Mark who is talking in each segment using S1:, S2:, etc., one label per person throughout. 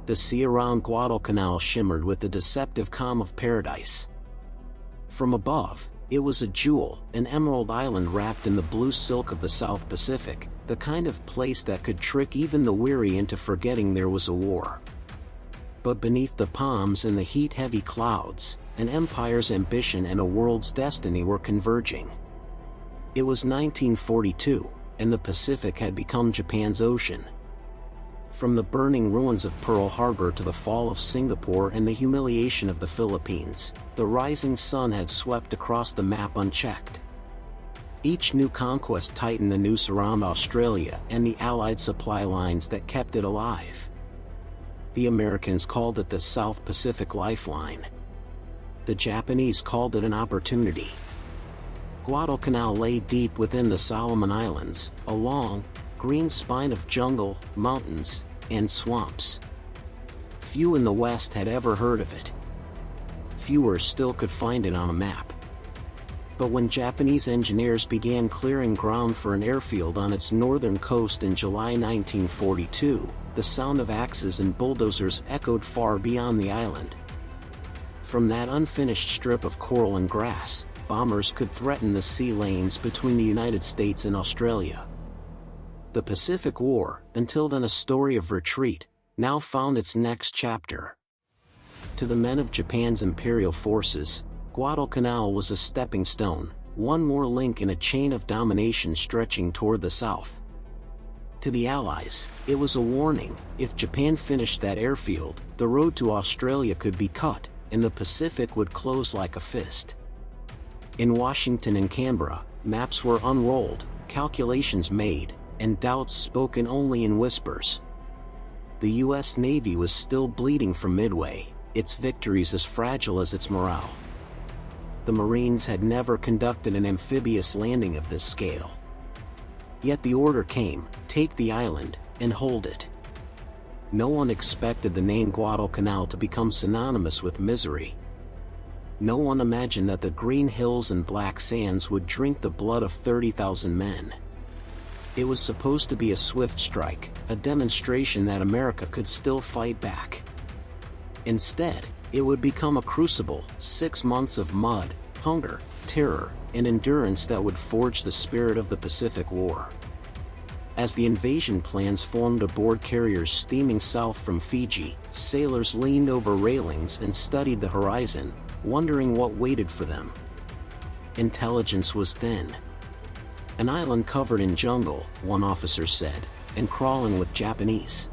S1: The sea around Guadalcanal shimmered with the deceptive calm of paradise. From above, it was a jewel, an emerald island wrapped in the blue silk of the South Pacific, the kind of place that could trick even the weary into forgetting there was a war. But beneath the palms and the heat-heavy clouds, an empire's ambition and a world's destiny were converging. It was 1942, and the Pacific had become Japan's ocean. From the burning ruins of Pearl Harbor to the fall of Singapore and the humiliation of the Philippines, the rising sun had swept across the map unchecked. Each new conquest tightened the noose around Australia and the Allied supply lines that kept it alive. The Americans called it the South Pacific Lifeline. The Japanese called it an opportunity. Guadalcanal lay deep within the Solomon Islands, a long, green spine of jungle, mountains, and swamps. Few in the West had ever heard of it. Fewer still could find it on a map. But when Japanese engineers began clearing ground for an airfield on its northern coast in July 1942, the sound of axes and bulldozers echoed far beyond the island. From that unfinished strip of coral and grass, bombers could threaten the sea lanes between the United States and Australia. The Pacific War, until then a story of retreat, now found its next chapter. To the men of Japan's imperial forces, Guadalcanal was a stepping stone, one more link in a chain of domination stretching toward the south. To the Allies, it was a warning: if Japan finished that airfield, the road to Australia could be cut, and the Pacific would close like a fist. In Washington and Canberra, maps were unrolled, calculations made, and doubts spoken only in whispers. The U.S. Navy was still bleeding from Midway, its victories as fragile as its morale. The Marines had never conducted an amphibious landing of this scale. Yet the order came: take the island, and hold it. No one expected the name Guadalcanal to become synonymous with misery. No one imagined that the green hills and black sands would drink the blood of 30,000 men. It was supposed to be a swift strike, a demonstration that America could still fight back. Instead, it would become a crucible: 6 months of mud, hunger, terror, and endurance that would forge the spirit of the Pacific War. As the invasion plans formed aboard carriers steaming south from Fiji, sailors leaned over railings and studied the horizon, wondering what waited for them. Intelligence was thin. An island covered in jungle, one officer said, and crawling with Japanese.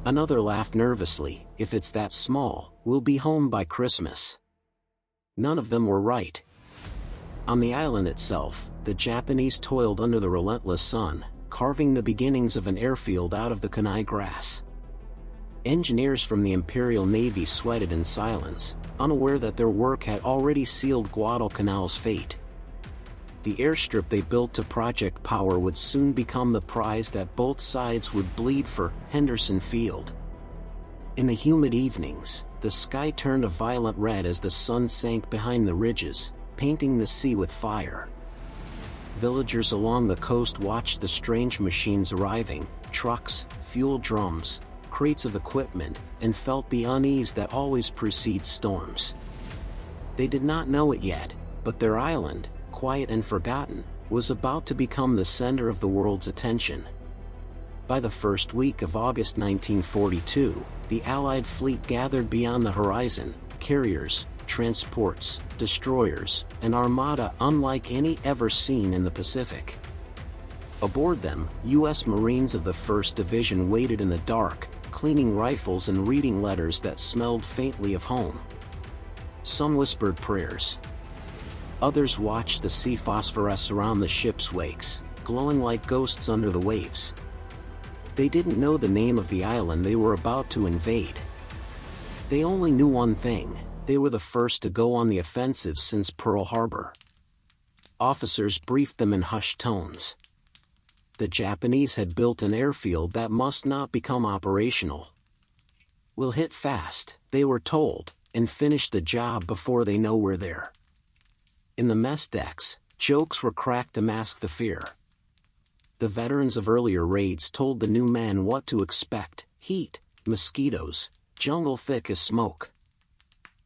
S1: Another laughed nervously: if it's that small, we'll be home by Christmas. None of them were right. On the island itself, the Japanese toiled under the relentless sun, carving the beginnings of an airfield out of the Kenai grass. Engineers from the Imperial Navy sweated in silence, unaware that their work had already sealed Guadalcanal's fate. The airstrip they built to Project Power would soon become the prize that both sides would bleed for: Henderson Field. In the humid evenings, the sky turned a violent red as the sun sank behind the ridges, painting the sea with fire. Villagers along the coast watched the strange machines arriving: trucks, fuel drums, crates of equipment, and felt the unease that always precedes storms. They did not know it yet, but their island, quiet and forgotten, was about to become the center of the world's attention. By the first week of August 1942, the Allied fleet gathered beyond the horizon: carriers, transports, destroyers, an armada unlike any ever seen in the Pacific. Aboard them, U.S. Marines of the 1st Division waited in the dark, cleaning rifles and reading letters that smelled faintly of home. Some whispered prayers. Others watched the sea phosphoresce around the ship's wakes, glowing like ghosts under the waves. They didn't know the name of the island they were about to invade. They only knew one thing: they were the first to go on the offensive since Pearl Harbor. Officers briefed them in hushed tones. The Japanese had built an airfield that must not become operational. "We'll hit fast," they were told, "and finish the job before they know we're there." In the mess decks, jokes were cracked to mask the fear. The veterans of earlier raids told the new men what to expect: heat, mosquitoes, jungle thick as smoke.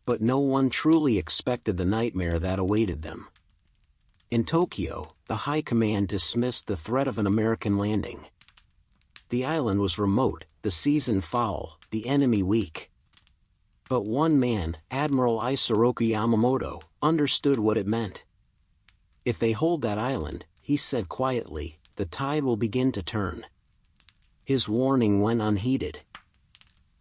S1: But no one truly expected the nightmare that awaited them. In Tokyo, the high command dismissed the threat of an American landing. The island was remote, the season foul, the enemy weak. But one man, Admiral Isoroku Yamamoto, understood what it meant. If they hold that island, he said quietly, the tide will begin to turn. His warning went unheeded.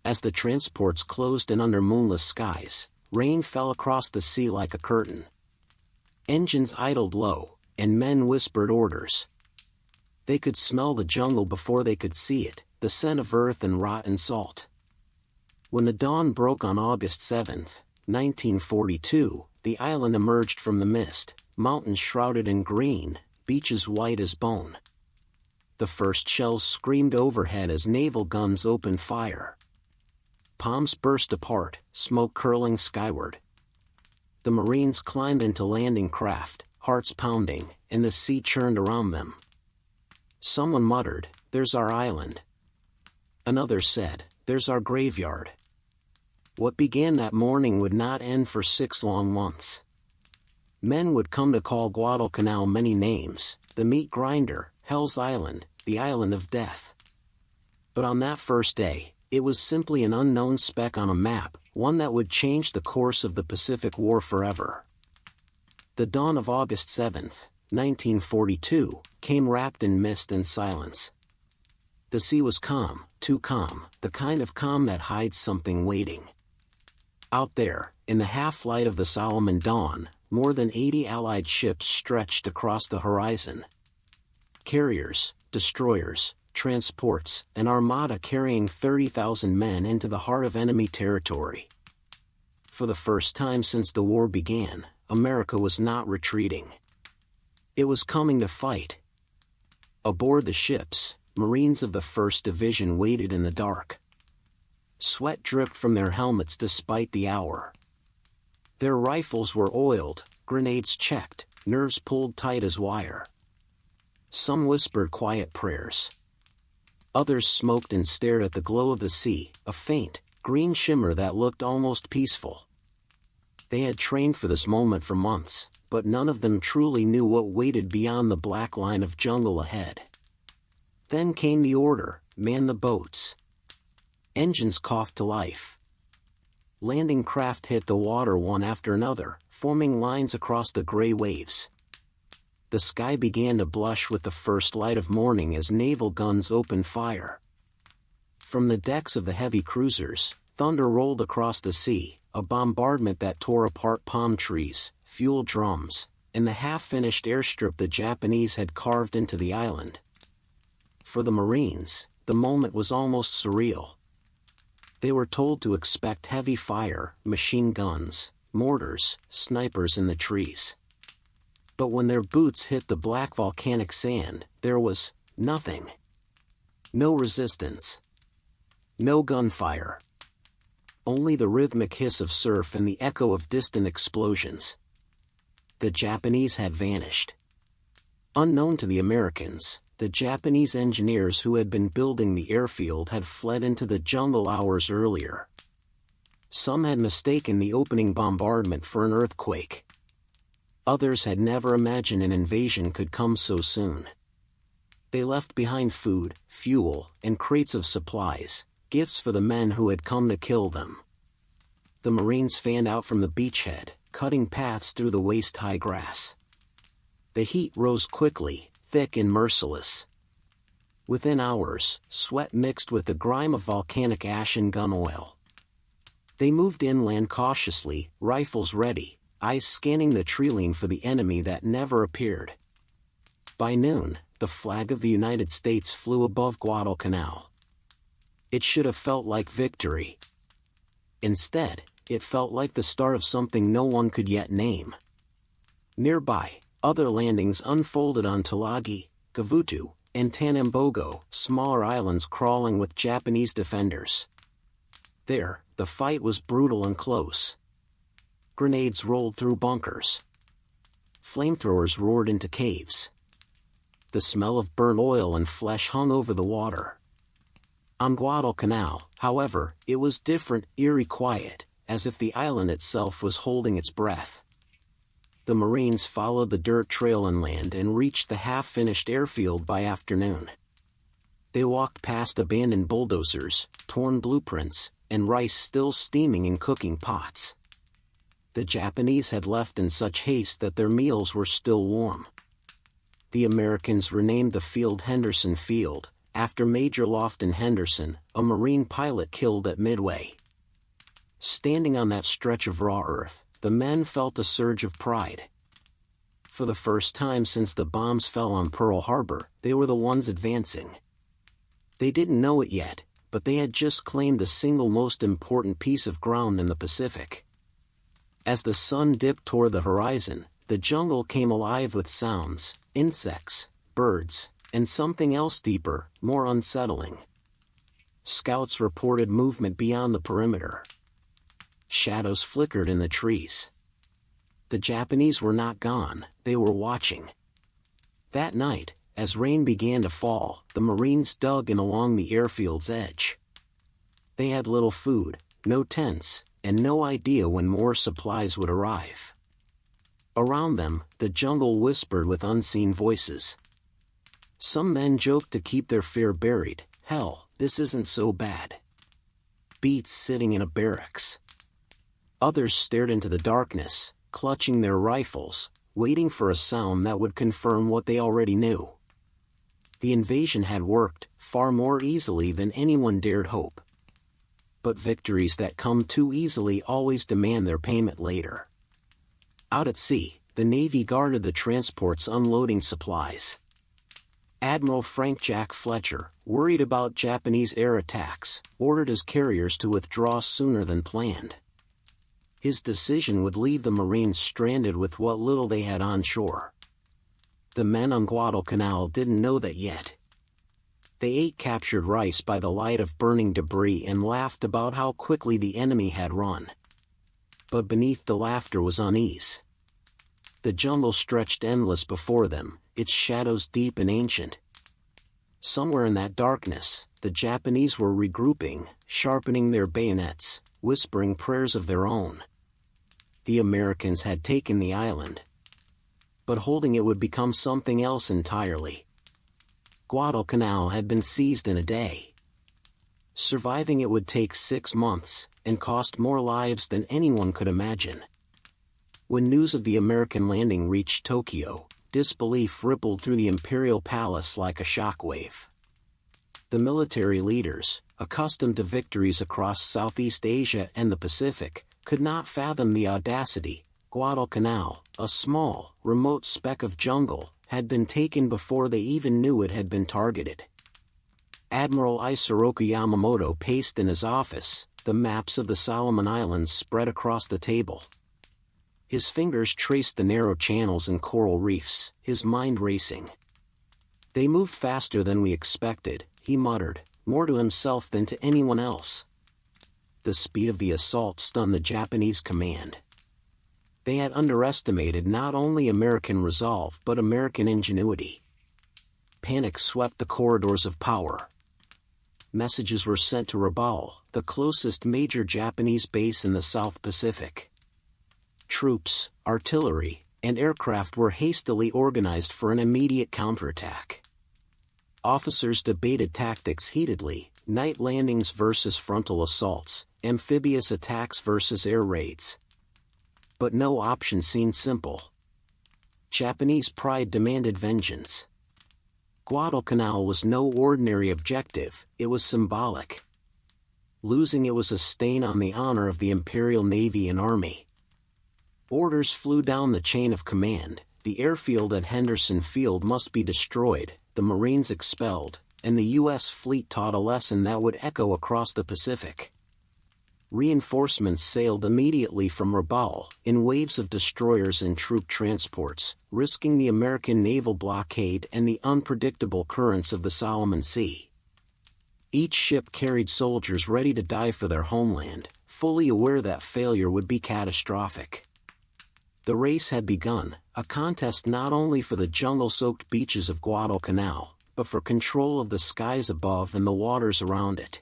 S1: As the transports closed in under moonless skies, rain fell across the sea like a curtain. Engines idled low, and men whispered orders. They could smell the jungle before they could see it, the scent of earth and rotten salt. When the dawn broke on August 7, 1942, the island emerged from the mist, mountains shrouded in green, beaches white as bone. The first shells screamed overhead as naval guns opened fire. Palms burst apart, smoke curling skyward. The Marines climbed into landing craft, hearts pounding, and the sea churned around them. Someone muttered, "There's our island." Another said, "There's our graveyard." What began that morning would not end for 6 long months. Men would come to call Guadalcanal many names: the meat grinder, Hell's Island, the Island of Death. But on that first day, it was simply an unknown speck on a map, one that would change the course of the Pacific War forever. The dawn of August 7, 1942, came wrapped in mist and silence. The sea was calm, too calm, the kind of calm that hides something waiting. Out there, in the half-light of the Solomon dawn, more than 80 Allied ships stretched across the horizon. Carriers, destroyers, transports, an armada carrying 30,000 men into the heart of enemy territory. For the first time since the war began, America was not retreating. It was coming to fight. Aboard the ships, Marines of the 1st Division waited in the dark. Sweat dripped from their helmets despite the hour. Their rifles were oiled, grenades checked, nerves pulled tight as wire. Some whispered quiet prayers. Others smoked and stared at the glow of the sea, a faint, green shimmer that looked almost peaceful. They had trained for this moment for months, but none of them truly knew what waited beyond the black line of jungle ahead. Then came the order, "Man the boats." Engines coughed to life. Landing craft hit the water one after another, forming lines across the gray waves. The sky began to blush with the first light of morning as naval guns opened fire. From the decks of the heavy cruisers, thunder rolled across the sea, a bombardment that tore apart palm trees, fuel drums, and the half-finished airstrip the Japanese had carved into the island. For the Marines, the moment was almost surreal. They were told to expect heavy fire, machine guns, mortars, snipers in the trees. But when their boots hit the black volcanic sand, there was nothing. No resistance. No gunfire. Only the rhythmic hiss of surf and the echo of distant explosions. The Japanese had vanished. Unknown to the Americans, the Japanese engineers who had been building the airfield had fled into the jungle hours earlier. Some had mistaken the opening bombardment for an earthquake. Others had never imagined an invasion could come so soon. They left behind food, fuel, and crates of supplies, gifts for the men who had come to kill them. The Marines fanned out from the beachhead, cutting paths through the waist-high grass. The heat rose quickly, thick and merciless. Within hours, sweat mixed with the grime of volcanic ash and gun oil. They moved inland cautiously, rifles ready, eyes scanning the treeline for the enemy that never appeared. By noon, the flag of the United States flew above Guadalcanal. It should have felt like victory. Instead, it felt like the start of something no one could yet name. Nearby, other landings unfolded on Tulagi, Gavutu, and Tanambogo, smaller islands crawling with Japanese defenders. There, the fight was brutal and close. Grenades rolled through bunkers. Flamethrowers roared into caves. The smell of burnt oil and flesh hung over the water. On Guadalcanal, however, it was different, eerie quiet, as if the island itself was holding its breath. The Marines followed the dirt trail inland and reached the half-finished airfield by afternoon. They walked past abandoned bulldozers, torn blueprints, and rice still steaming in cooking pots. The Japanese had left in such haste that their meals were still warm. The Americans renamed the field Henderson Field, after Major Lofton Henderson, a Marine pilot killed at Midway. Standing on that stretch of raw earth, the men felt a surge of pride. For the first time since the bombs fell on Pearl Harbor, they were the ones advancing. They didn't know it yet, but they had just claimed the single most important piece of ground in the Pacific. As the sun dipped toward the horizon, the jungle came alive with sounds, insects, birds, and something else deeper, more unsettling. Scouts reported movement beyond the perimeter. Shadows flickered in the trees. The Japanese were not gone, they were watching. That night, as rain began to fall, the Marines dug in along the airfield's edge. They had little food, no tents, and no idea when more supplies would arrive. Around them, the jungle whispered with unseen voices. Some men joked to keep their fear buried. Hell, this isn't so bad. Beats sitting in a barracks. Others stared into the darkness, clutching their rifles, waiting for a sound that would confirm what they already knew. The invasion had worked, far more easily than anyone dared hope. But victories that come too easily always demand their payment later. Out at sea, the Navy guarded the transports unloading supplies. Admiral Frank Jack Fletcher, worried about Japanese air attacks, ordered his carriers to withdraw sooner than planned. His decision would leave the Marines stranded with what little they had on shore. The men on Guadalcanal didn't know that yet. They ate captured rice by the light of burning debris and laughed about how quickly the enemy had run. But beneath the laughter was unease. The jungle stretched endless before them, its shadows deep and ancient. Somewhere in that darkness, the Japanese were regrouping, sharpening their bayonets, whispering prayers of their own. The Americans had taken the island. But holding it would become something else entirely. Guadalcanal had been seized in a day. Surviving it would take 6 months, and cost more lives than anyone could imagine. When news of the American landing reached Tokyo, disbelief rippled through the imperial palace like a shockwave. The military leaders, accustomed to victories across Southeast Asia and the Pacific, could not fathom the audacity. Guadalcanal, a small, remote speck of jungle, had been taken before they even knew it had been targeted. Admiral Isoroku Yamamoto paced in his office, the maps of the Solomon Islands spread across the table. His fingers traced the narrow channels and coral reefs, his mind racing. They moved faster than we expected, he muttered, more to himself than to anyone else. The speed of the assault stunned the Japanese command. They had underestimated not only American resolve but American ingenuity. Panic swept the corridors of power. Messages were sent to Rabaul, the closest major Japanese base in the South Pacific. Troops, artillery, and aircraft were hastily organized for an immediate counterattack. Officers debated tactics heatedly, night landings versus frontal assaults, amphibious attacks versus air raids. But no option seemed simple. Japanese pride demanded vengeance. Guadalcanal was no ordinary objective, it was symbolic. Losing it was a stain on the honor of the Imperial Navy and Army. Orders flew down the chain of command: the airfield at Henderson Field must be destroyed, the Marines expelled, and the U.S. fleet taught a lesson that would echo across the Pacific. Reinforcements sailed immediately from Rabaul, in waves of destroyers and troop transports, risking the American naval blockade and the unpredictable currents of the Solomon Sea. Each ship carried soldiers ready to die for their homeland, fully aware that failure would be catastrophic. The race had begun, a contest not only for the jungle-soaked beaches of Guadalcanal, but for control of the skies above and the waters around it.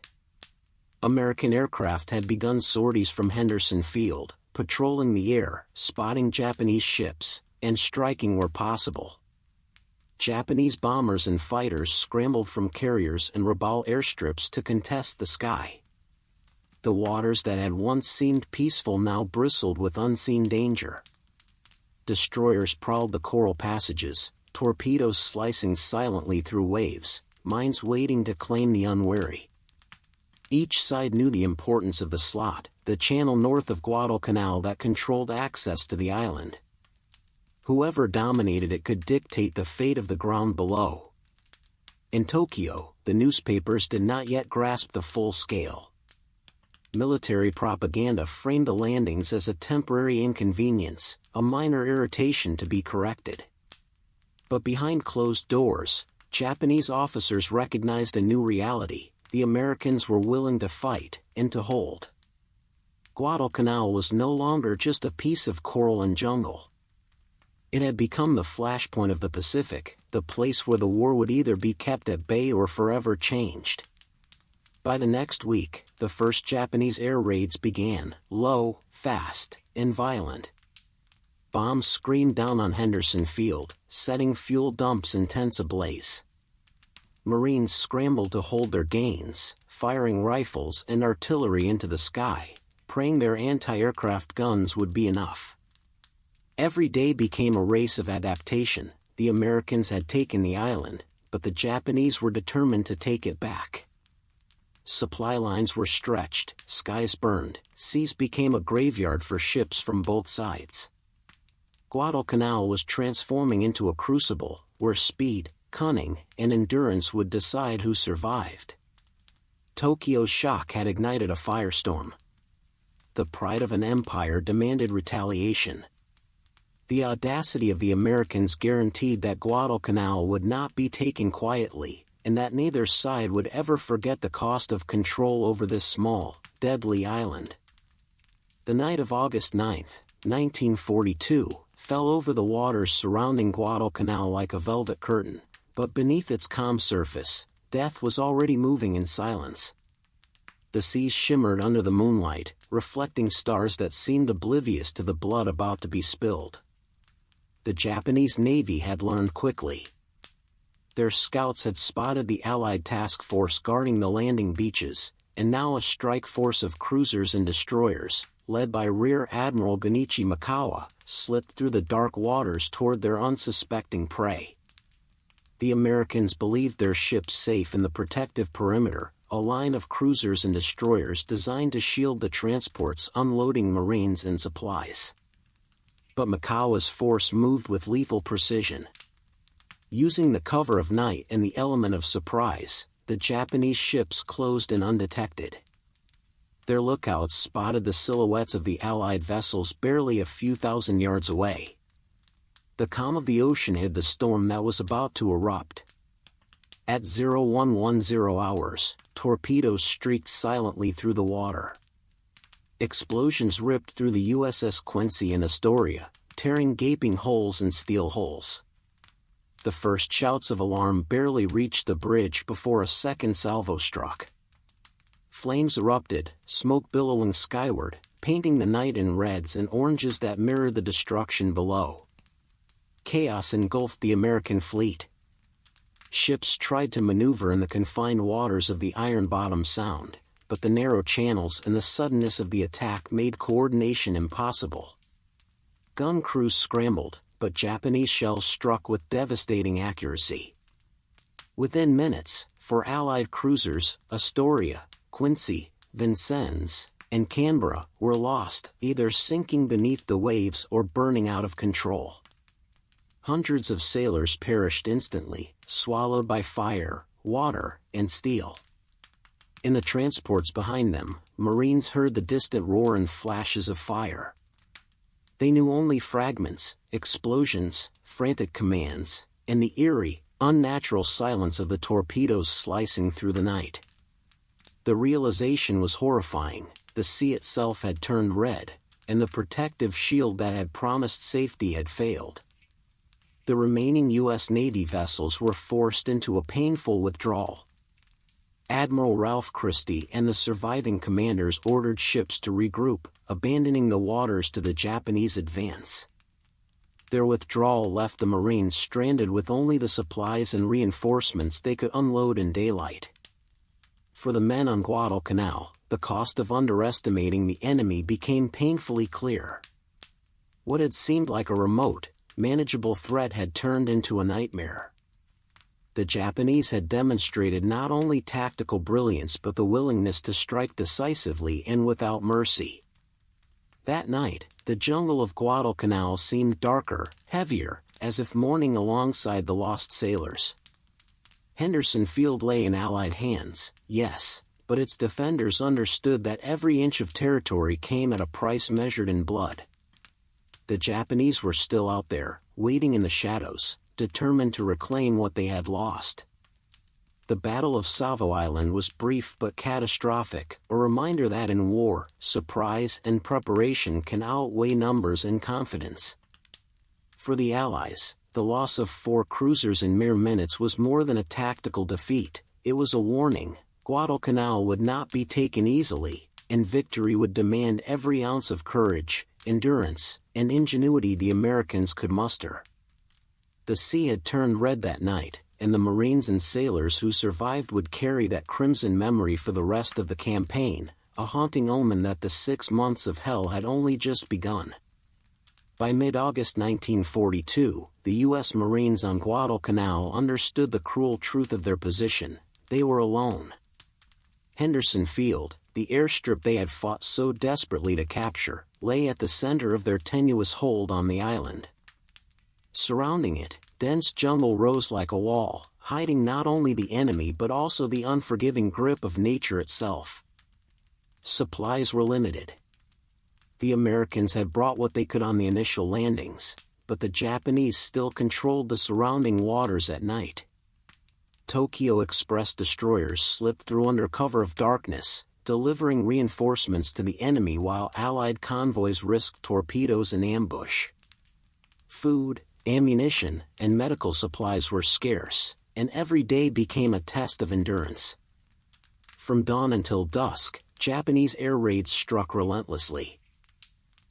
S1: American aircraft had begun sorties from Henderson Field, patrolling the air, spotting Japanese ships, and striking where possible. Japanese bombers and fighters scrambled from carriers and Rabaul airstrips to contest the sky. The waters that had once seemed peaceful now bristled with unseen danger. Destroyers prowled the coral passages, torpedoes slicing silently through waves, mines waiting to claim the unwary. Each side knew the importance of the slot, the channel north of Guadalcanal that controlled access to the island. Whoever dominated it could dictate the fate of the ground below. In Tokyo, the newspapers did not yet grasp the full scale. Military propaganda framed the landings as a temporary inconvenience, a minor irritation to be corrected. But behind closed doors, Japanese officers recognized a new reality: the Americans were willing to fight, and to hold. Guadalcanal was no longer just a piece of coral and jungle. It had become the flashpoint of the Pacific, the place where the war would either be kept at bay or forever changed. By the next week, the first Japanese air raids began, low, fast, and violent. Bombs screamed down on Henderson Field, setting fuel dumps and tents ablaze. Marines scrambled to hold their gains, firing rifles and artillery into the sky, praying their anti-aircraft guns would be enough. Every day became a race of adaptation. The Americans had taken the island, but the Japanese were determined to take it back. Supply lines were stretched, skies burned, seas became a graveyard for ships from both sides. Guadalcanal was transforming into a crucible, where speed, cunning, and endurance would decide who survived. Tokyo's shock had ignited a firestorm. The pride of an empire demanded retaliation. The audacity of the Americans guaranteed that Guadalcanal would not be taken quietly, and that neither side would ever forget the cost of control over this small, deadly island. The night of August 9, 1942, fell over the waters surrounding Guadalcanal like a velvet curtain, but beneath its calm surface, death was already moving in silence. The seas shimmered under the moonlight, reflecting stars that seemed oblivious to the blood about to be spilled. The Japanese Navy had learned quickly. Their scouts had spotted the Allied task force guarding the landing beaches, and now a strike force of cruisers and destroyers, led by Rear Admiral Genichi Mikawa, slipped through the dark waters toward their unsuspecting prey. The Americans believed their ships safe in the protective perimeter, a line of cruisers and destroyers designed to shield the transports unloading Marines and supplies. But Mikawa's force moved with lethal precision. Using the cover of night and the element of surprise, the Japanese ships closed in undetected. Their lookouts spotted the silhouettes of the Allied vessels barely a few thousand yards away. The calm of the ocean hid the storm that was about to erupt. At 0110 hours, torpedoes streaked silently through the water. Explosions ripped through the USS Quincy and Astoria, tearing gaping holes in steel hulls. The first shouts of alarm barely reached the bridge before a second salvo struck. Flames erupted, smoke billowing skyward, painting the night in reds and oranges that mirrored the destruction below. Chaos engulfed the American fleet. Ships tried to maneuver in the confined waters of the Iron Bottom Sound, but the narrow channels and the suddenness of the attack made coordination impossible. Gun crews scrambled, but Japanese shells struck with devastating accuracy. Within minutes, 4 Allied cruisers, Astoria, Quincy, Vincennes, and Canberra, were lost, either sinking beneath the waves or burning out of control. Hundreds of sailors perished instantly, swallowed by fire, water, and steel. In the transports behind them, Marines heard the distant roar and flashes of fire. They knew only fragments, explosions, frantic commands, and the eerie, unnatural silence of the torpedoes slicing through the night. The realization was horrifying: the sea itself had turned red, and the protective shield that had promised safety had failed. the remaining U.S. Navy vessels were forced into a painful withdrawal. Admiral Ralph Christie and the surviving commanders ordered ships to regroup, abandoning the waters to the Japanese advance. Their withdrawal left the Marines stranded with only the supplies and reinforcements they could unload in daylight. For the men on Guadalcanal, the cost of underestimating the enemy became painfully clear. What had seemed like a remote, manageable threat had turned into a nightmare. The Japanese had demonstrated not only tactical brilliance but the willingness to strike decisively and without mercy. That night, the jungle of Guadalcanal seemed darker, heavier, as if mourning alongside the lost sailors. Henderson Field lay in Allied hands, yes, but its defenders understood that every inch of territory came at a price measured in blood. The Japanese were still out there, waiting in the shadows, determined to reclaim what they had lost. The Battle of Savo Island was brief but catastrophic, a reminder that in war, surprise and preparation can outweigh numbers and confidence. For the Allies, the loss of 4 cruisers in mere minutes was more than a tactical defeat, it was a warning. Guadalcanal would not be taken easily, and victory would demand every ounce of courage, endurance, and ingenuity the Americans could muster. The sea had turned red that night, and the Marines and sailors who survived would carry that crimson memory for the rest of the campaign, a haunting omen that the 6 months of hell had only just begun. By mid-August 1942, the U.S. Marines on Guadalcanal understood the cruel truth of their position: they were alone. Henderson Field, the airstrip they had fought so desperately to capture, lay at the center of their tenuous hold on the island. Surrounding it, dense jungle rose like a wall, hiding not only the enemy but also the unforgiving grip of nature itself. Supplies were limited. The Americans had brought what they could on the initial landings, but the Japanese still controlled the surrounding waters at night. Tokyo Express destroyers slipped through under cover of darkness, delivering reinforcements to the enemy while Allied convoys risked torpedoes and ambush. Food, ammunition, and medical supplies were scarce, and every day became a test of endurance. From dawn until dusk, Japanese air raids struck relentlessly.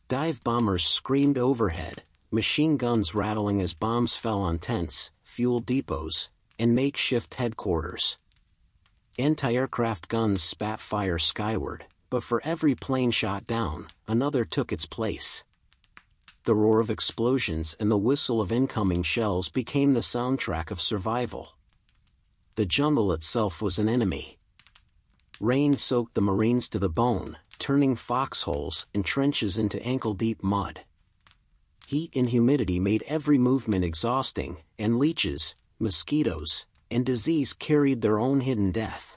S1: Dive bombers screamed overhead, machine guns rattling as bombs fell on tents, fuel depots, and makeshift headquarters. Anti-aircraft guns spat fire skyward, but for every plane shot down, another took its place. The roar of explosions and the whistle of incoming shells became the soundtrack of survival. The jungle itself was an enemy. Rain soaked the Marines to the bone, turning foxholes and trenches into ankle-deep mud. Heat and humidity made every movement exhausting, and leeches, mosquitoes, and disease carried their own hidden death.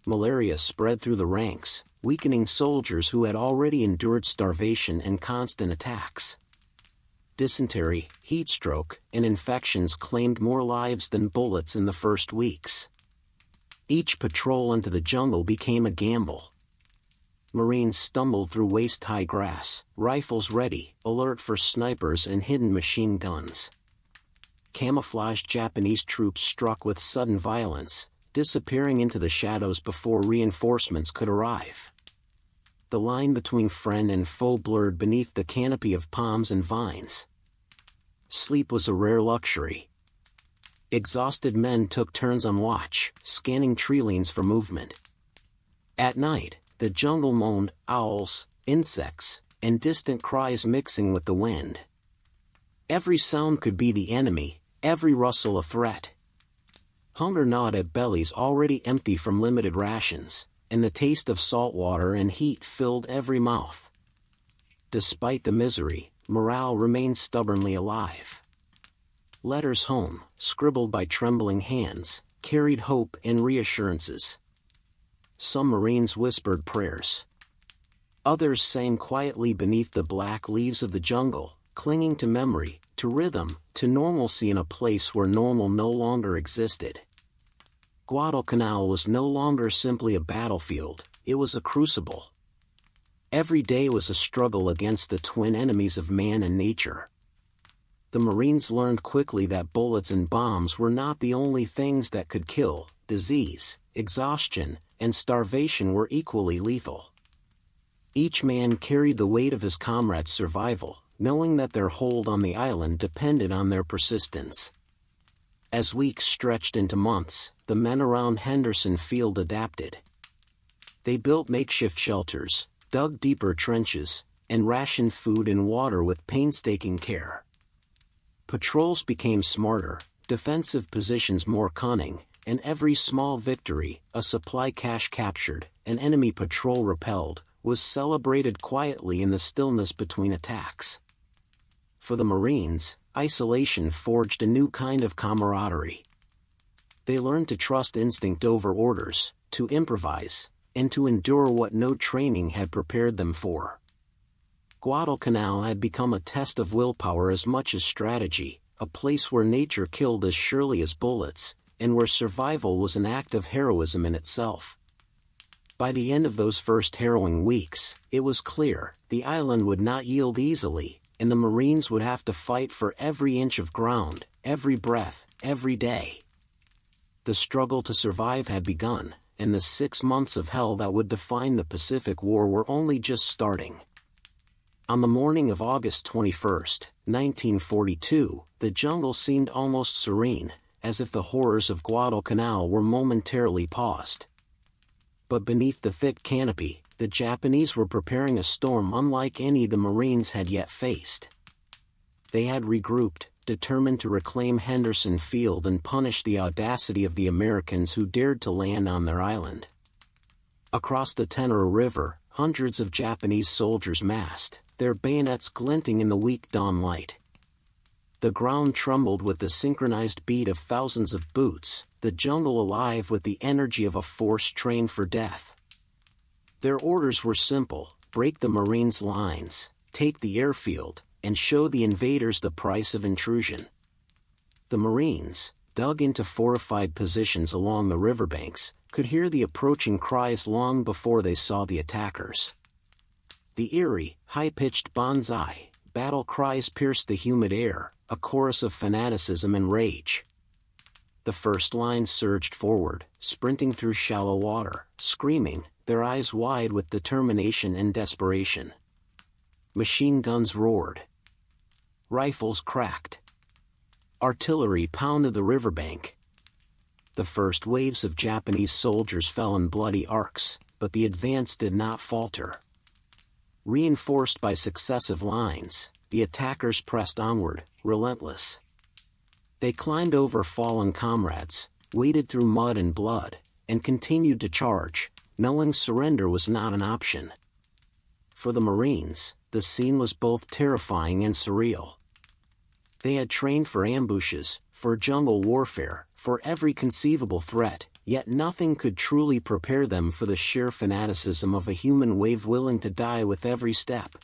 S1: Malaria spread through the ranks, weakening soldiers who had already endured starvation and constant attacks. Dysentery, heat stroke, and infections claimed more lives than bullets in the first weeks. Each patrol into the jungle became a gamble. Marines stumbled through waist-high grass, rifles ready, alert for snipers and hidden machine guns. Camouflaged Japanese troops struck with sudden violence, disappearing into the shadows before reinforcements could arrive. The line between friend and foe blurred beneath the canopy of palms and vines. Sleep was a rare luxury. Exhausted men took turns on watch, scanning treelines for movement. At night, the jungle moaned, owls, insects, and distant cries mixing with the wind. Every sound could be the enemy, every rustle a threat. Hunger gnawed at bellies already empty from limited rations, and the taste of salt water and heat filled every mouth. Despite the misery, morale remained stubbornly alive. Letters home, scribbled by trembling hands, carried hope and reassurances. Some Marines whispered prayers. Others sang quietly beneath the black leaves of the jungle, clinging to memory, to rhythm, to normalcy in a place where normal no longer existed. Guadalcanal was no longer simply a battlefield, it was a crucible. Every day was a struggle against the twin enemies of man and nature. The Marines learned quickly that bullets and bombs were not the only things that could kill. Disease, exhaustion, and starvation were equally lethal. Each man carried the weight of his comrade's survival, knowing that their hold on the island depended on their persistence. As weeks stretched into months, the men around Henderson Field adapted. They built makeshift shelters, dug deeper trenches, and rationed food and water with painstaking care. Patrols became smarter, defensive positions more cunning, and every small victory, a supply cache captured, an enemy patrol repelled, was celebrated quietly in the stillness between attacks. For the Marines, isolation forged a new kind of camaraderie. They learned to trust instinct over orders, to improvise, and to endure what no training had prepared them for. Guadalcanal had become a test of willpower as much as strategy, a place where nature killed as surely as bullets, and where survival was an act of heroism in itself. By the end of those first harrowing weeks, it was clear the island would not yield easily, and the Marines would have to fight for every inch of ground, every breath, every day. The struggle to survive had begun, and the 6 months of hell that would define the Pacific War were only just starting. On the morning of August 21, 1942, the jungle seemed almost serene, as if the horrors of Guadalcanal were momentarily paused. But beneath the thick canopy, the Japanese were preparing a storm unlike any the Marines had yet faced. They had regrouped, determined to reclaim Henderson Field and punish the audacity of the Americans who dared to land on their island. Across the Tenero River, hundreds of Japanese soldiers massed, their bayonets glinting in the weak dawn light. The ground trembled with the synchronized beat of thousands of boots, the jungle alive with the energy of a force trained for death. Their orders were simple: break the Marines' lines, take the airfield, and show the invaders the price of intrusion. The Marines, dug into fortified positions along the riverbanks, could hear the approaching cries long before they saw the attackers. The eerie, high-pitched banzai battle cries pierced the humid air, a chorus of fanaticism and rage. The first line surged forward, sprinting through shallow water, screaming, their eyes wide with determination and desperation. Machine guns roared. Rifles cracked. Artillery pounded the riverbank. The first waves of Japanese soldiers fell in bloody arcs, but the advance did not falter. Reinforced by successive lines, the attackers pressed onward, relentless. They climbed over fallen comrades, waded through mud and blood, and continued to charge, knowing surrender was not an option. For the Marines, the scene was both terrifying and surreal. They had trained for ambushes, for jungle warfare, for every conceivable threat, yet nothing could truly prepare them for the sheer fanaticism of a human wave willing to die with every step.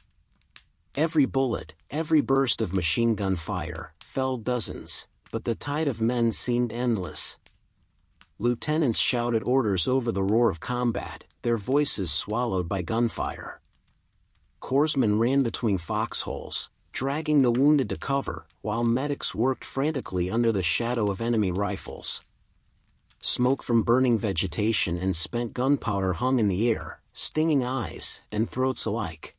S1: Every bullet, every burst of machine gun fire, felled dozens, but the tide of men seemed endless. Lieutenants shouted orders over the roar of combat, their voices swallowed by gunfire. Corpsmen ran between foxholes, dragging the wounded to cover, while medics worked frantically under the shadow of enemy rifles. Smoke from burning vegetation and spent gunpowder hung in the air, stinging eyes and throats alike.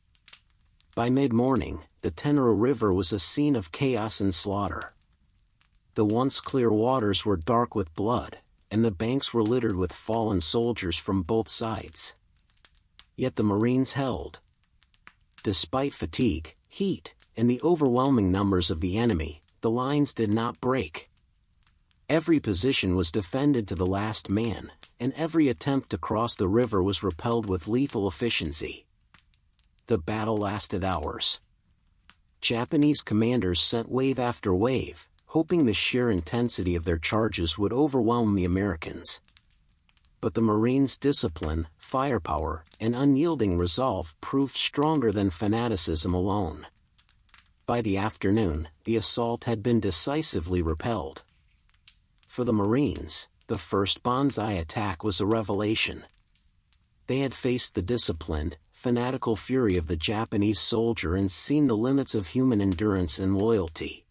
S1: By mid-morning, the Tenero River was a scene of chaos and slaughter. The once clear waters were dark with blood, and the banks were littered with fallen soldiers from both sides. Yet the Marines held. Despite fatigue, heat, and the overwhelming numbers of the enemy, the lines did not break. Every position was defended to the last man, and every attempt to cross the river was repelled with lethal efficiency. The battle lasted hours. Japanese commanders sent wave after wave, hoping the sheer intensity of their charges would overwhelm the Americans. But the Marines' discipline, firepower, and unyielding resolve proved stronger than fanaticism alone. By the afternoon, the assault had been decisively repelled. For the Marines, the first banzai attack was a revelation. They had faced the disciplined, fanatical fury of the Japanese soldier and seen the limits of human endurance and loyalty.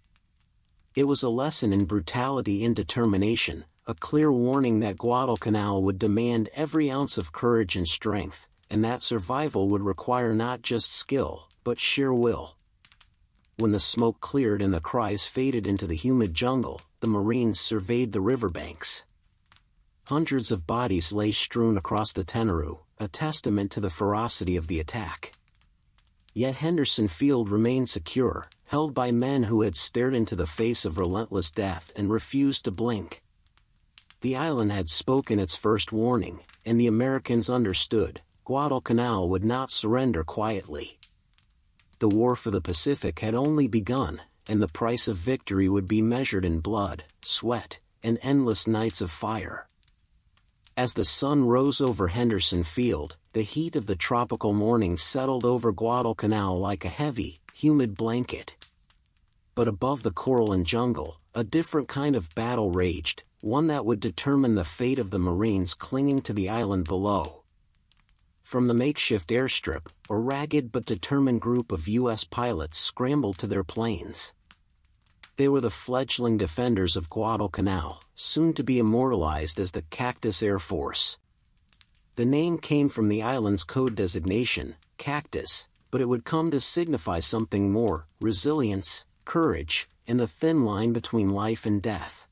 S1: It was a lesson in brutality and determination, a clear warning that Guadalcanal would demand every ounce of courage and strength, and that survival would require not just skill, but sheer will. When the smoke cleared and the cries faded into the humid jungle, the Marines surveyed the riverbanks. Hundreds of bodies lay strewn across the Tenaru, a testament to the ferocity of the attack. Yet Henderson Field remained secure, held by men who had stared into the face of relentless death and refused to blink. The island had spoken its first warning, and the Americans understood. Guadalcanal would not surrender quietly. The war for the Pacific had only begun, and the price of victory would be measured in blood, sweat, and endless nights of fire. As the sun rose over Henderson Field, the heat of the tropical morning settled over Guadalcanal like a heavy, humid blanket. But above the coral and jungle, a different kind of battle raged, one that would determine the fate of the Marines clinging to the island below. From the makeshift airstrip, a ragged but determined group of U.S. pilots scrambled to their planes. They were the fledgling defenders of Guadalcanal, soon to be immortalized as the Cactus Air Force. The name came from the island's code designation, Cactus, but it would come to signify something more: resilience, courage, and the thin line between life and death.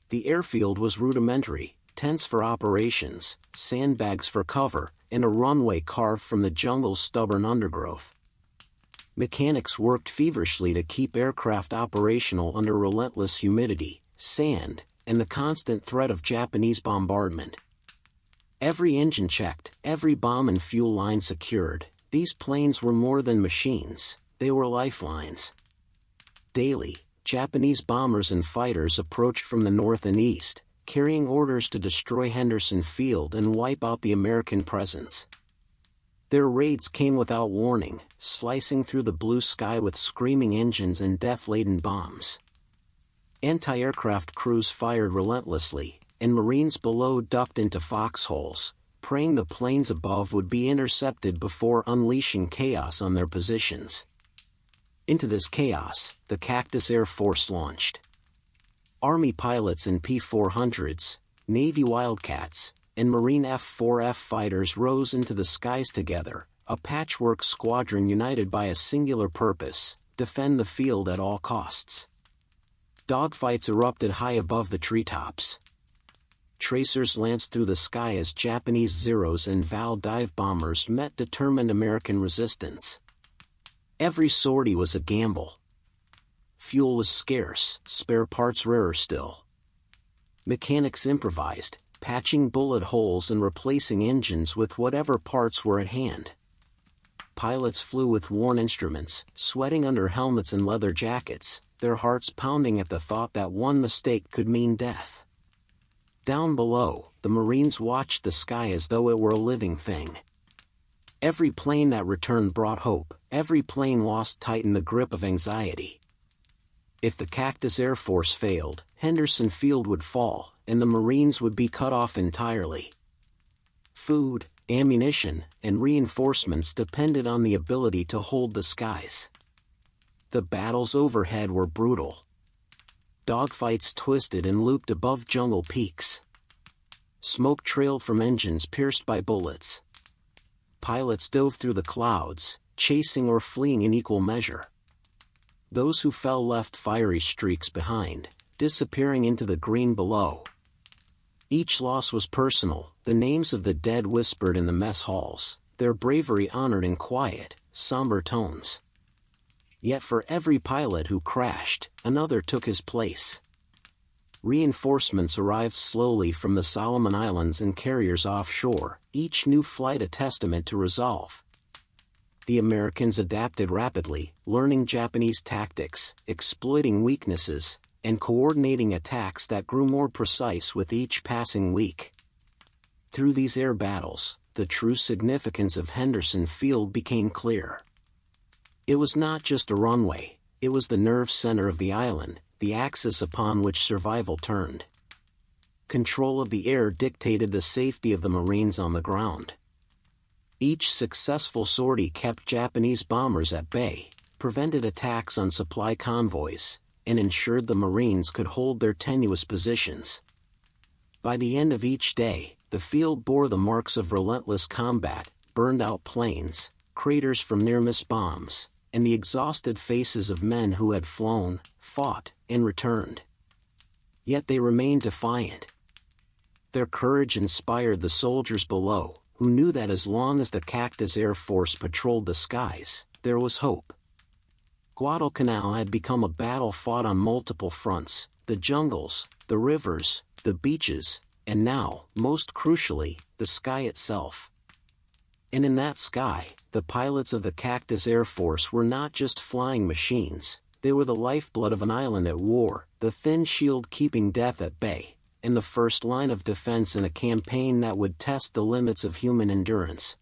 S1: The airfield was rudimentary: tents for operations, sandbags for cover, and a runway carved from the jungle's stubborn undergrowth. Mechanics worked feverishly to keep aircraft operational under relentless humidity, sand, and the constant threat of Japanese bombardment. Every engine checked, every bomb and fuel line secured, these planes were more than machines, they were lifelines. Daily, Japanese bombers and fighters approached from the north and east, carrying orders to destroy Henderson Field and wipe out the American presence. Their raids came without warning, slicing through the blue sky with screaming engines and death-laden bombs. Anti-aircraft crews fired relentlessly, and Marines below ducked into foxholes, praying the planes above would be intercepted before unleashing chaos on their positions. Into this chaos, the Cactus Air Force launched. Army pilots in P-400s, Navy Wildcats, and Marine F-4F fighters rose into the skies together, a patchwork squadron united by a singular purpose: defend the field at all costs. Dogfights erupted high above the treetops. Tracers lanced through the sky as Japanese Zeros and Val dive bombers met determined American resistance. Every sortie was a gamble. Fuel was scarce, spare parts rarer still. Mechanics improvised, patching bullet holes and replacing engines with whatever parts were at hand. Pilots flew with worn instruments, sweating under helmets and leather jackets, their hearts pounding at the thought that one mistake could mean death. Down below, the Marines watched the sky as though it were a living thing. Every plane that returned brought hope, every plane lost tightened the grip of anxiety. If the Cactus Air Force failed, Henderson Field would fall, and the Marines would be cut off entirely. Food, ammunition, and reinforcements depended on the ability to hold the skies. The battles overhead were brutal. Dogfights twisted and looped above jungle peaks. Smoke trailed from engines pierced by bullets. Pilots dove through the clouds, chasing or fleeing in equal measure. Those who fell left fiery streaks behind, disappearing into the green below. Each loss was personal, the names of the dead whispered in the mess halls, their bravery honored in quiet, somber tones. Yet for every pilot who crashed, another took his place. Reinforcements arrived slowly from the Solomon Islands and carriers offshore, each new flight a testament to resolve. The Americans adapted rapidly, learning Japanese tactics, exploiting weaknesses, and coordinating attacks that grew more precise with each passing week. Through these air battles, the true significance of Henderson Field became clear. It was not just a runway, it was the nerve center of the island, the axis upon which survival turned. Control of the air dictated the safety of the Marines on the ground. Each successful sortie kept Japanese bombers at bay, prevented attacks on supply convoys, and ensured the Marines could hold their tenuous positions. By the end of each day, the field bore the marks of relentless combat, burned-out planes, craters from near-miss bombs, and the exhausted faces of men who had flown, fought, and returned. Yet they remained defiant. Their courage inspired the soldiers below, who knew that as long as the Cactus Air Force patrolled the skies, there was hope. Guadalcanal had become a battle fought on multiple fronts: the jungles, the rivers, the beaches, and now, most crucially, the sky itself. And in that sky, the pilots of the Cactus Air Force were not just flying machines, they were the lifeblood of an island at war, the thin shield keeping death at bay, and the first line of defense in a campaign that would test the limits of human endurance.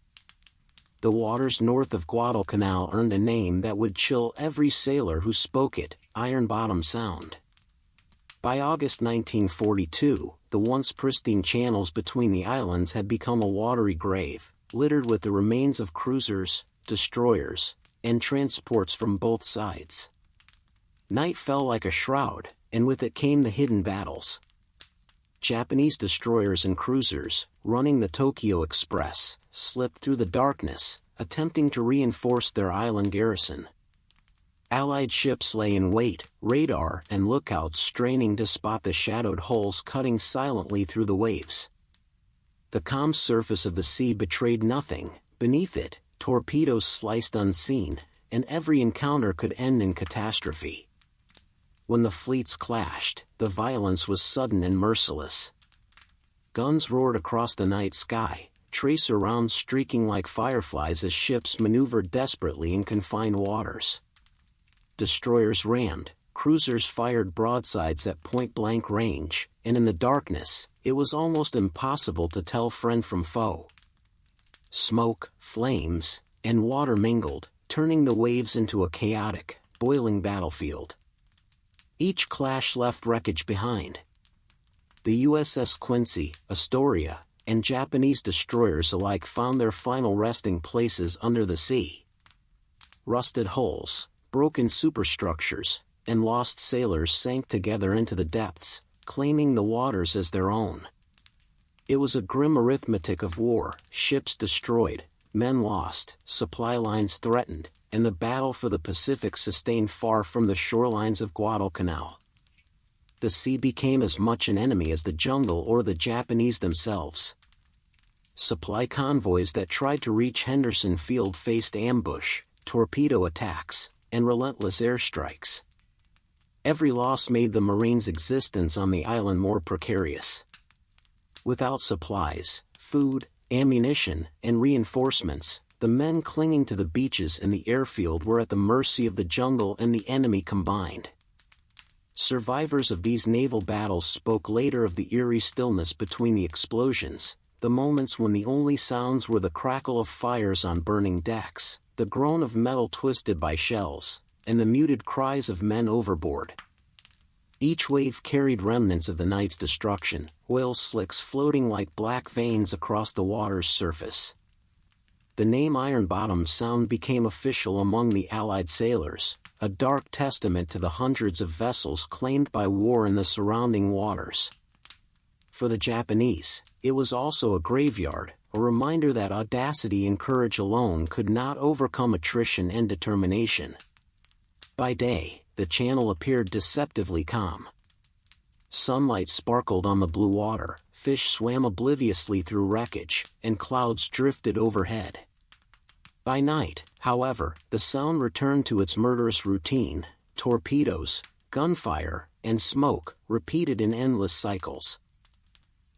S1: The waters north of Guadalcanal earned a name that would chill every sailor who spoke it: Iron Bottom Sound. By August 1942, the once pristine channels between the islands had become a watery grave, littered with the remains of cruisers, destroyers, and transports from both sides. Night fell like a shroud, and with it came the hidden battles. Japanese destroyers and cruisers, running the Tokyo Express, slipped through the darkness, attempting to reinforce their island garrison. Allied ships lay in wait, radar and lookouts straining to spot the shadowed hulls cutting silently through the waves. The calm surface of the sea betrayed nothing. Beneath it, torpedoes sliced unseen, and every encounter could end in catastrophe. When the fleets clashed, the violence was sudden and merciless. Guns roared across the night sky, tracer rounds streaking like fireflies as ships maneuvered desperately in confined waters. Destroyers rammed, cruisers fired broadsides at point-blank range, and in the darkness, it was almost impossible to tell friend from foe. Smoke, flames, and water mingled, turning the waves into a chaotic, boiling battlefield. Each clash left wreckage behind. The USS Quincy, Astoria, and Japanese destroyers alike found their final resting places under the sea. Rusted hulls, broken superstructures, and lost sailors sank together into the depths, claiming the waters as their own. It was a grim arithmetic of war: ships destroyed, men lost, supply lines threatened, and the battle for the Pacific sustained far from the shorelines of Guadalcanal. The sea became as much an enemy as the jungle or the Japanese themselves. Supply convoys that tried to reach Henderson Field faced ambush, torpedo attacks, and relentless airstrikes. Every loss made the Marines' existence on the island more precarious. Without supplies, food, ammunition, and reinforcements, the men clinging to the beaches and the airfield were at the mercy of the jungle and the enemy combined. Survivors of these naval battles spoke later of the eerie stillness between the explosions, the moments when the only sounds were the crackle of fires on burning decks, the groan of metal twisted by shells, and the muted cries of men overboard. Each wave carried remnants of the night's destruction, oil slicks floating like black veins across the water's surface. The name Iron Bottom Sound became official among the Allied sailors, a dark testament to the hundreds of vessels claimed by war in the surrounding waters. For the Japanese, it was also a graveyard, a reminder that audacity and courage alone could not overcome attrition and determination. By day, the channel appeared deceptively calm. Sunlight sparkled on the blue water, fish swam obliviously through wreckage, and clouds drifted overhead. By night, however, the Sound returned to its murderous routine: torpedoes, gunfire, and smoke, repeated in endless cycles.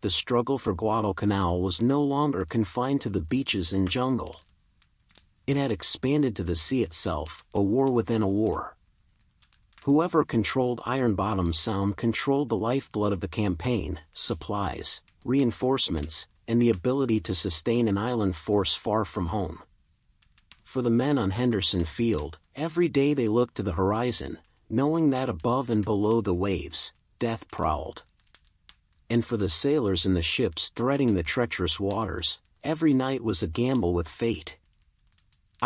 S1: The struggle for Guadalcanal was no longer confined to the beaches and jungle. It had expanded to the sea itself, a war within a war. Whoever controlled Iron Bottom Sound controlled the lifeblood of the campaign: supplies, reinforcements, and the ability to sustain an island force far from home. For the men on Henderson Field, every day they looked to the horizon, knowing that above and below the waves, death prowled. And for the sailors in the ships threading the treacherous waters, every night was a gamble with fate.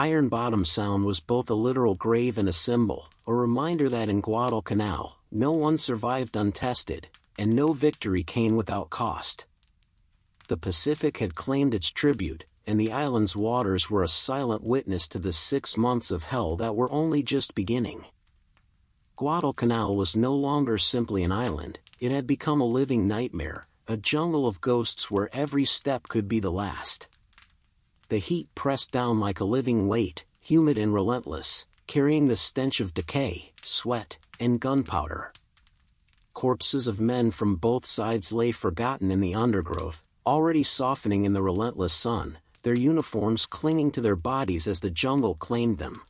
S1: Iron Bottom Sound was both a literal grave and a symbol, a reminder that in Guadalcanal, no one survived untested, and no victory came without cost. The Pacific had claimed its tribute, and the island's waters were a silent witness to the 6 months of hell that were only just beginning. Guadalcanal was no longer simply an island, it had become a living nightmare, a jungle of ghosts where every step could be the last. The heat pressed down like a living weight, humid and relentless, carrying the stench of decay, sweat, and gunpowder. Corpses of men from both sides lay forgotten in the undergrowth, already softening in the relentless sun, their uniforms clinging to their bodies as the jungle claimed them.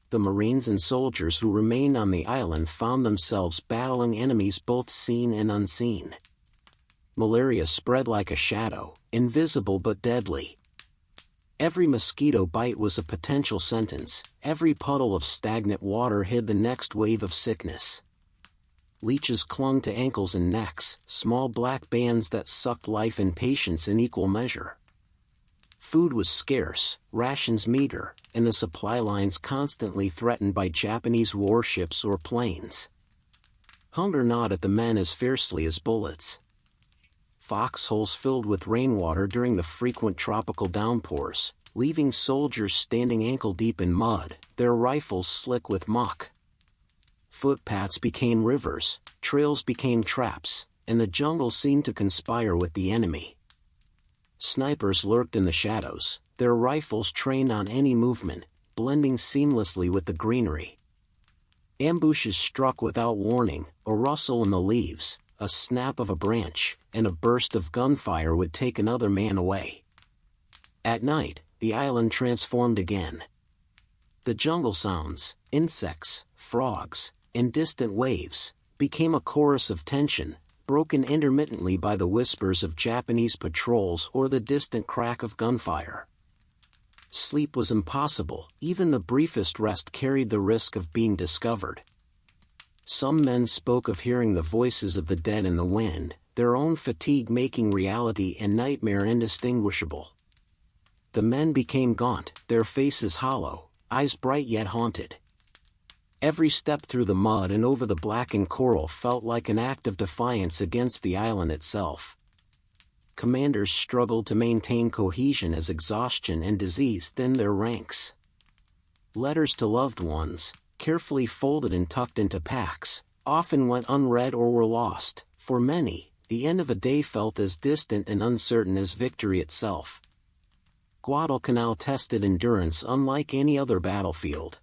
S1: The Marines and soldiers who remained on the island found themselves battling enemies both seen and unseen. Malaria spread like a shadow, invisible but deadly. Every mosquito bite was a potential sentence, every puddle of stagnant water hid the next wave of sickness. Leeches clung to ankles and necks, small black bands that sucked life and patience in equal measure. Food was scarce, rations meager, and the supply lines constantly threatened by Japanese warships or planes. Hunger gnawed at the men as fiercely as bullets. Foxholes filled with rainwater during the frequent tropical downpours, leaving soldiers standing ankle-deep in mud, their rifles slick with muck. Footpaths became rivers, trails became traps, and the jungle seemed to conspire with the enemy. Snipers lurked in the shadows, their rifles trained on any movement, blending seamlessly with the greenery. Ambushes struck without warning, a rustle in the leaves, a snap of a branch, and a burst of gunfire would take another man away. At night, the island transformed again. The jungle sounds, insects, frogs, and distant waves, became a chorus of tension, broken intermittently by the whispers of Japanese patrols or the distant crack of gunfire. Sleep was impossible, even the briefest rest carried the risk of being discovered. Some men spoke of hearing the voices of the dead in the wind, their own fatigue making reality and nightmare indistinguishable. The men became gaunt, their faces hollow, eyes bright yet haunted. Every step through the mud and over the blackened coral felt like an act of defiance against the island itself. Commanders struggled to maintain cohesion as exhaustion and disease thinned their ranks. Letters to loved ones, carefully folded and tucked into packs, often went unread or were lost. For many, the end of a day felt as distant and uncertain as victory itself. Guadalcanal tested endurance unlike any other battlefield.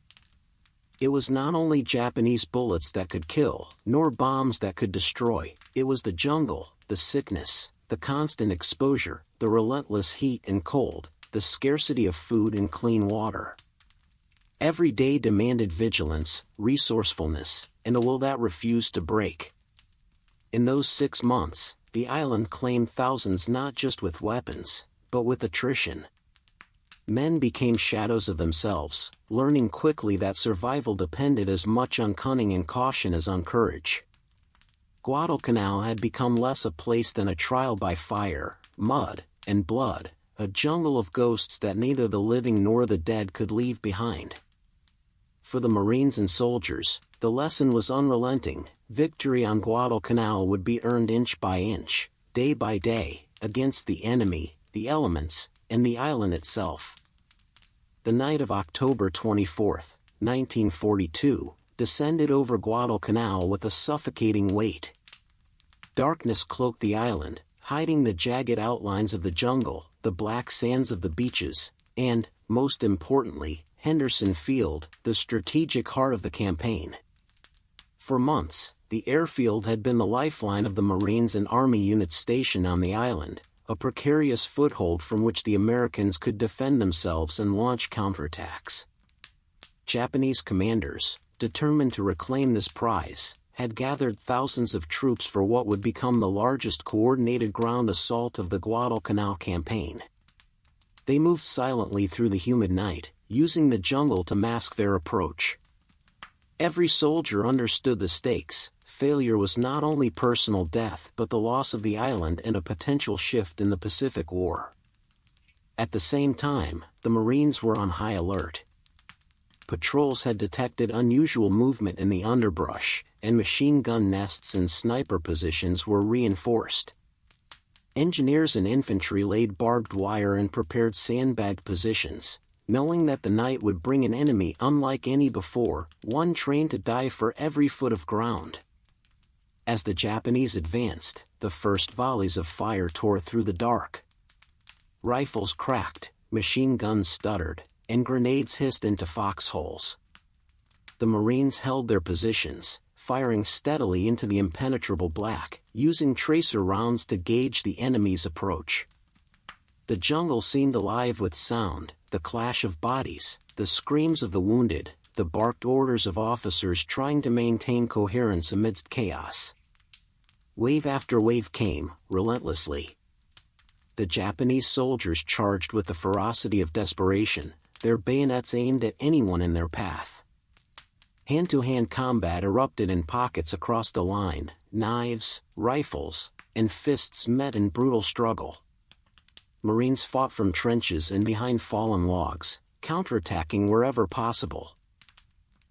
S1: It was not only Japanese bullets that could kill, nor bombs that could destroy, it was the jungle, the sickness, the constant exposure, the relentless heat and cold, the scarcity of food and clean water. Every day demanded vigilance, resourcefulness, and a will that refused to break. In those 6 months, the island claimed thousands not just with weapons, but with attrition. Men became shadows of themselves, learning quickly that survival depended as much on cunning and caution as on courage. Guadalcanal had become less a place than a trial by fire, mud, and blood, a jungle of ghosts that neither the living nor the dead could leave behind. For the Marines and soldiers, the lesson was unrelenting. Victory on Guadalcanal would be earned inch by inch, day by day, against the enemy, the elements, and the island itself. The night of October 24, 1942, descended over Guadalcanal with a suffocating weight. Darkness cloaked the island, hiding the jagged outlines of the jungle, the black sands of the beaches, and, most importantly, Henderson Field, the strategic heart of the campaign. For months, the airfield had been the lifeline of the Marines and Army units stationed on the island, a precarious foothold from which the Americans could defend themselves and launch counterattacks. Japanese commanders, determined to reclaim this prize, had gathered thousands of troops for what would become the largest coordinated ground assault of the Guadalcanal campaign. They moved silently through the humid night, using the jungle to mask their approach. Every soldier understood the stakes. Failure was not only personal death but the loss of the island and a potential shift in the Pacific War. At the same time, the Marines were on high alert. Patrols had detected unusual movement in the underbrush, and machine gun nests and sniper positions were reinforced. Engineers and infantry laid barbed wire and prepared sandbagged positions, knowing that the night would bring an enemy unlike any before, one trained to die for every foot of ground. As the Japanese advanced, the first volleys of fire tore through the dark. Rifles cracked, machine guns stuttered, and grenades hissed into foxholes. The Marines held their positions, firing steadily into the impenetrable black, using tracer rounds to gauge the enemy's approach. The jungle seemed alive with sound, the clash of bodies, the screams of the wounded, the barked orders of officers trying to maintain coherence amidst chaos. Wave after wave came, relentlessly. The Japanese soldiers charged with the ferocity of desperation, their bayonets aimed at anyone in their path. Hand-to-hand combat erupted in pockets across the line, knives, rifles, and fists met in brutal struggle. Marines fought from trenches and behind fallen logs, counterattacking wherever possible.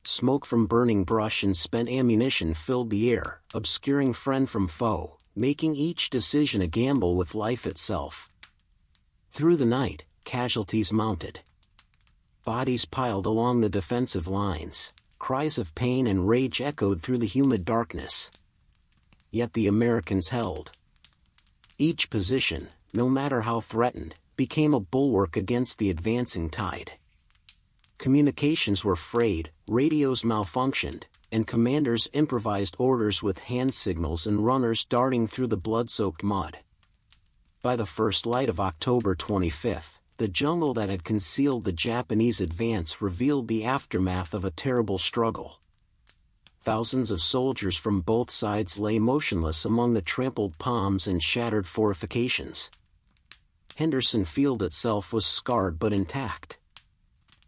S1: Smoke from burning brush and spent ammunition filled the air, obscuring friend from foe, making each decision a gamble with life itself. Through the night, casualties mounted. Bodies piled along the defensive lines, cries of pain and rage echoed through the humid darkness. Yet the Americans held. Each position, no matter how threatened, became a bulwark against the advancing tide. Communications were frayed, radios malfunctioned, and commanders improvised orders with hand signals and runners darting through the blood-soaked mud. By the first light of October 25th, the jungle that had concealed the Japanese advance revealed the aftermath of a terrible struggle. Thousands of soldiers from both sides lay motionless among the trampled palms and shattered fortifications. Henderson Field itself was scarred but intact.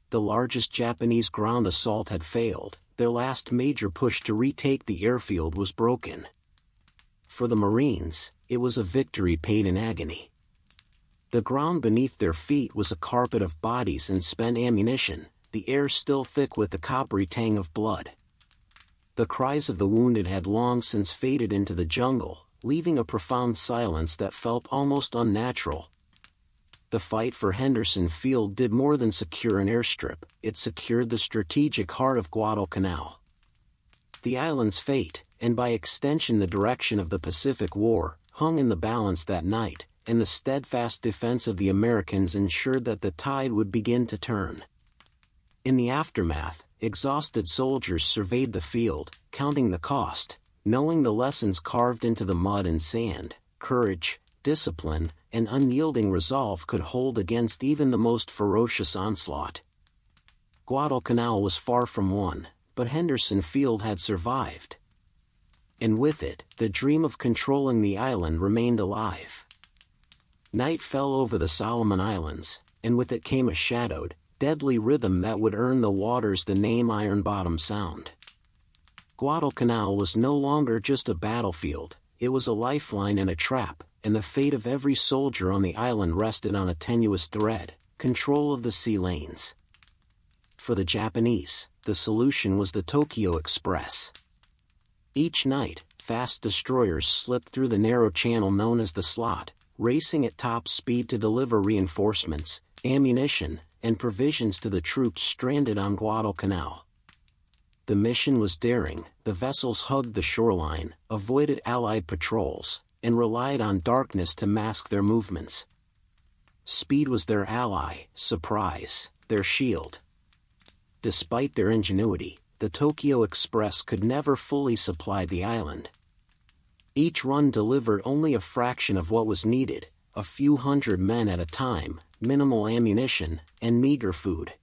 S1: The largest Japanese ground assault had failed, their last major push to retake the airfield was broken. For the Marines, it was a victory paid in agony. The ground beneath their feet was a carpet of bodies and spent ammunition, the air still thick with the coppery tang of blood. The cries of the wounded had long since faded into the jungle, leaving a profound silence that felt almost unnatural. The fight for Henderson Field did more than secure an airstrip, it secured the strategic heart of Guadalcanal. The island's fate, and by extension the direction of the Pacific War, hung in the balance that night, and the steadfast defense of the Americans ensured that the tide would begin to turn. In the aftermath, exhausted soldiers surveyed the field, counting the cost, knowing the lessons carved into the mud and sand: courage, discipline, and unyielding resolve could hold against even the most ferocious onslaught. Guadalcanal was far from won, but Henderson Field had survived. And with it, the dream of controlling the island remained alive. Night fell over the Solomon Islands, and with it came a shadowed, deadly rhythm that would earn the waters the name Iron Bottom Sound. Guadalcanal was no longer just a battlefield, it was a lifeline and a trap, and the fate of every soldier on the island rested on a tenuous thread: control of the sea lanes. For the Japanese, the solution was the Tokyo Express. Each night, fast destroyers slipped through the narrow channel known as the Slot, racing at top speed to deliver reinforcements, ammunition, and provisions to the troops stranded on Guadalcanal. The mission was daring, the vessels hugged the shoreline, avoided Allied patrols, and relied on darkness to mask their movements. Speed was their ally, surprise, their shield. Despite their ingenuity, the Tokyo Express could never fully supply the island. Each run delivered only a fraction of what was needed, a few hundred men at a time, minimal ammunition, and meager food.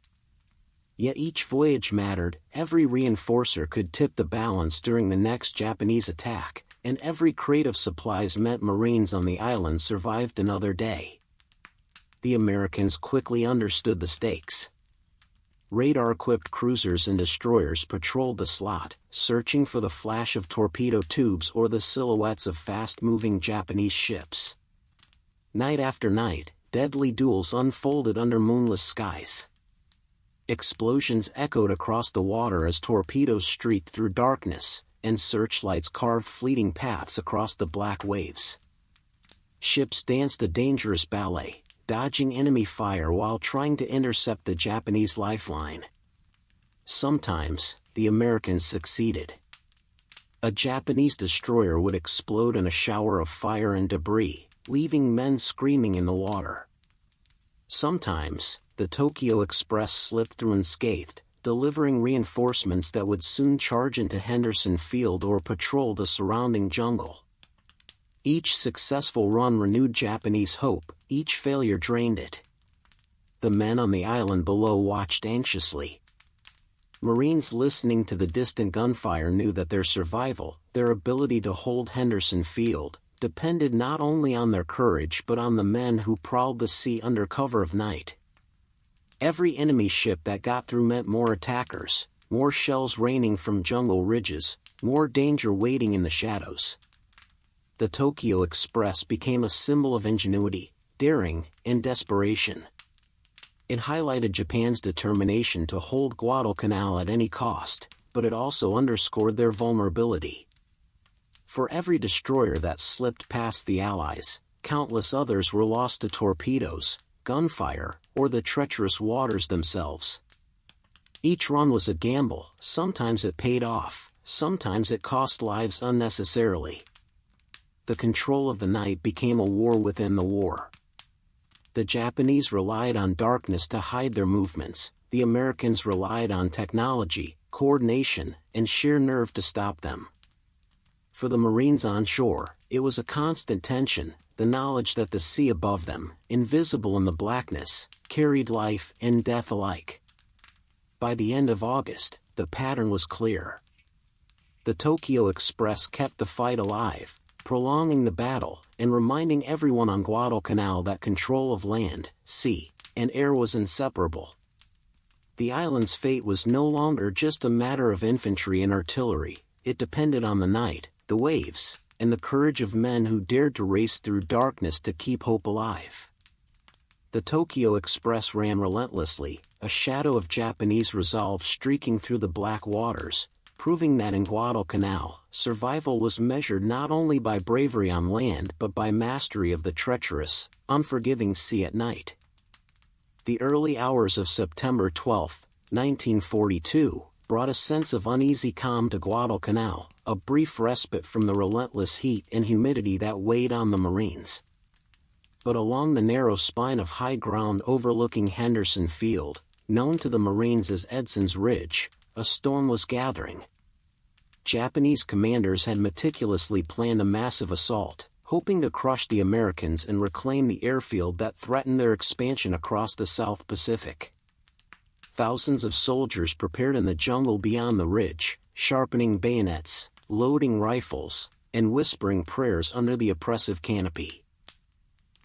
S1: Yet each voyage mattered, every reinforcer could tip the balance during the next Japanese attack, and every crate of supplies meant Marines on the island survived another day. The Americans quickly understood the stakes. Radar-equipped cruisers and destroyers patrolled the Slot, searching for the flash of torpedo tubes or the silhouettes of fast-moving Japanese ships. Night after night, deadly duels unfolded under moonless skies. Explosions echoed across the water as torpedoes streaked through darkness, and searchlights carved fleeting paths across the black waves. Ships danced a dangerous ballet, dodging enemy fire while trying to intercept the Japanese lifeline. Sometimes, the Americans succeeded. A Japanese destroyer would explode in a shower of fire and debris, leaving men screaming in the water. Sometimes, the Tokyo Express slipped through unscathed, delivering reinforcements that would soon charge into Henderson Field or patrol the surrounding jungle. Each successful run renewed Japanese hope, each failure drained it. The men on the island below watched anxiously. Marines listening to the distant gunfire knew that their survival, their ability to hold Henderson Field, depended not only on their courage but on the men who prowled the sea under cover of night. Every enemy ship that got through meant more attackers, more shells raining from jungle ridges, more danger waiting in the shadows. The Tokyo Express became a symbol of ingenuity, daring, and desperation. It highlighted Japan's determination to hold Guadalcanal at any cost, but it also underscored their vulnerability. For every destroyer that slipped past the Allies, countless others were lost to torpedoes, gunfire, or the treacherous waters themselves. Each run was a gamble. Sometimes it paid off, sometimes it cost lives unnecessarily. The control of the night became a war within the war. The Japanese relied on darkness to hide their movements, the Americans relied on technology, coordination, and sheer nerve to stop them. For the Marines on shore, it was a constant tension, the knowledge that the sea above them, invisible in the blackness, carried life and death alike. By the end of August, the pattern was clear. The Tokyo Express kept the fight alive, prolonging the battle, and reminding everyone on Guadalcanal that control of land, sea, and air was inseparable. The island's fate was no longer just a matter of infantry and artillery, it depended on the night, the waves, and the courage of men who dared to race through darkness to keep hope alive. The Tokyo Express ran relentlessly, a shadow of Japanese resolve streaking through the black waters, proving that in Guadalcanal, survival was measured not only by bravery on land but by mastery of the treacherous, unforgiving sea at night. The early hours of September 12, 1942, brought a sense of uneasy calm to Guadalcanal, a brief respite from the relentless heat and humidity that weighed on the Marines. But along the narrow spine of high ground overlooking Henderson Field, known to the Marines as Edson's Ridge, a storm was gathering. Japanese commanders had meticulously planned a massive assault, hoping to crush the Americans and reclaim the airfield that threatened their expansion across the South Pacific. Thousands of soldiers prepared in the jungle beyond the ridge, sharpening bayonets, loading rifles, and whispering prayers under the oppressive canopy.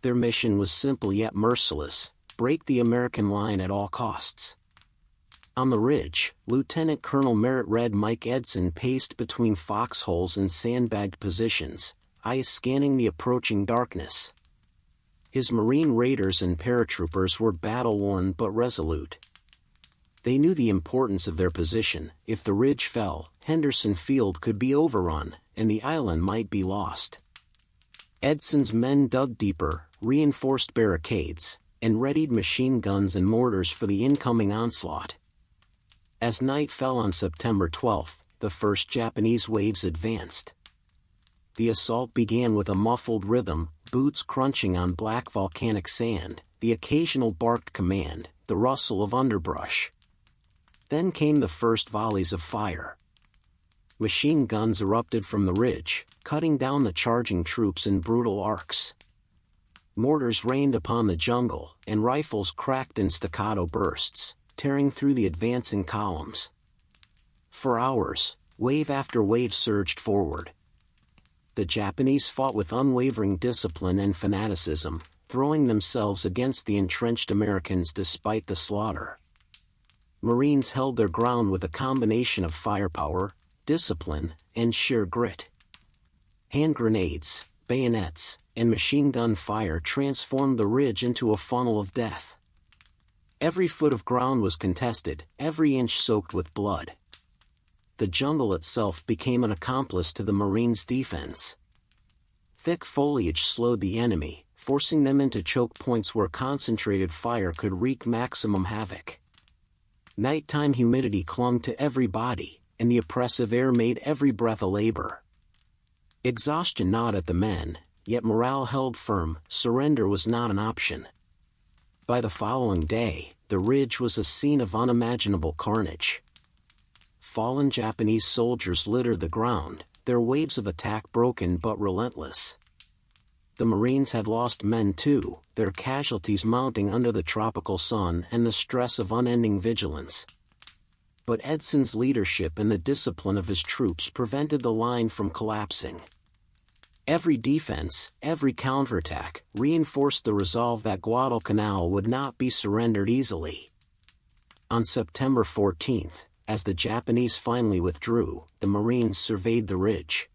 S1: Their mission was simple yet merciless: break the American line at all costs. On the ridge, Lieutenant Colonel Merritt Red Mike Edson paced between foxholes and sandbagged positions, eyes scanning the approaching darkness. His Marine raiders and paratroopers were battle-worn but resolute. They knew the importance of their position. If the ridge fell, Henderson Field could be overrun, and the island might be lost. Edson's men dug deeper, reinforced barricades, and readied machine guns and mortars for the incoming onslaught. As night fell on September 12, the first Japanese waves advanced. The assault began with a muffled rhythm, boots crunching on black volcanic sand, the occasional barked command, the rustle of underbrush. Then came the first volleys of fire. Machine guns erupted from the ridge, cutting down the charging troops in brutal arcs. Mortars rained upon the jungle, and rifles cracked in staccato bursts, tearing through the advancing columns. For hours, wave after wave surged forward. The Japanese fought with unwavering discipline and fanaticism, throwing themselves against the entrenched Americans despite the slaughter. Marines held their ground with a combination of firepower, discipline, and sheer grit. Hand grenades, bayonets, and machine gun fire transformed the ridge into a funnel of death. Every foot of ground was contested, every inch soaked with blood. The jungle itself became an accomplice to the Marines' defense. Thick foliage slowed the enemy, forcing them into choke points where concentrated fire could wreak maximum havoc. Nighttime humidity clung to every body, and the oppressive air made every breath a labor. Exhaustion gnawed at the men, yet morale held firm. Surrender was not an option. By the following day, the ridge was a scene of unimaginable carnage. Fallen Japanese soldiers littered the ground, their waves of attack broken but relentless. The Marines had lost men too, their casualties mounting under the tropical sun and the stress of unending vigilance. But Edson's leadership and the discipline of his troops prevented the line from collapsing. Every defense, every counterattack, reinforced the resolve that Guadalcanal would not be surrendered easily. On September 14th, as the Japanese finally withdrew, the Marines surveyed the ridge.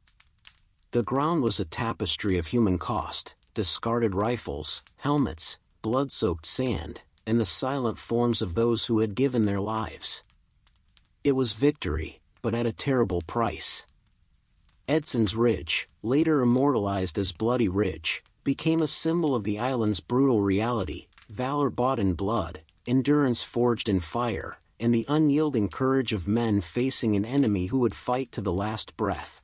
S1: The ground was a tapestry of human cost, discarded rifles, helmets, blood-soaked sand, and the silent forms of those who had given their lives. It was victory, but at a terrible price. Edson's Ridge, later immortalized as Bloody Ridge, became a symbol of the island's brutal reality: valor bought in blood, endurance forged in fire, and the unyielding courage of men facing an enemy who would fight to the last breath.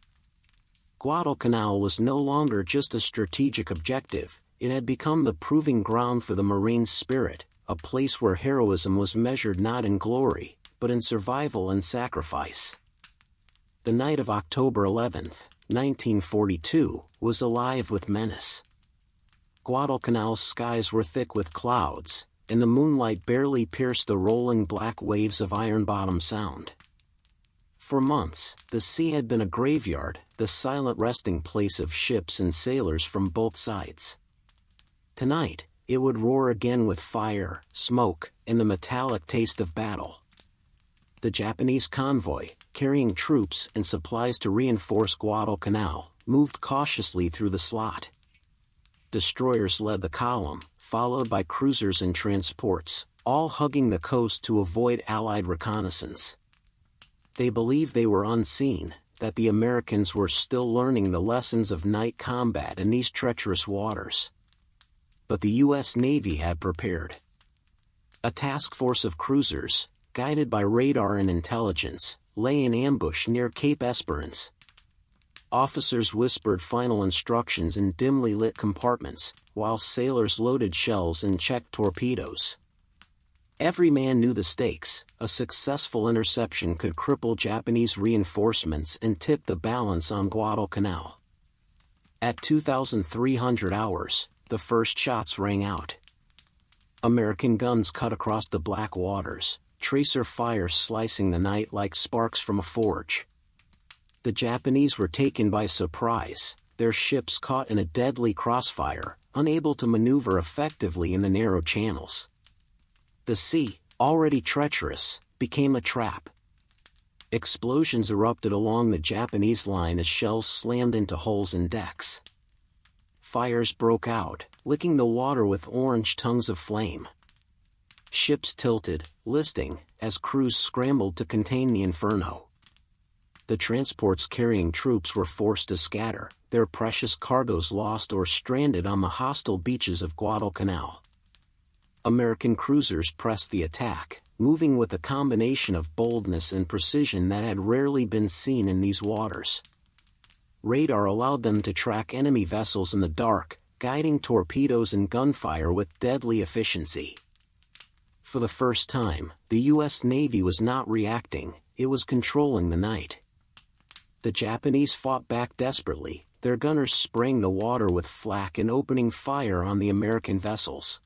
S1: Guadalcanal was no longer just a strategic objective, it had become the proving ground for the Marine spirit, a place where heroism was measured not in glory, but in survival and sacrifice. The night of October 11, 1942, was alive with menace. Guadalcanal's skies were thick with clouds, and the moonlight barely pierced the rolling black waves of Iron Bottom Sound. For months, the sea had been a graveyard, the silent resting place of ships and sailors from both sides. Tonight, it would roar again with fire, smoke, and the metallic taste of battle. The Japanese convoy, carrying troops and supplies to reinforce Guadalcanal, moved cautiously through the slot. Destroyers led the column, followed by cruisers and transports, all hugging the coast to avoid Allied reconnaissance. They believed they were unseen, that the Americans were still learning the lessons of night combat in these treacherous waters. But the U.S. Navy had prepared. A task force of cruisers, guided by radar and intelligence, lay in ambush near Cape Esperance. Officers whispered final instructions in dimly lit compartments, while sailors loaded shells and checked torpedoes. Every man knew the stakes: a successful interception could cripple Japanese reinforcements and tip the balance on Guadalcanal. At 2,300 hours, the first shots rang out. American guns cut across the black waters, tracer fire slicing the night like sparks from a forge. The Japanese were taken by surprise, their ships caught in a deadly crossfire, unable to maneuver effectively in the narrow channels. The sea, already treacherous, became a trap. Explosions erupted along the Japanese line as shells slammed into holes in decks. Fires broke out, licking the water with orange tongues of flame. Ships tilted, listing, as crews scrambled to contain the inferno. The transports carrying troops were forced to scatter, their precious cargoes lost or stranded on the hostile beaches of Guadalcanal. American cruisers pressed the attack, moving with a combination of boldness and precision that had rarely been seen in these waters. Radar allowed them to track enemy vessels in the dark, guiding torpedoes and gunfire with deadly efficiency. For the first time, the U.S. Navy was not reacting, it was controlling the night. The Japanese fought back desperately, their gunners spraying the water with flak and opening fire on the American vessels.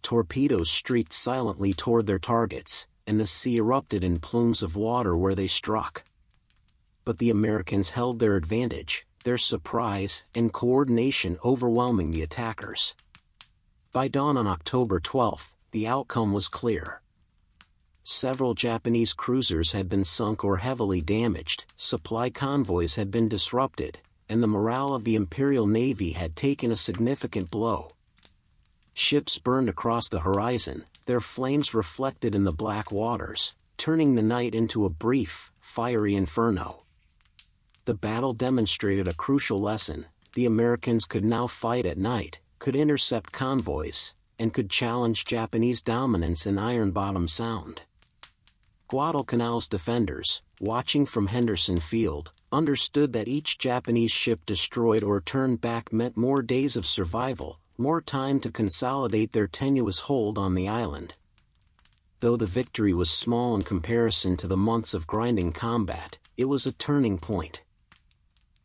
S1: Torpedoes streaked silently toward their targets, and the sea erupted in plumes of water where they struck. But the Americans held their advantage, their surprise and coordination overwhelming the attackers. By dawn on October 12, the outcome was clear. Several Japanese cruisers had been sunk or heavily damaged, supply convoys had been disrupted, and the morale of the Imperial Navy had taken a significant blow. Ships burned across the horizon, their flames reflected in the black waters, turning the night into a brief, fiery inferno. The battle demonstrated a crucial lesson: the Americans could now fight at night, could intercept convoys, and could challenge Japanese dominance in Iron Bottom Sound. Guadalcanal's defenders, watching from Henderson Field, understood that each Japanese ship destroyed or turned back meant more days of survival, more time to consolidate their tenuous hold on the island. Though the victory was small in comparison to the months of grinding combat, it was a turning point.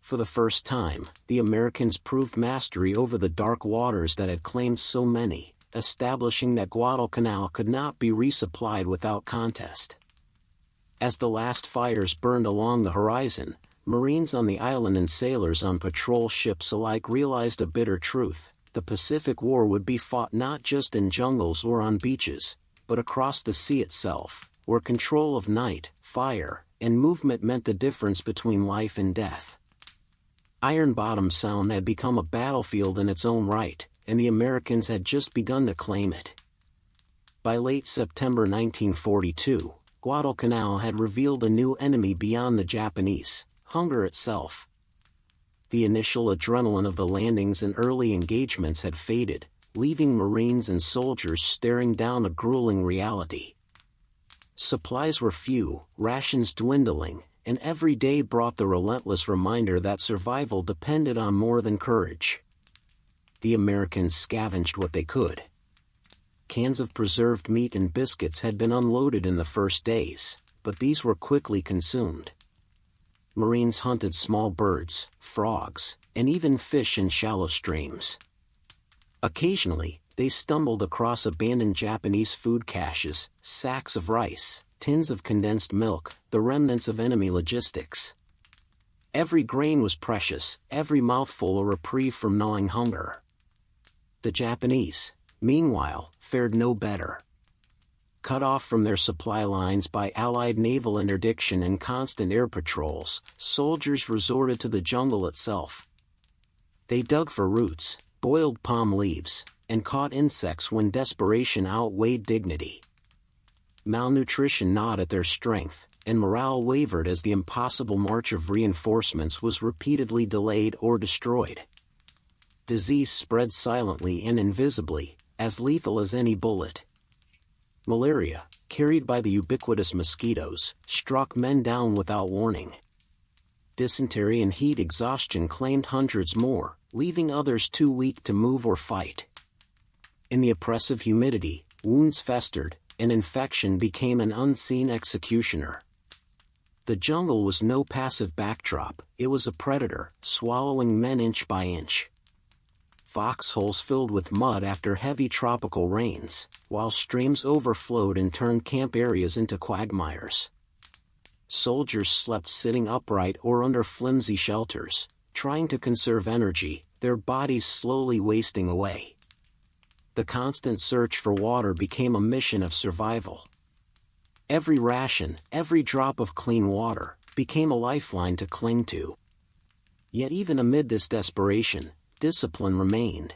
S1: For the first time, the Americans proved mastery over the dark waters that had claimed so many, establishing that Guadalcanal could not be resupplied without contest. As the last fires burned along the horizon, Marines on the island and sailors on patrol ships alike realized a bitter truth: the Pacific War would be fought not just in jungles or on beaches, but across the sea itself, where control of night, fire, and movement meant the difference between life and death. Iron Bottom Sound had become a battlefield in its own right, and the Americans had just begun to claim it. By late September 1942, Guadalcanal had revealed a new enemy beyond the Japanese: hunger itself. The initial adrenaline of the landings and early engagements had faded, leaving Marines and soldiers staring down a grueling reality. Supplies were few, rations dwindling, and every day brought the relentless reminder that survival depended on more than courage. The Americans scavenged what they could. Cans of preserved meat and biscuits had been unloaded in the first days, but these were quickly consumed. Marines hunted small birds, frogs, and even fish in shallow streams. Occasionally, they stumbled across abandoned Japanese food caches, sacks of rice, tins of condensed milk, the remnants of enemy logistics. Every grain was precious, every mouthful a reprieve from gnawing hunger. The Japanese, meanwhile, fared no better. Cut off from their supply lines by Allied naval interdiction and constant air patrols, soldiers resorted to the jungle itself. They dug for roots, boiled palm leaves, and caught insects when desperation outweighed dignity. Malnutrition gnawed at their strength, and morale wavered as the impossible march of reinforcements was repeatedly delayed or destroyed. Disease spread silently and invisibly, as lethal as any bullet. Malaria, carried by the ubiquitous mosquitoes, struck men down without warning. Dysentery and heat exhaustion claimed hundreds more, leaving others too weak to move or fight. In the oppressive humidity, wounds festered, and infection became an unseen executioner. The jungle was no passive backdrop, it was a predator, swallowing men inch by inch. Foxholes filled with mud after heavy tropical rains, while streams overflowed and turned camp areas into quagmires. Soldiers slept sitting upright or under flimsy shelters, trying to conserve energy, their bodies slowly wasting away. The constant search for water became a mission of survival. Every ration, every drop of clean water, became a lifeline to cling to. Yet even amid this desperation, discipline remained.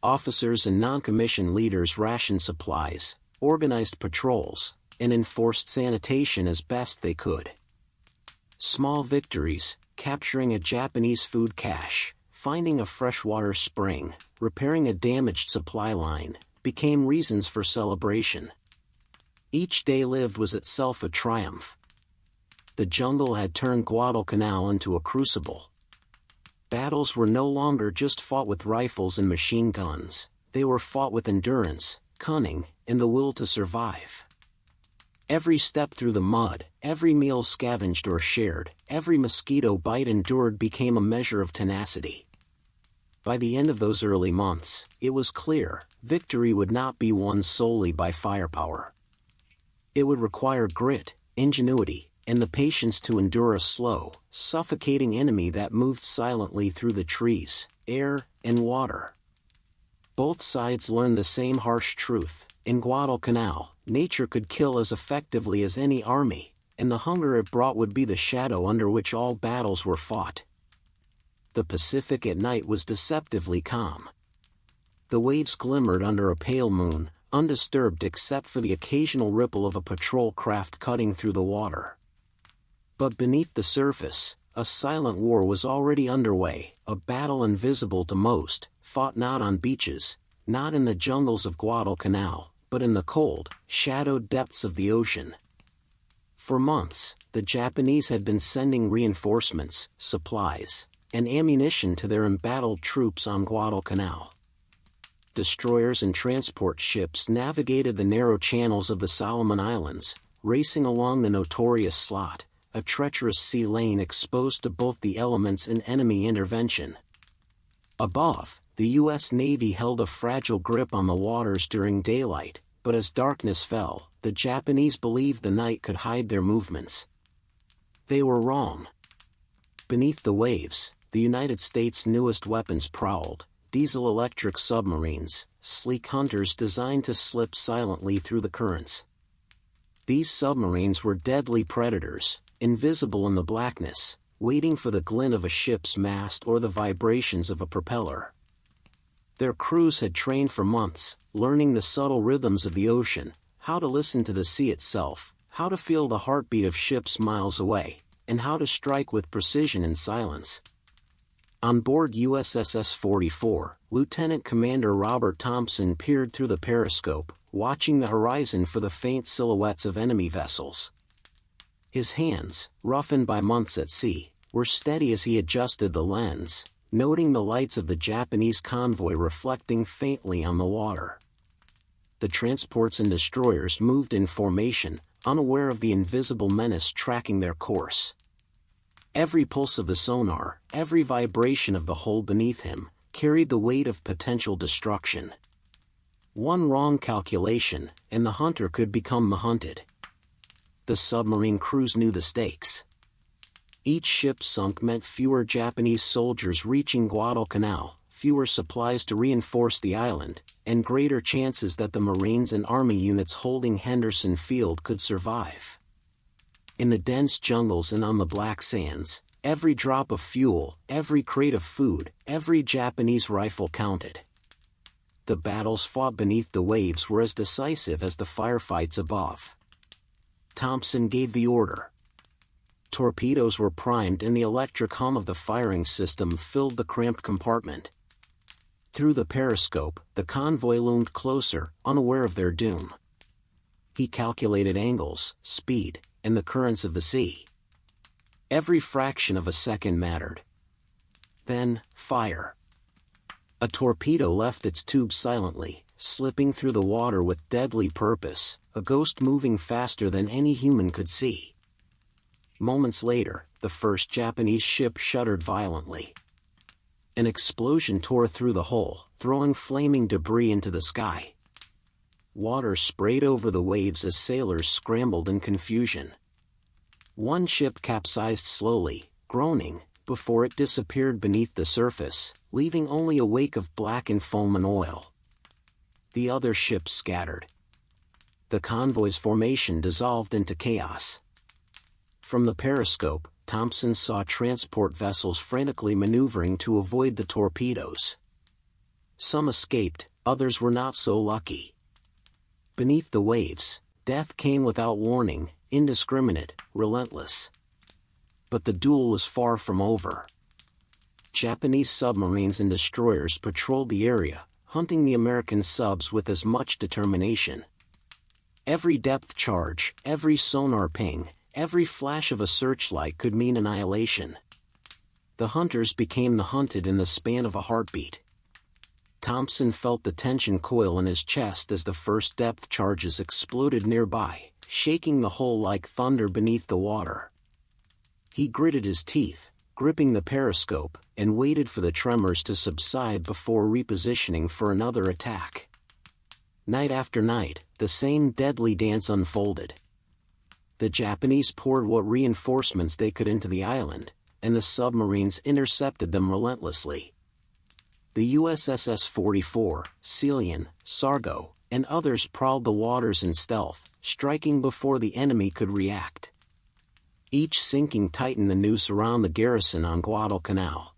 S1: Officers and non-commissioned leaders rationed supplies, organized patrols, and enforced sanitation as best they could. Small victories, capturing a Japanese food cache, finding a freshwater spring, repairing a damaged supply line, became reasons for celebration. Each day lived was itself a triumph. The jungle had turned Guadalcanal into a crucible. Battles were no longer just fought with rifles and machine guns, they were fought with endurance, cunning, and the will to survive. Every step through the mud, every meal scavenged or shared, every mosquito bite endured became a measure of tenacity. By the end of those early months, it was clear, victory would not be won solely by firepower. It would require grit, ingenuity, and the patience to endure a slow, suffocating enemy that moved silently through the trees, air, and water. Both sides learned the same harsh truth: in Guadalcanal, nature could kill as effectively as any army, and the hunger it brought would be the shadow under which all battles were fought. the Pacific at night was deceptively calm. The waves glimmered under a pale moon, undisturbed except for the occasional ripple of a patrol craft cutting through the water. But beneath the surface, a silent war was already underway, a battle invisible to most, fought not on beaches, not in the jungles of Guadalcanal, but in the cold, shadowed depths of the ocean. For months, the Japanese had been sending reinforcements, supplies, and ammunition to their embattled troops on Guadalcanal. Destroyers and transport ships navigated the narrow channels of the Solomon Islands, racing along the notorious slot, a treacherous sea lane exposed to both the elements and enemy intervention. Above, the U.S. Navy held a fragile grip on the waters during daylight, but as darkness fell, the Japanese believed the night could hide their movements. They were wrong. Beneath the waves, the United States' newest weapons prowled, diesel-electric submarines, sleek hunters designed to slip silently through the currents. These submarines were deadly predators, invisible in the blackness, waiting for the glint of a ship's mast or the vibrations of a propeller. Their crews had trained for months, learning the subtle rhythms of the ocean, how to listen to the sea itself, how to feel the heartbeat of ships miles away, and how to strike with precision in silence. On board USS 44, Lieutenant Commander Robert Thompson peered through the periscope, watching the horizon for the faint silhouettes of enemy vessels. His hands, roughened by months at sea, were steady as he adjusted the lens, noting the lights of the Japanese convoy reflecting faintly on the water. The transports and destroyers moved in formation, unaware of the invisible menace tracking their course. Every pulse of the sonar, every vibration of the hull beneath him, carried the weight of potential destruction. One wrong calculation, and the hunter could become the hunted. The submarine crews knew the stakes. Each ship sunk meant fewer Japanese soldiers reaching Guadalcanal, fewer supplies to reinforce the island, and greater chances that the Marines and Army units holding Henderson Field could survive. In the dense jungles and on the black sands, every drop of fuel, every crate of food, every Japanese rifle counted. The battles fought beneath the waves were as decisive as the firefights above. Thompson gave the order. Torpedoes were primed and the electric hum of the firing system filled the cramped compartment. Through the periscope, the convoy loomed closer, unaware of their doom. He calculated angles, speed, and the currents of the sea. Every fraction of a second mattered. Then, fire. A torpedo left its tube silently, slipping through the water with deadly purpose, a ghost moving faster than any human could see. Moments later, the first Japanese ship shuddered violently. An explosion tore through the hull, throwing flaming debris into the sky. Water sprayed over the waves as sailors scrambled in confusion. One ship capsized slowly, groaning, before it disappeared beneath the surface, leaving only a wake of blackened foam and oil. The other ships scattered. The convoy's formation dissolved into chaos. From the periscope, Thompson saw transport vessels frantically maneuvering to avoid the torpedoes. Some escaped, others were not so lucky. Beneath the waves, death came without warning, indiscriminate, relentless. But the duel was far from over. Japanese submarines and destroyers patrolled the area, hunting the American subs with as much determination. Every depth charge, every sonar ping, every flash of a searchlight could mean annihilation. The hunters became the hunted in the span of a heartbeat. Thompson felt the tension coil in his chest as the first depth charges exploded nearby, shaking the hull like thunder beneath the water. He gritted his teeth, gripping the periscope, and waited for the tremors to subside before repositioning for another attack. Night after night, the same deadly dance unfolded. The Japanese poured what reinforcements they could into the island, and the submarines intercepted them relentlessly. The USS 44, Celian, Sargo, and others prowled the waters in stealth, striking before the enemy could react. Each sinking tightened the noose around the garrison on Guadalcanal.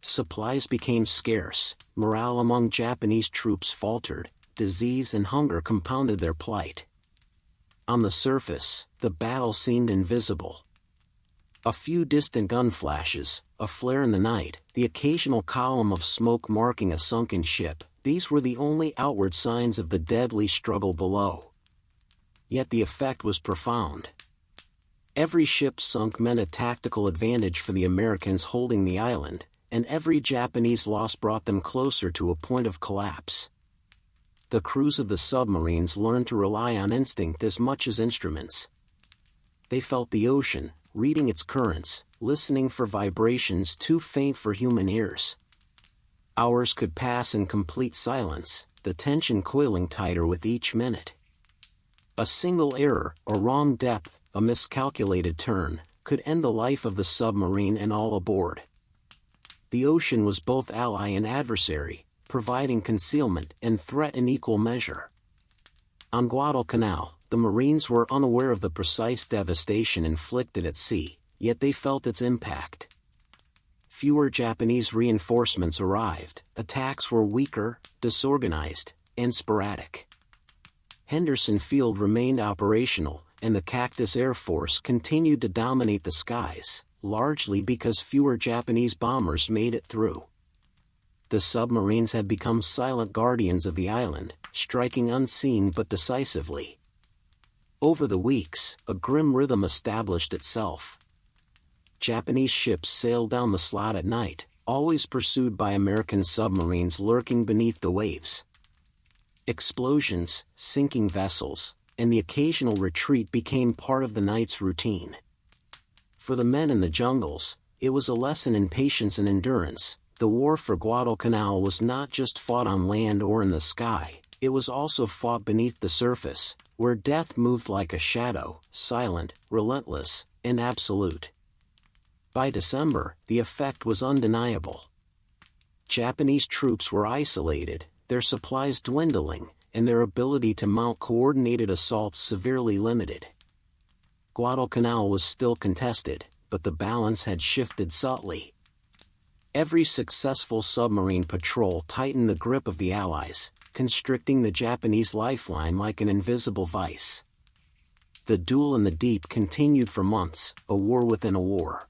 S1: Supplies became scarce, morale among Japanese troops faltered, disease and hunger compounded their plight. On the surface, the battle seemed invisible. A few distant gun flashes, a flare in the night, the occasional column of smoke marking a sunken ship, these were the only outward signs of the deadly struggle below. Yet the effect was profound. Every ship sunk meant a tactical advantage for the Americans holding the island, and every Japanese loss brought them closer to a point of collapse. The crews of the submarines learned to rely on instinct as much as instruments. They felt the ocean, reading its currents, listening for vibrations too faint for human ears. Hours could pass in complete silence, the tension coiling tighter with each minute. A single error, a wrong depth, a miscalculated turn, could end the life of the submarine and all aboard. The ocean was both ally and adversary, providing concealment and threat in equal measure. On Guadalcanal, the Marines were unaware of the precise devastation inflicted at sea, yet they felt its impact. Fewer Japanese reinforcements arrived, attacks were weaker, disorganized, and sporadic. Henderson Field remained operational, and the Cactus Air Force continued to dominate the skies, largely because fewer Japanese bombers made it through. The submarines had become silent guardians of the island, striking unseen but decisively. Over the weeks, a grim rhythm established itself. Japanese ships sailed down the slot at night, always pursued by American submarines lurking beneath the waves. Explosions, sinking vessels, and the occasional retreat became part of the night's routine. For the men in the jungles, it was a lesson in patience and endurance. The war for Guadalcanal was not just fought on land or in the sky, it was also fought beneath the surface, where death moved like a shadow, silent, relentless, and absolute. By December, the effect was undeniable. Japanese troops were isolated, their supplies dwindling, and their ability to mount coordinated assaults severely limited. Guadalcanal was still contested, but the balance had shifted subtly. Every successful submarine patrol tightened the grip of the Allies, constricting the Japanese lifeline like an invisible vice. The duel in the deep continued for months, a war within a war.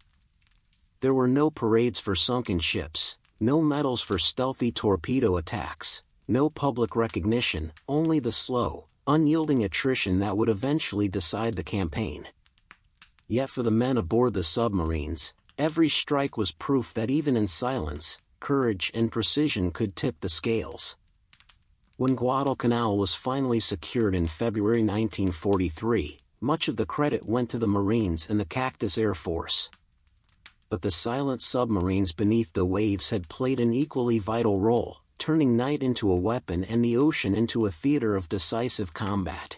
S1: There were no parades for sunken ships, no medals for stealthy torpedo attacks, no public recognition, only the slow, unyielding attrition that would eventually decide the campaign. Yet for the men aboard the submarines, every strike was proof that even in silence, courage and precision could tip the scales. When Guadalcanal was finally secured in February 1943, much of the credit went to the Marines and the Cactus Air Force. But the silent submarines beneath the waves had played an equally vital role, turning night into a weapon and the ocean into a theater of decisive combat.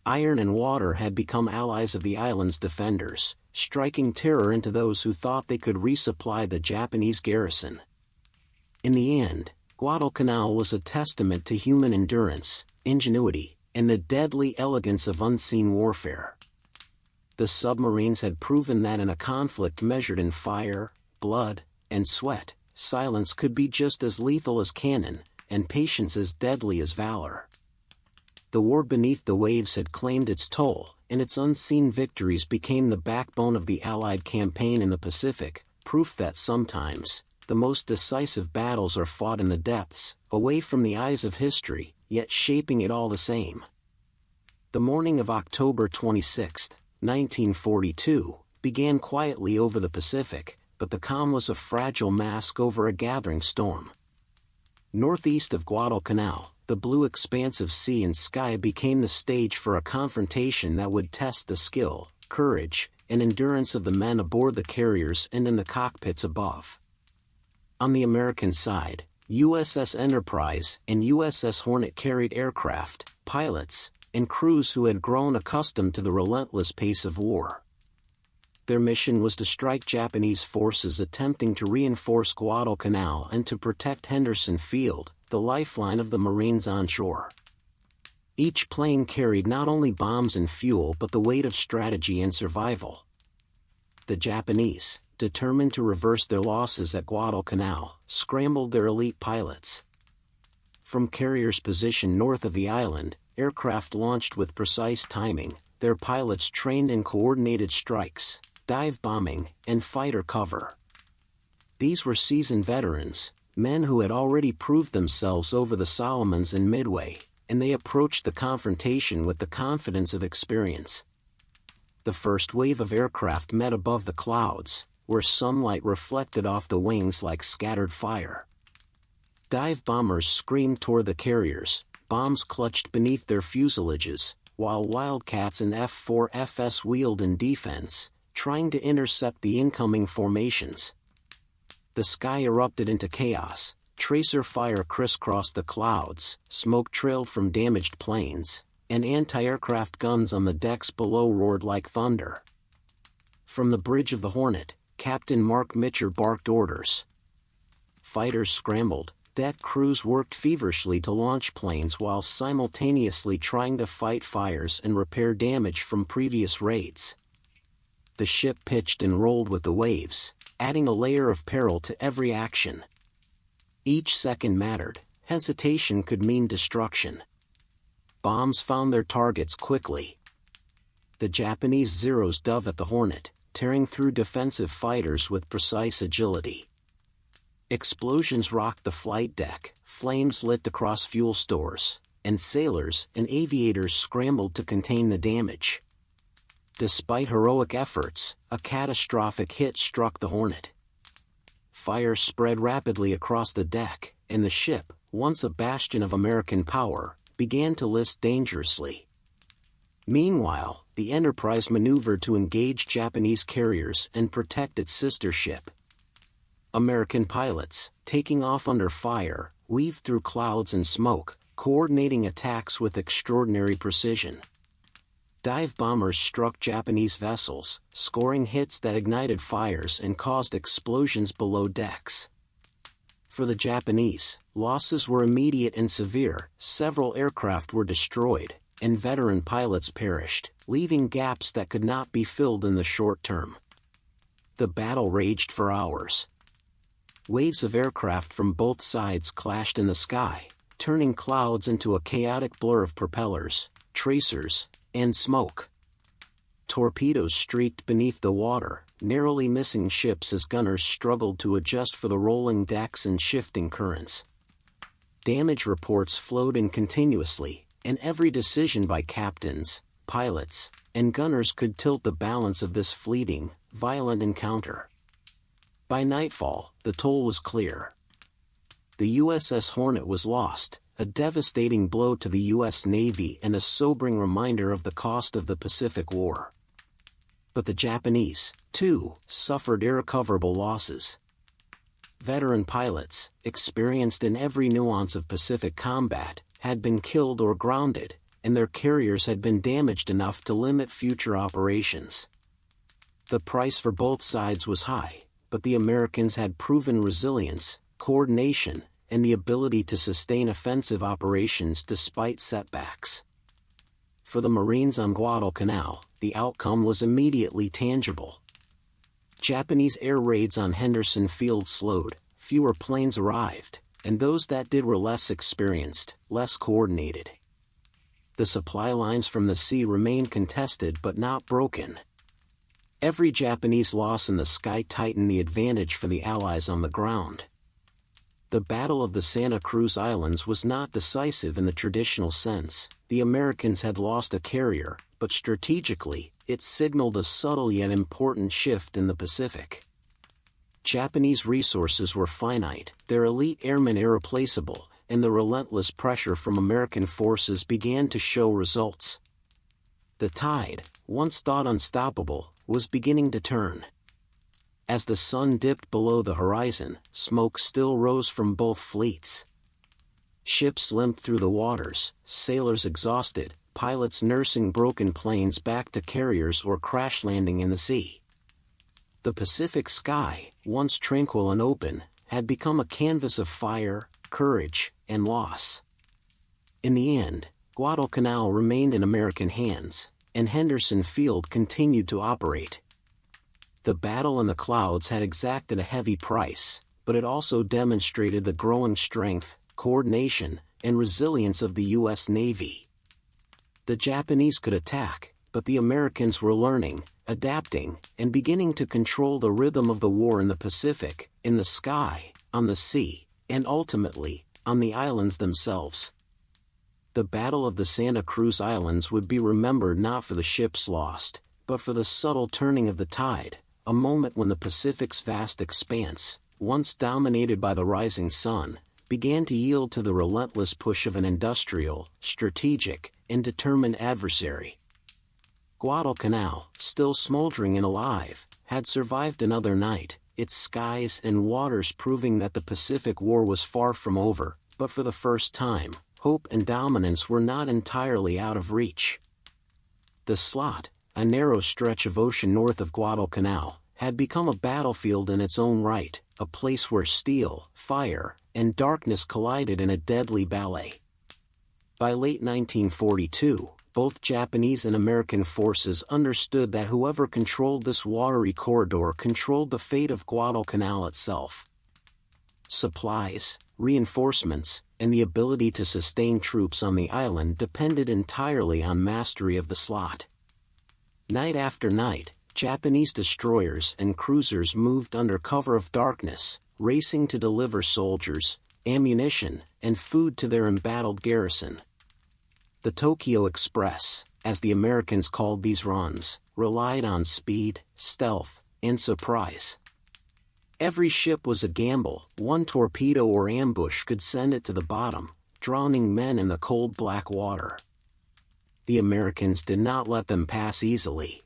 S1: Iron and water had become allies of the island's defenders, striking terror into those who thought they could resupply the Japanese garrison. In the end, Guadalcanal was a testament to human endurance, ingenuity, and the deadly elegance of unseen warfare. The submarines had proven that in a conflict measured in fire, blood, and sweat, silence could be just as lethal as cannon, and patience as deadly as valor. The war beneath the waves had claimed its toll, and its unseen victories became the backbone of the Allied campaign in the Pacific, proof that sometimes, the most decisive battles are fought in the depths, away from the eyes of history, yet shaping it all the same. The morning of October 26, 1942, began quietly over the Pacific, but the calm was a fragile mask over a gathering storm. Northeast of Guadalcanal, the blue expanse of sea and sky became the stage for a confrontation that would test the skill, courage, and endurance of the men aboard the carriers and in the cockpits above. On the American side, USS Enterprise and USS Hornet carried aircraft, pilots, and crews who had grown accustomed to the relentless pace of war. Their mission was to strike Japanese forces attempting to reinforce Guadalcanal and to protect Henderson Field, the lifeline of the Marines onshore. Each plane carried not only bombs and fuel but the weight of strategy and survival. The Japanese, determined to reverse their losses at Guadalcanal, scrambled their elite pilots. From carriers positioned north of the island, aircraft launched with precise timing, their pilots trained in coordinated strikes, dive bombing, and fighter cover. These were seasoned veterans, men who had already proved themselves over the Solomons and Midway, and they approached the confrontation with the confidence of experience. The first wave of aircraft met above the clouds, where sunlight reflected off the wings like scattered fire. Dive bombers screamed toward the carriers, bombs clutched beneath their fuselages, while Wildcats and F-4FS wheeled in defense, trying to intercept the incoming formations. The sky erupted into chaos, tracer fire crisscrossed the clouds, smoke trailed from damaged planes, and anti-aircraft guns on the decks below roared like thunder. From the bridge of the Hornet, Captain Mark Mitcher barked orders. Fighters scrambled, deck crews worked feverishly to launch planes while simultaneously trying to fight fires and repair damage from previous raids. The ship pitched and rolled with the waves, adding a layer of peril to every action. Each second mattered, hesitation could mean destruction. Bombs found their targets quickly. The Japanese Zeros dove at the Hornet, tearing through defensive fighters with precise agility. Explosions rocked the flight deck, flames lit across fuel stores, and sailors and aviators scrambled to contain the damage. Despite heroic efforts, a catastrophic hit struck the Hornet. Fire spread rapidly across the deck, and the ship, once a bastion of American power, began to list dangerously. Meanwhile, the Enterprise maneuvered to engage Japanese carriers and protect its sister ship. American pilots, taking off under fire, weaved through clouds and smoke, coordinating attacks with extraordinary precision. Dive bombers struck Japanese vessels, scoring hits that ignited fires and caused explosions below decks. For the Japanese, losses were immediate and severe, several aircraft were destroyed, and veteran pilots perished, leaving gaps that could not be filled in the short term. The battle raged for hours. Waves of aircraft from both sides clashed in the sky, turning clouds into a chaotic blur of propellers, tracers, and smoke. Torpedoes streaked beneath the water, narrowly missing ships as gunners struggled to adjust for the rolling decks and shifting currents. Damage reports flowed in continuously, and every decision by captains, pilots, and gunners could tilt the balance of this fleeting, violent encounter. By nightfall, the toll was clear. The USS Hornet was lost, a devastating blow to the U.S. Navy and a sobering reminder of the cost of the Pacific War. But the Japanese, too, suffered irrecoverable losses. Veteran pilots, experienced in every nuance of Pacific combat, had been killed or grounded, and their carriers had been damaged enough to limit future operations. The price for both sides was high, but the Americans had proven resilience, coordination, and the ability to sustain offensive operations despite setbacks. For the Marines on Guadalcanal, the outcome was immediately tangible. Japanese air raids on Henderson Field slowed, fewer planes arrived, and those that did were less experienced, less coordinated. The supply lines from the sea remained contested but not broken. Every Japanese loss in the sky tightened the advantage for the Allies on the ground. The Battle of the Santa Cruz Islands was not decisive in the traditional sense. The Americans had lost a carrier, but strategically, it signaled a subtle yet important shift in the Pacific. Japanese resources were finite, their elite airmen irreplaceable, and the relentless pressure from American forces began to show results. The tide, once thought unstoppable, was beginning to turn. As the sun dipped below the horizon, smoke still rose from both fleets. Ships limped through the waters, sailors exhausted, pilots nursing broken planes back to carriers or crash landing in the sea. The Pacific sky, once tranquil and open, had become a canvas of fire, courage, and loss. In the end, Guadalcanal remained in American hands, and Henderson Field continued to operate. The battle in the clouds had exacted a heavy price, but it also demonstrated the growing strength, coordination, and resilience of the U.S. Navy. The Japanese could attack, but the Americans were learning, adapting, and beginning to control the rhythm of the war in the Pacific, in the sky, on the sea, and ultimately, on the islands themselves. The Battle of the Santa Cruz Islands would be remembered not for the ships lost, but for the subtle turning of the tide, a moment when the Pacific's vast expanse, once dominated by the rising sun, began to yield to the relentless push of an industrial, strategic, and determined adversary. Guadalcanal, still smoldering and alive, had survived another night, its skies and waters proving that the Pacific War was far from over, but for the first time, hope and dominance were not entirely out of reach. The slot, a narrow stretch of ocean north of Guadalcanal, had become a battlefield in its own right, a place where steel, fire, and darkness collided in a deadly ballet. By late 1942, both Japanese and American forces understood that whoever controlled this watery corridor controlled the fate of Guadalcanal itself. Supplies, reinforcements, and the ability to sustain troops on the island depended entirely on mastery of the slot. Night after night, Japanese destroyers and cruisers moved under cover of darkness, racing to deliver soldiers, ammunition, and food to their embattled garrison. The Tokyo Express, as the Americans called these runs, relied on speed, stealth, and surprise. Every ship was a gamble. One torpedo or ambush could send it to the bottom, drowning men in the cold black water. The Americans did not let them pass easily.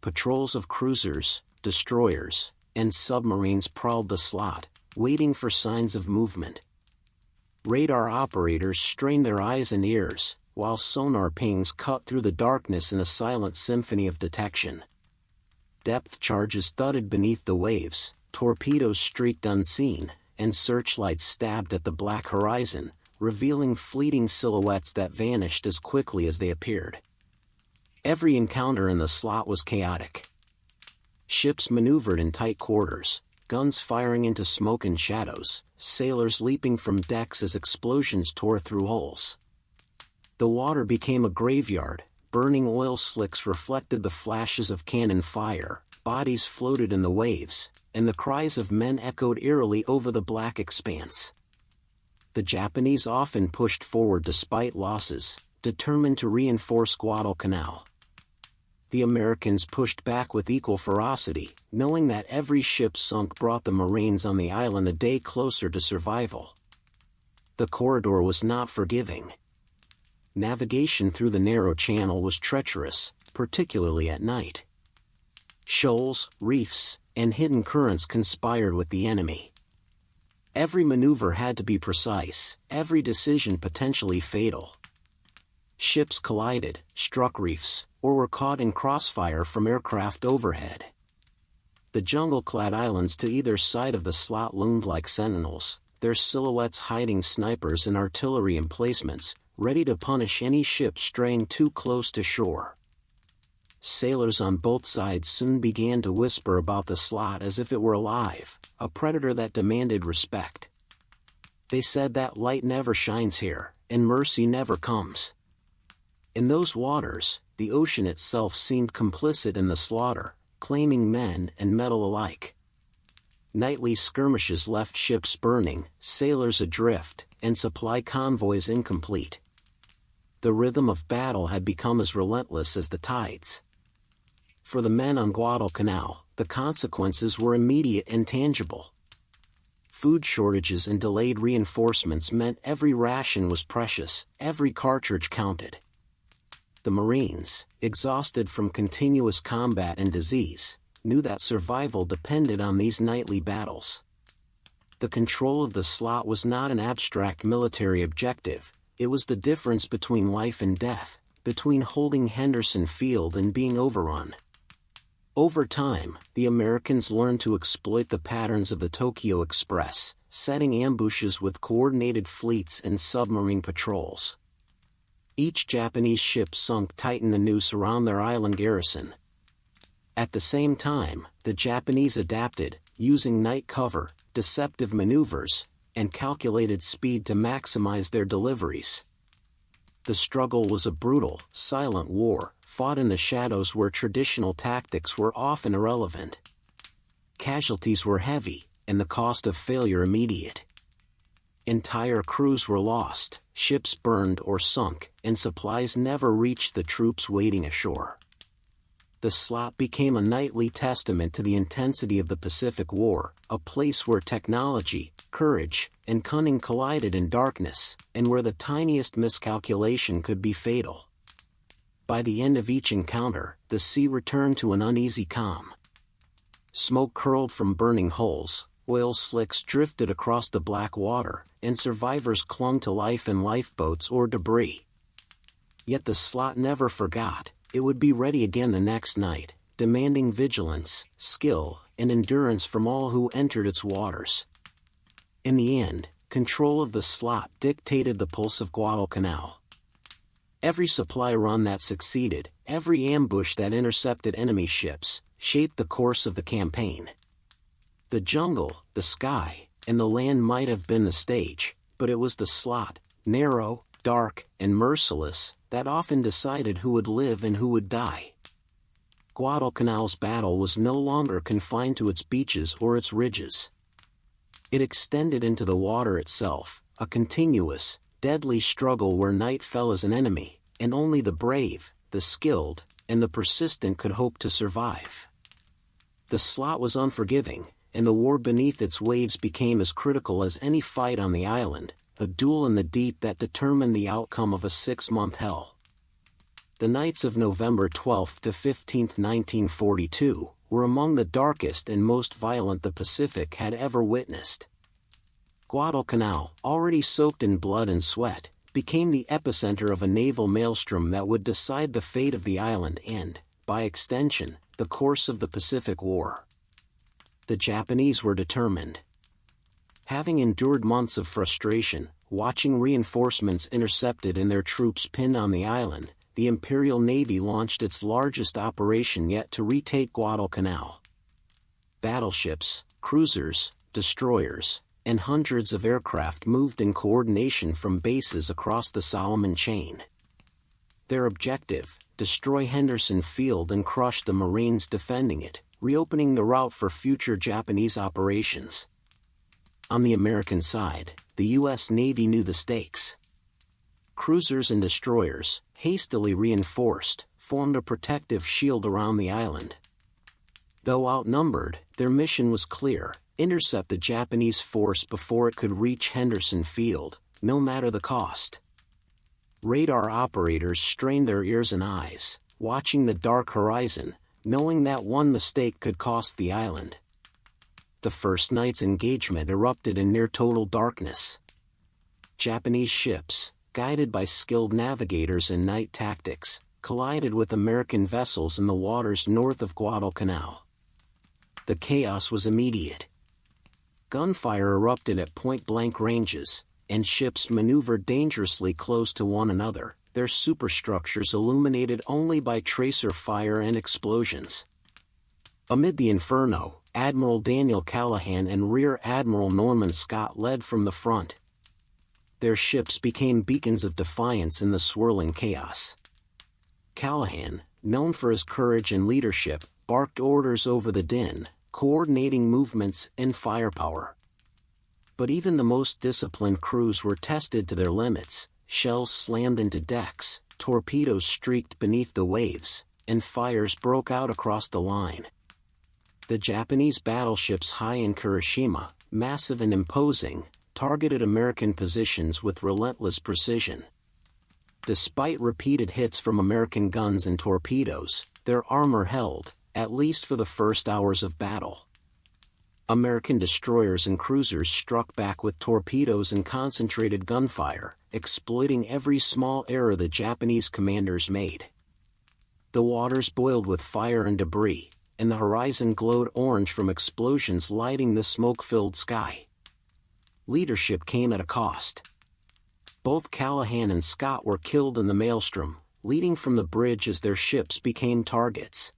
S1: Patrols of cruisers, destroyers, and submarines prowled the slot, waiting for signs of movement. Radar operators strained their eyes and ears, while sonar pings cut through the darkness in a silent symphony of detection. Depth charges thudded beneath the waves, torpedoes streaked unseen, and searchlights stabbed at the black horizon, revealing fleeting silhouettes that vanished as quickly as they appeared. Every encounter in the slot was chaotic. Ships maneuvered in tight quarters, guns firing into smoke and shadows, sailors leaping from decks as explosions tore through hulls. The water became a graveyard, burning oil slicks reflected the flashes of cannon fire, bodies floated in the waves, and the cries of men echoed eerily over the black expanse. The Japanese often pushed forward despite losses, determined to reinforce Guadalcanal. The Americans pushed back with equal ferocity, knowing that every ship sunk brought the Marines on the island a day closer to survival. The corridor was not forgiving. Navigation through the narrow channel was treacherous, particularly at night. Shoals, reefs, and hidden currents conspired with the enemy. Every maneuver had to be precise, every decision potentially fatal. Ships collided, struck reefs, or were caught in crossfire from aircraft overhead. The jungle-clad islands to either side of the slot loomed like sentinels, their silhouettes hiding snipers and artillery emplacements, ready to punish any ship straying too close to shore. Sailors on both sides soon began to whisper about the slot as if it were alive, a predator that demanded respect. They said that light never shines here, and mercy never comes. In those waters, the ocean itself seemed complicit in the slaughter, claiming men and metal alike. Nightly skirmishes left ships burning, sailors adrift, and supply convoys incomplete. The rhythm of battle had become as relentless as the tides. For the men on Guadalcanal, the consequences were immediate and tangible. Food shortages and delayed reinforcements meant every ration was precious, every cartridge counted. The Marines, exhausted from continuous combat and disease, knew that survival depended on these nightly battles. The control of the slot was not an abstract military objective, it was the difference between life and death, between holding Henderson Field and being overrun. Over time, the Americans learned to exploit the patterns of the Tokyo Express, setting ambushes with coordinated fleets and submarine patrols. Each Japanese ship sunk tightened the noose around their island garrison. At the same time, the Japanese adapted, using night cover, deceptive maneuvers, and calculated speed to maximize their deliveries. The struggle was a brutal, silent war, fought in the shadows where traditional tactics were often irrelevant. Casualties were heavy, and the cost of failure immediate. Entire crews were lost, ships burned or sunk, and supplies never reached the troops waiting ashore. The slot became a nightly testament to the intensity of the Pacific War, a place where technology, courage, and cunning collided in darkness, and where the tiniest miscalculation could be fatal. By the end of each encounter, the sea returned to an uneasy calm. Smoke curled from burning hulls, oil slicks drifted across the black water, and survivors clung to life in lifeboats or debris. Yet the slot never forgot. It would be ready again the next night, demanding vigilance, skill, and endurance from all who entered its waters. In the end, control of the slot dictated the pulse of Guadalcanal. Every supply run that succeeded, every ambush that intercepted enemy ships, shaped the course of the campaign. The jungle, the sky, and the land might have been the stage, but it was the slot, narrow, dark, and merciless, that often decided who would live and who would die. Guadalcanal's battle was no longer confined to its beaches or its ridges. It extended into the water itself, a continuous, deadly struggle where night fell as an enemy, and only the brave, the skilled, and the persistent could hope to survive. The slot was unforgiving, and the war beneath its waves became as critical as any fight on the island, a duel in the deep that determined the outcome of a 6-month hell. The nights of November 12 to 15, 1942, were among the darkest and most violent the Pacific had ever witnessed. Guadalcanal, already soaked in blood and sweat, became the epicenter of a naval maelstrom that would decide the fate of the island and, by extension, the course of the Pacific War. The Japanese were determined. Having endured months of frustration, watching reinforcements intercepted and their troops pinned on the island, the Imperial Navy launched its largest operation yet to retake Guadalcanal. Battleships, cruisers, destroyers, and hundreds of aircraft moved in coordination from bases across the Solomon Chain. Their objective: destroy Henderson Field and crush the Marines defending it, reopening the route for future Japanese operations. On the American side, the U.S. Navy knew the stakes. Cruisers and destroyers, hastily reinforced, formed a protective shield around the island. Though outnumbered, their mission was clear: intercept the Japanese force before it could reach Henderson Field, no matter the cost. Radar operators strained their ears and eyes, watching the dark horizon, knowing that one mistake could cost the island. The first night's engagement erupted in near-total darkness. Japanese ships, guided by skilled navigators and night tactics, collided with American vessels in the waters north of Guadalcanal. The chaos was immediate. Gunfire erupted at point-blank ranges, and ships maneuvered dangerously close to one another, their superstructures illuminated only by tracer fire and explosions. Amid the inferno, Admiral Daniel Callahan and Rear Admiral Norman Scott led from the front. Their ships became beacons of defiance in the swirling chaos. Callahan, known for his courage and leadership, barked orders over the din, coordinating movements and firepower. But even the most disciplined crews were tested to their limits. Shells slammed into decks, torpedoes streaked beneath the waves, and fires broke out across the line. The Japanese battleships Hai and Kurashima, massive and imposing, targeted American positions with relentless precision. Despite repeated hits from American guns and torpedoes, their armor held, at least for the first hours of battle. American destroyers and cruisers struck back with torpedoes and concentrated gunfire, exploiting every small error the Japanese commanders made. The waters boiled with fire and debris, and the horizon glowed orange from explosions lighting the smoke-filled sky. Leadership came at a cost. Both Callahan and Scott were killed in the maelstrom, leading from the bridge as their ships became targets.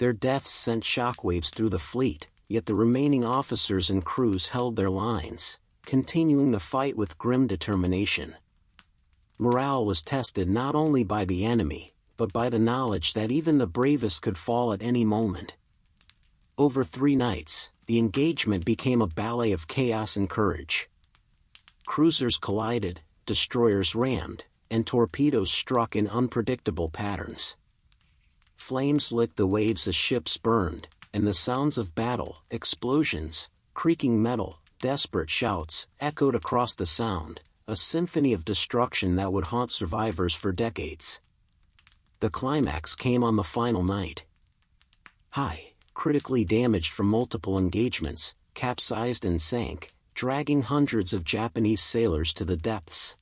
S1: Their deaths sent shockwaves through the fleet, yet the remaining officers and crews held their lines, continuing the fight with grim determination. Morale was tested not only by the enemy, but by the knowledge that even the bravest could fall at any moment. Over 3 nights, the engagement became a ballet of chaos and courage. Cruisers collided, destroyers rammed, and torpedoes struck in unpredictable patterns. Flames licked the waves as ships burned, and the sounds of battle, explosions, creaking metal, desperate shouts, echoed across the Sound, a symphony of destruction that would haunt survivors for decades. The climax came on the final night. High, critically damaged from multiple engagements, capsized and sank, dragging hundreds of Japanese sailors to the depths.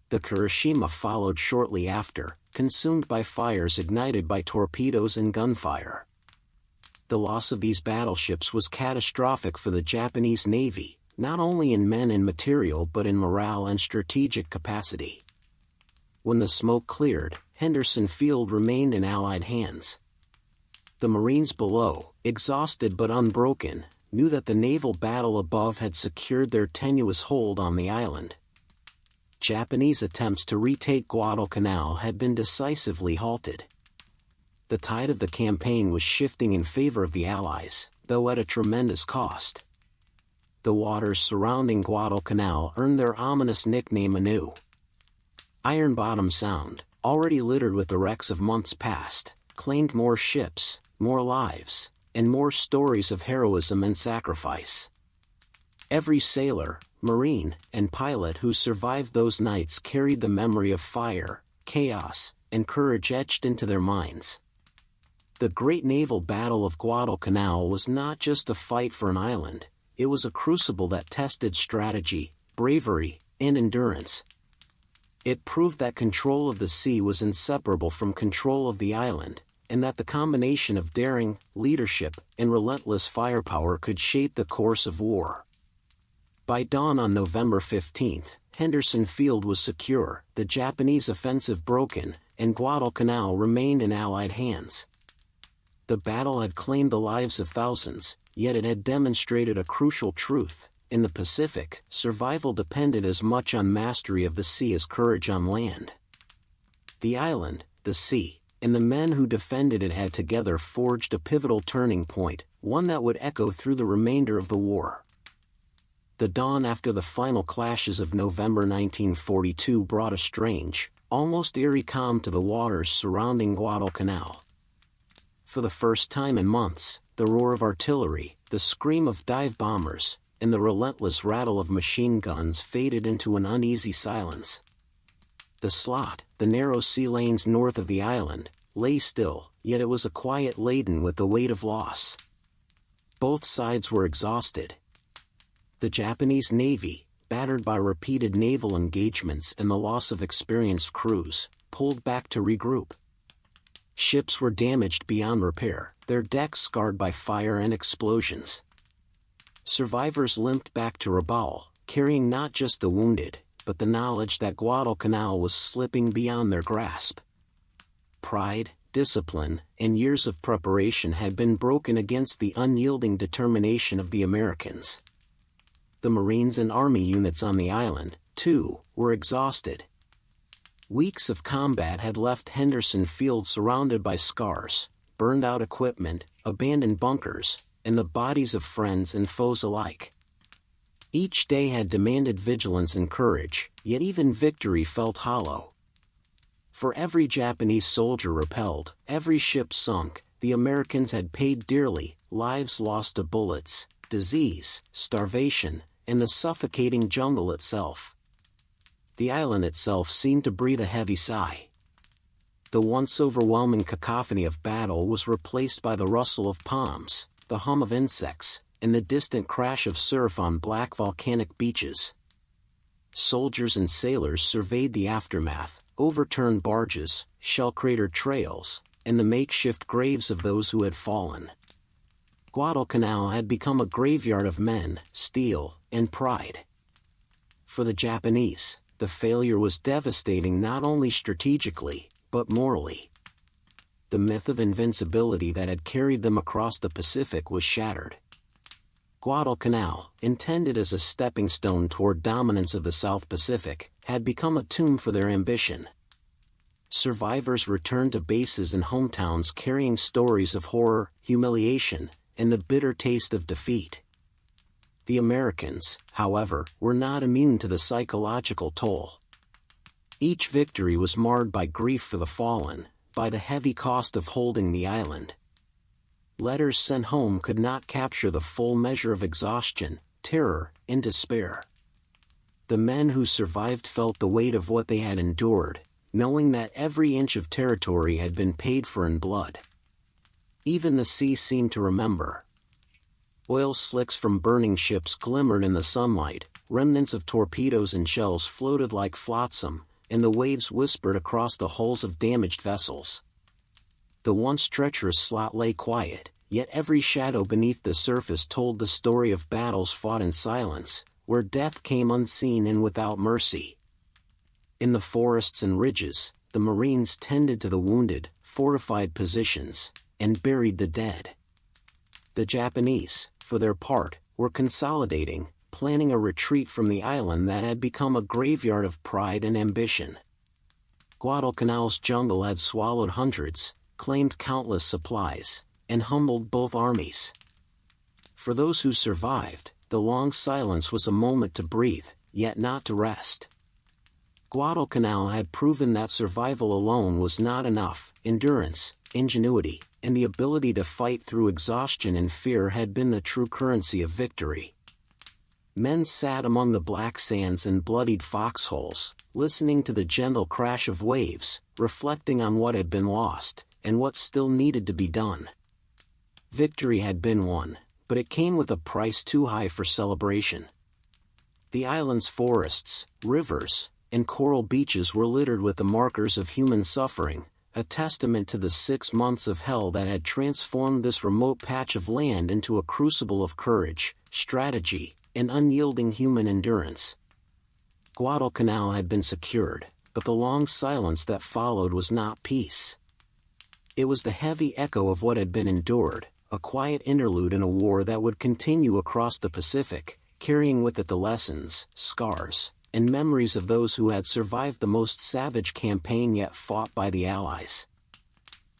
S1: The Kirishima followed shortly after, consumed by fires ignited by torpedoes and gunfire. The loss of these battleships was catastrophic for the Japanese Navy, not only in men and material but in morale and strategic capacity. When the smoke cleared, Henderson Field remained in Allied hands. The Marines below, exhausted but unbroken, knew that the naval battle above had secured their tenuous hold on the island. Japanese attempts to retake Guadalcanal had been decisively halted. The tide of the campaign was shifting in favor of the Allies, though at a tremendous cost. The waters surrounding Guadalcanal earned their ominous nickname anew. Iron Bottom Sound, already littered with the wrecks of months past, claimed more ships, more lives, and more stories of heroism and sacrifice. Every sailor, Marine, and pilot who survived those nights carried the memory of fire, chaos, and courage etched into their minds. The great naval battle of Guadalcanal was not just a fight for an island, it was a crucible that tested strategy, bravery, and endurance. It proved that control of the sea was inseparable from control of the island, and that the combination of daring, leadership, and relentless firepower could shape the course of war. By dawn on November 15, Henderson Field was secure, the Japanese offensive broken, and Guadalcanal remained in Allied hands. The battle had claimed the lives of thousands, yet it had demonstrated a crucial truth. In the Pacific, survival depended as much on mastery of the sea as courage on land. The island, the sea, and the men who defended it had together forged a pivotal turning point, one that would echo through the remainder of the war. The dawn after the final clashes of November 1942 brought a strange, almost eerie calm to the waters surrounding Guadalcanal. For the first time in months, the roar of artillery, the scream of dive bombers, and the relentless rattle of machine guns faded into an uneasy silence. The slot, the narrow sea lanes north of the island, lay still, yet it was a quiet laden with the weight of loss. Both sides were exhausted. The Japanese Navy, battered by repeated naval engagements and the loss of experienced crews, pulled back to regroup. Ships were damaged beyond repair, their decks scarred by fire and explosions. Survivors limped back to Rabaul, carrying not just the wounded, but the knowledge that Guadalcanal was slipping beyond their grasp. Pride, discipline, and years of preparation had been broken against the unyielding determination of the Americans. The Marines and Army units on the island, too, were exhausted. Weeks of combat had left Henderson Field surrounded by scars, burned-out equipment, abandoned bunkers, and the bodies of friends and foes alike. Each day had demanded vigilance and courage, yet even victory felt hollow. For every Japanese soldier repelled, every ship sunk, the Americans had paid dearly, lives lost to bullets, disease, starvation, and the suffocating jungle itself. The island itself seemed to breathe a heavy sigh. The once overwhelming cacophony of battle was replaced by the rustle of palms, the hum of insects, and the distant crash of surf on black volcanic beaches. Soldiers and sailors surveyed the aftermath, overturned barges, shell-cratered trails, and the makeshift graves of those who had fallen. Guadalcanal had become a graveyard of men, steel, and pride. For the Japanese, the failure was devastating not only strategically, but morally. the myth of invincibility that had carried them across the Pacific was shattered. Guadalcanal, intended as a stepping stone toward dominance of the South Pacific, had become a tomb for their ambition. Survivors returned to bases and hometowns carrying stories of horror, humiliation, and the bitter taste of defeat. The Americans, however, were not immune to the psychological toll. Each victory was marred by grief for the fallen, by the heavy cost of holding the island. Letters sent home could not capture the full measure of exhaustion, terror, and despair. The men who survived felt the weight of what they had endured, knowing that every inch of territory had been paid for in blood. Even the sea seemed to remember. Oil slicks from burning ships glimmered in the sunlight, remnants of torpedoes and shells floated like flotsam, and the waves whispered across the hulls of damaged vessels. The once treacherous slot lay quiet, yet every shadow beneath the surface told the story of battles fought in silence, where death came unseen and without mercy. In the forests and ridges, the Marines tended to the wounded, fortified positions, and buried the dead. The Japanese, for their part, were consolidating, planning a retreat from the island that had become a graveyard of pride and ambition. Guadalcanal's jungle had swallowed hundreds, claimed countless supplies, and humbled both armies. For those who survived, the long silence was a moment to breathe, yet not to rest. Guadalcanal had proven that survival alone was not enough. Endurance, ingenuity, and the ability to fight through exhaustion and fear had been the true currency of victory. Men sat among the black sands and bloodied foxholes, listening to the gentle crash of waves, reflecting on what had been lost, and what still needed to be done. Victory had been won, but it came with a price too high for celebration. The island's forests, rivers, and coral beaches were littered with the markers of human suffering, a testament to the 6 months of hell that had transformed this remote patch of land into a crucible of courage, strategy, and unyielding human endurance. Guadalcanal had been secured, but the long silence that followed was not peace. It was the heavy echo of what had been endured, a quiet interlude in a war that would continue across the Pacific, carrying with it the lessons, scars, and memories of those who had survived the most savage campaign yet fought by the Allies.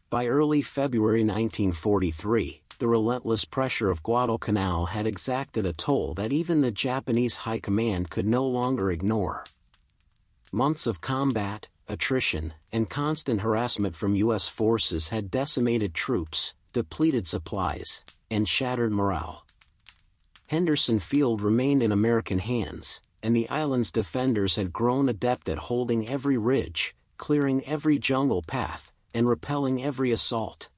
S1: By early February 1943, the relentless pressure of Guadalcanal had exacted a toll that even the Japanese High Command could no longer ignore. Months of combat, attrition, and constant harassment from U.S. forces had decimated troops, depleted supplies, and shattered morale. Henderson Field remained in American hands, and the island's defenders had grown adept at holding every ridge, clearing every jungle path, and repelling every assault.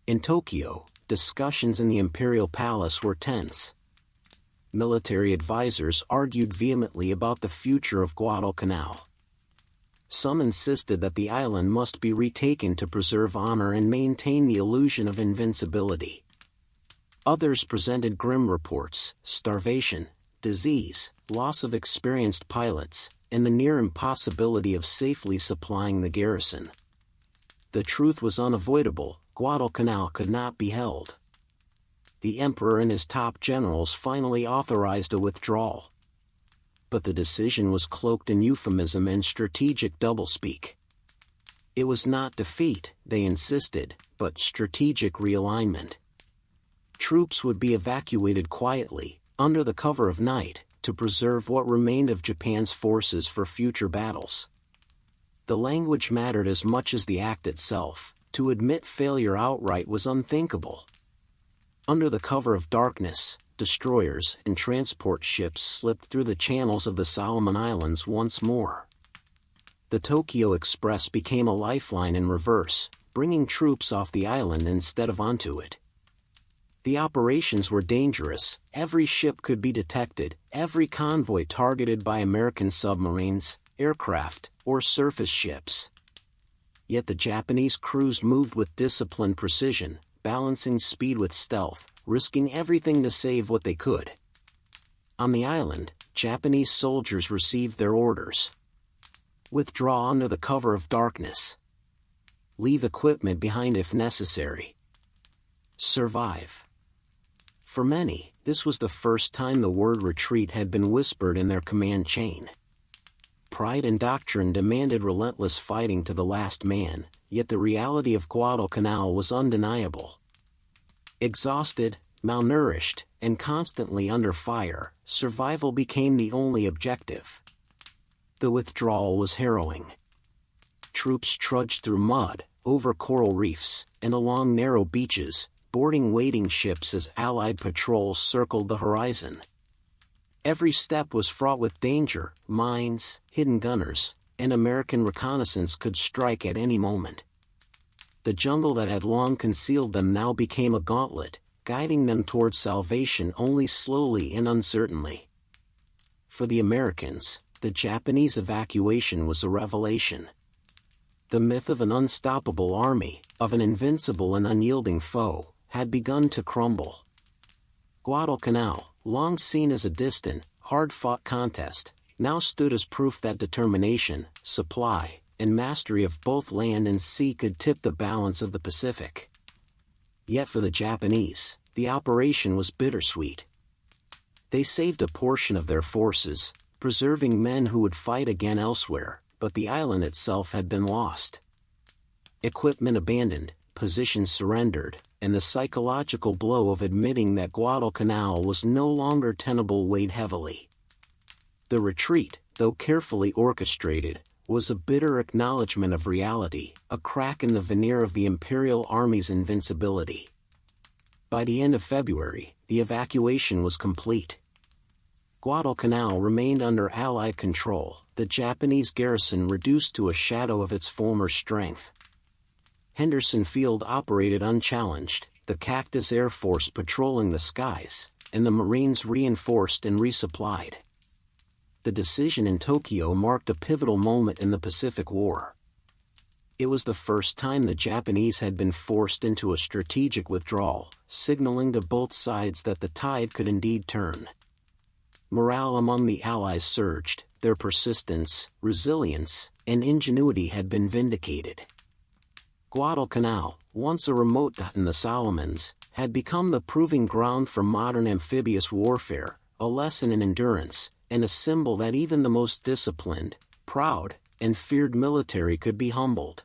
S1: In Tokyo, discussions in the Imperial Palace were tense. Military advisors argued vehemently about the future of Guadalcanal. Some insisted that the island must be retaken to preserve honor and maintain the illusion of invincibility. Others presented grim reports: starvation, disease, loss of experienced pilots, and the near impossibility of safely supplying the garrison. The truth was unavoidable: Guadalcanal could not be held. The emperor and his top generals finally authorized a withdrawal. But the decision was cloaked in euphemism and strategic doublespeak. It was not defeat, they insisted, but strategic realignment. Troops would be evacuated quietly, under the cover of night, to preserve what remained of Japan's forces for future battles. The language mattered as much as the act itself. To admit failure outright was unthinkable. Under the cover of darkness, destroyers and transport ships slipped through the channels of the Solomon Islands once more. The Tokyo Express became a lifeline in reverse, bringing troops off the island instead of onto it. The operations were dangerous: every ship could be detected, every convoy targeted by American submarines, aircraft, or surface ships. Yet the Japanese crews moved with disciplined precision, balancing speed with stealth, risking everything to save what they could. On the island, Japanese soldiers received their orders: withdraw under the cover of darkness. leave equipment behind if necessary. Survive. For many, this was the first time the word retreat had been whispered in their command chain. Pride and doctrine demanded relentless fighting to the last man, yet the reality of Guadalcanal was undeniable. Exhausted, malnourished, and constantly under fire, survival became the only objective. The withdrawal was harrowing. Troops trudged through mud, over coral reefs, and along narrow beaches, boarding waiting ships as Allied patrols circled the horizon. Every step was fraught with danger, mines, hidden gunners, and American reconnaissance could strike at any moment. The jungle that had long concealed them now became a gauntlet, guiding them towards salvation only slowly and uncertainly. For the Americans, the Japanese evacuation was a revelation. The myth of an unstoppable army, of an invincible and unyielding foe, had begun to crumble. Guadalcanal, long seen as a distant, hard-fought contest, now stood as proof that determination, supply, and mastery of both land and sea could tip the balance of the Pacific. Yet for the Japanese, the operation was bittersweet. They saved a portion of their forces, preserving men who would fight again elsewhere, but the island itself had been lost. Equipment abandoned, positions surrendered, and the psychological blow of admitting that Guadalcanal was no longer tenable weighed heavily. The retreat, though carefully orchestrated, was a bitter acknowledgement of reality, a crack in the veneer of the Imperial Army's invincibility. By the end of February, the evacuation was complete. Guadalcanal remained under Allied control, the Japanese garrison reduced to a shadow of its former strength. Henderson Field operated unchallenged, the Cactus Air Force patrolling the skies, and the Marines reinforced and resupplied. The decision in Tokyo marked a pivotal moment in the Pacific War. It was the first time the Japanese had been forced into a strategic withdrawal, signaling to both sides that the tide could indeed turn. Morale among the Allies surged, their persistence, resilience, and ingenuity had been vindicated. Guadalcanal, once a remote dot in the Solomons, had become the proving ground for modern amphibious warfare, a lesson in endurance, and a symbol that even the most disciplined, proud, and feared military could be humbled.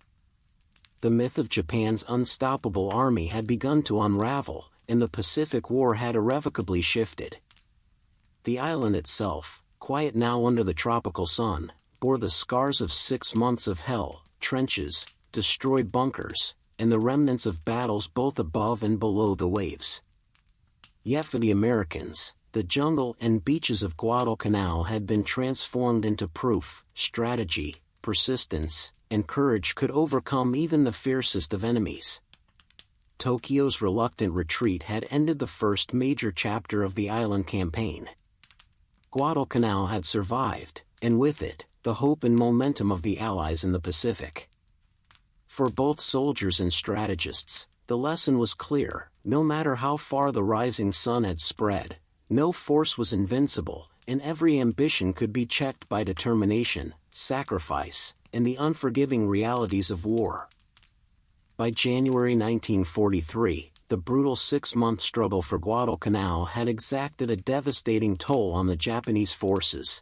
S1: The myth of Japan's unstoppable army had begun to unravel, and the Pacific War had irrevocably shifted. The island itself, quiet now under the tropical sun, bore the scars of 6 months of hell, trenches, destroyed bunkers, and the remnants of battles both above and below the waves. Yet for the Americans, the jungle and beaches of Guadalcanal had been transformed into proof, strategy, persistence, and courage could overcome even the fiercest of enemies. Tokyo's reluctant retreat had ended the first major chapter of the island campaign. Guadalcanal had survived, and with it, the hope and momentum of the Allies in the Pacific. For both soldiers and strategists, the lesson was clear: no matter how far the rising sun had spread, no force was invincible, and every ambition could be checked by determination, sacrifice, and the unforgiving realities of war. By January 1943, the brutal 6-month struggle for Guadalcanal had exacted a devastating toll on the Japanese forces.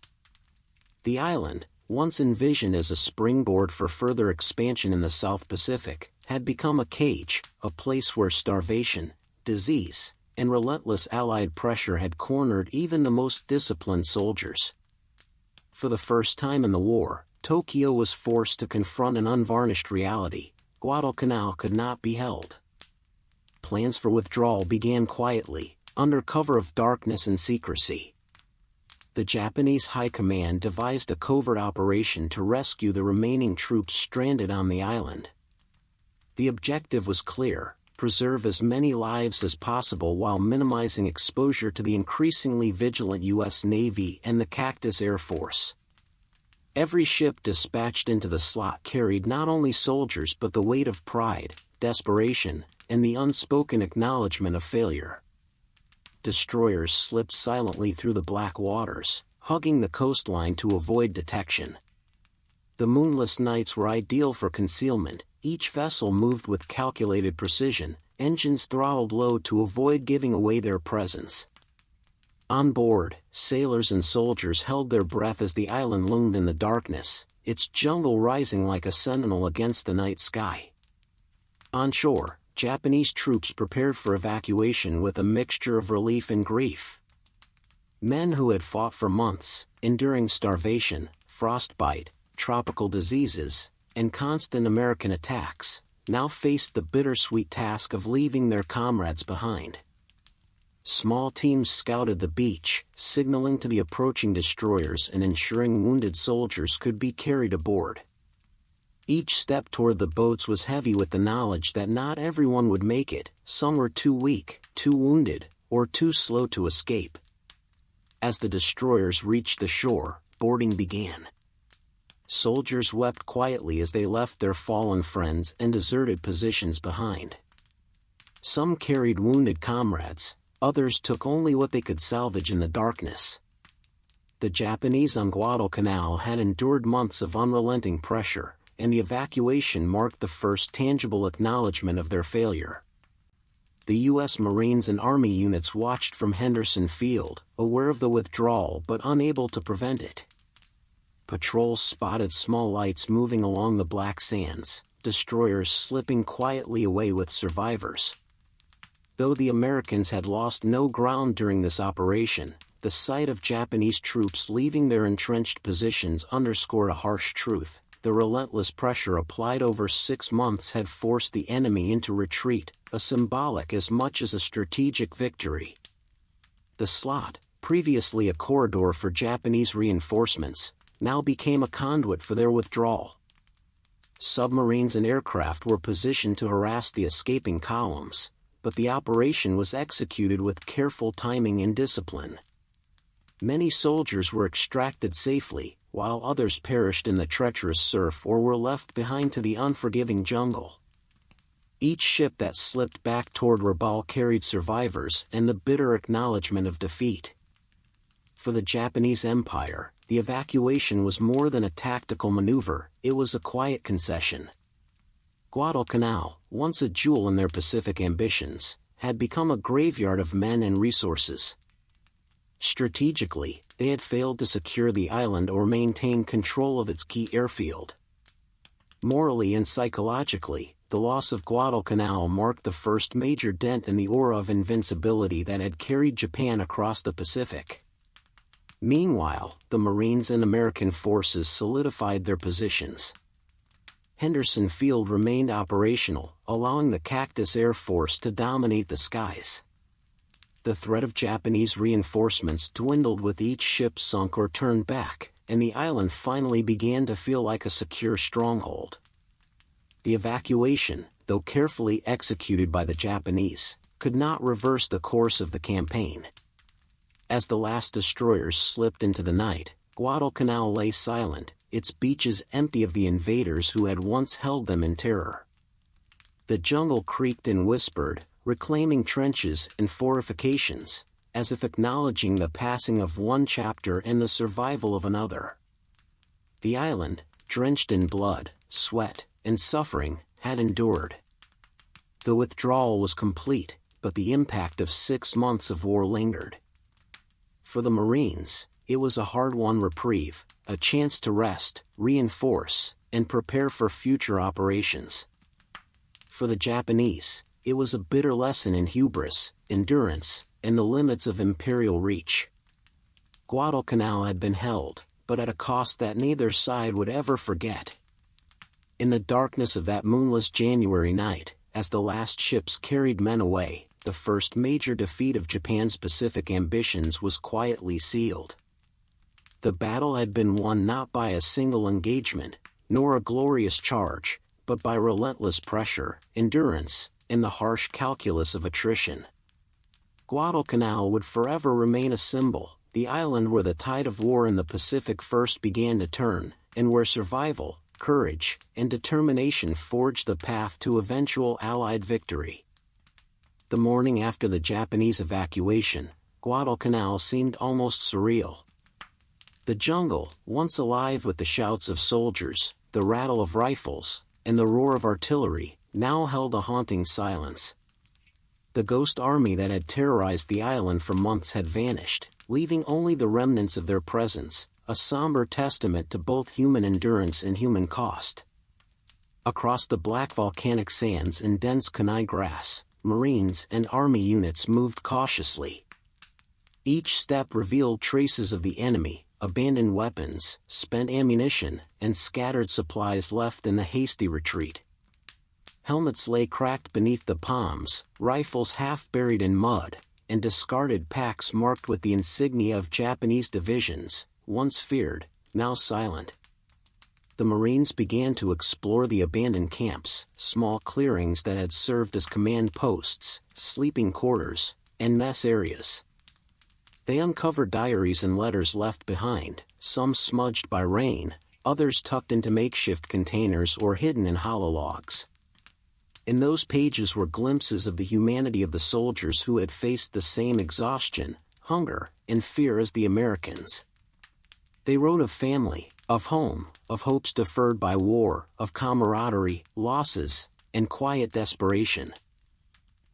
S1: The island, once envisioned as a springboard for further expansion in the South Pacific, had become a cage, a place where starvation, disease, and relentless Allied pressure had cornered even the most disciplined soldiers. For the first time in the war, Tokyo was forced to confront an unvarnished reality: Guadalcanal could not be held. Plans for withdrawal began quietly, under cover of darkness and secrecy. The Japanese High Command devised a covert operation to rescue the remaining troops stranded on the island. The objective was clear: preserve as many lives as possible while minimizing exposure to the increasingly vigilant U.S. Navy and the Cactus Air Force. Every ship dispatched into the slot carried not only soldiers but the weight of pride, desperation, and the unspoken acknowledgement of failure. Destroyers slipped silently through the black waters, hugging the coastline to avoid detection. The moonless nights were ideal for concealment, Each vessel moved with calculated precision, engines throttled low to avoid giving away their presence. On board, sailors and soldiers held their breath as the island loomed in the darkness, its jungle rising like a sentinel against the night sky. On shore, Japanese troops prepared for evacuation with a mixture of relief and grief. Men who had fought for months, enduring starvation, frostbite, tropical diseases, and constant American attacks, now faced the bittersweet task of leaving their comrades behind. Small teams scouted the beach, signaling to the approaching destroyers and ensuring wounded soldiers could be carried aboard. Each step toward the boats was heavy with the knowledge that not everyone would make it. Some were too weak, too wounded, or too slow to escape. As the destroyers reached the shore, boarding began. Soldiers wept quietly as they left their fallen friends and deserted positions behind. Some carried wounded comrades, others took only what they could salvage in the darkness. The Japanese on Guadalcanal had endured months of unrelenting pressure, and the evacuation marked the first tangible acknowledgement of their failure. The U.S. Marines and Army units watched from Henderson Field, aware of the withdrawal but unable to prevent it. Patrols spotted small lights moving along the black sands, destroyers slipping quietly away with survivors. Though the Americans had lost no ground during this operation, the sight of Japanese troops leaving their entrenched positions underscored a harsh truth. The relentless pressure applied over 6 months had forced the enemy into retreat, a symbolic as much as a strategic victory. The slot, previously a corridor for Japanese reinforcements, now became a conduit for their withdrawal. Submarines and aircraft were positioned to harass the escaping columns, but the operation was executed with careful timing and discipline. Many soldiers were extracted safely, while others perished in the treacherous surf or were left behind to the unforgiving jungle. Each ship that slipped back toward Rabaul carried survivors and the bitter acknowledgement of defeat. For the Japanese Empire, the evacuation was more than a tactical maneuver, it was a quiet concession. Guadalcanal, once a jewel in their Pacific ambitions, had become a graveyard of men and resources. Strategically, they had failed to secure the island or maintain control of its key airfield. Morally and psychologically, the loss of Guadalcanal marked the first major dent in the aura of invincibility that had carried Japan across the Pacific. Meanwhile, the Marines and American forces solidified their positions. Henderson Field remained operational, allowing the Cactus Air Force to dominate the skies. The threat of Japanese reinforcements dwindled with each ship sunk or turned back, and the island finally began to feel like a secure stronghold. The evacuation, though carefully executed by the Japanese, could not reverse the course of the campaign. As the last destroyers slipped into the night, Guadalcanal lay silent, its beaches empty of the invaders who had once held them in terror. The jungle creaked and whispered, reclaiming trenches and fortifications, as if acknowledging the passing of one chapter and the survival of another. The island, drenched in blood, sweat, and suffering, had endured. The withdrawal was complete, but the impact of 6 months of war lingered. For the Marines, it was a hard-won reprieve, a chance to rest, reinforce, and prepare for future operations. For the Japanese, it was a bitter lesson in hubris, endurance, and the limits of imperial reach. Guadalcanal had been held, but at a cost that neither side would ever forget. In the darkness of that moonless January night, as the last ships carried men away, the first major defeat of Japan's Pacific ambitions was quietly sealed. The battle had been won not by a single engagement, nor a glorious charge, but by relentless pressure, endurance, and the harsh calculus of attrition. Guadalcanal would forever remain a symbol, the island where the tide of war in the Pacific first began to turn, and where survival, courage, and determination forged the path to eventual Allied victory. The morning after the Japanese evacuation, Guadalcanal seemed almost surreal. The jungle, once alive with the shouts of soldiers, the rattle of rifles, and the roar of artillery, now held a haunting silence. The ghost army that had terrorized the island for months had vanished, leaving only the remnants of their presence, a somber testament to both human endurance and human cost. Across the black volcanic sands and dense Kenai grass, Marines and Army units moved cautiously. Each step revealed traces of the enemy, abandoned weapons, spent ammunition, and scattered supplies left in the hasty retreat. Helmets lay cracked beneath the palms, rifles half buried in mud, and discarded packs marked with the insignia of Japanese divisions, once feared, now silent. The Marines began to explore the abandoned camps, small clearings that had served as command posts, sleeping quarters, and mess areas. They uncovered diaries and letters left behind, some smudged by rain, others tucked into makeshift containers or hidden in hollow logs. In those pages were glimpses of the humanity of the soldiers who had faced the same exhaustion, hunger, and fear as the Americans. They wrote of family, of home, of hopes deferred by war, of camaraderie, losses, and quiet desperation.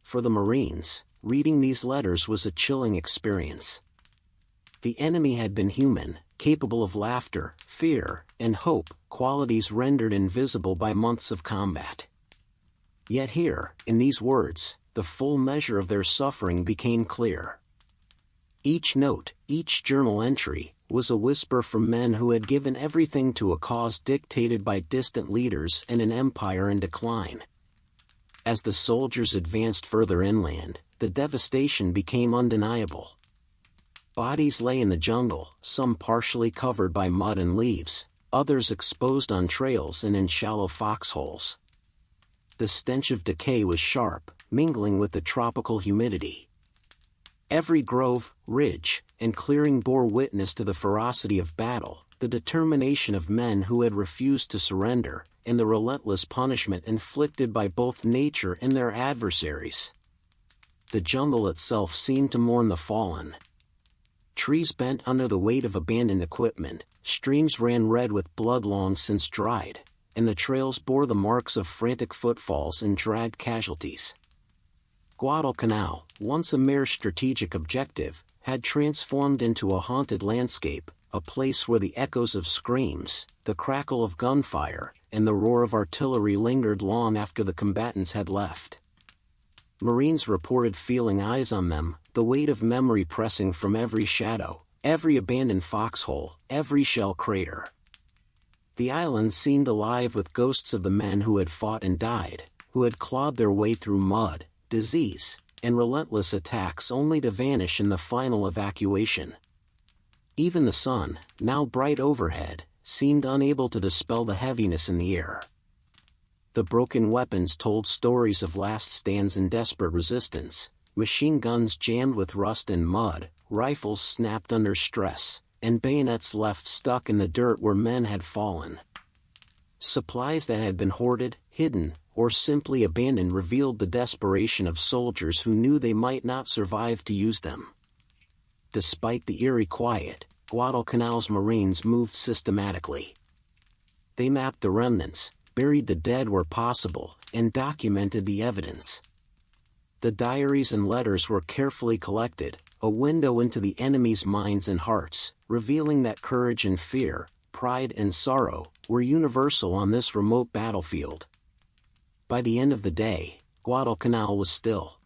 S1: For the Marines, reading these letters was a chilling experience. The enemy had been human, capable of laughter, fear, and hope, qualities rendered invisible by months of combat. Yet here, in these words, the full measure of their suffering became clear. Each note, each journal entry, was a whisper from men who had given everything to a cause dictated by distant leaders and an empire in decline. As the soldiers advanced further inland, the devastation became undeniable. Bodies lay in the jungle, some partially covered by mud and leaves, others exposed on trails and in shallow foxholes. The stench of decay was sharp, mingling with the tropical humidity. Every grove, ridge, and clearing bore witness to the ferocity of battle, the determination of men who had refused to surrender, and the relentless punishment inflicted by both nature and their adversaries. The jungle itself seemed to mourn the fallen. Trees bent under the weight of abandoned equipment, streams ran red with blood long since dried, and the trails bore the marks of frantic footfalls and dragged casualties. Guadalcanal, once a mere strategic objective, had transformed into a haunted landscape, a place where the echoes of screams, the crackle of gunfire, and the roar of artillery lingered long after the combatants had left. Marines reported feeling eyes on them, the weight of memory pressing from every shadow, every abandoned foxhole, every shell crater. The island seemed alive with ghosts of the men who had fought and died, who had clawed their way through mud, disease, and relentless attacks only to vanish in the final evacuation. Even the sun, now bright overhead, seemed unable to dispel the heaviness in the air. The broken weapons told stories of last stands and desperate resistance, machine guns jammed with rust and mud, rifles snapped under stress, and bayonets left stuck in the dirt where men had fallen. Supplies that had been hoarded, hidden, or simply abandoned revealed the desperation of soldiers who knew they might not survive to use them. Despite the eerie quiet, Guadalcanal's Marines moved systematically. They mapped the remnants, buried the dead where possible, and documented the evidence. The diaries and letters were carefully collected, a window into the enemy's minds and hearts, revealing that courage and fear, pride and sorrow, were universal on this remote battlefield. By the end of the day, Guadalcanal was still.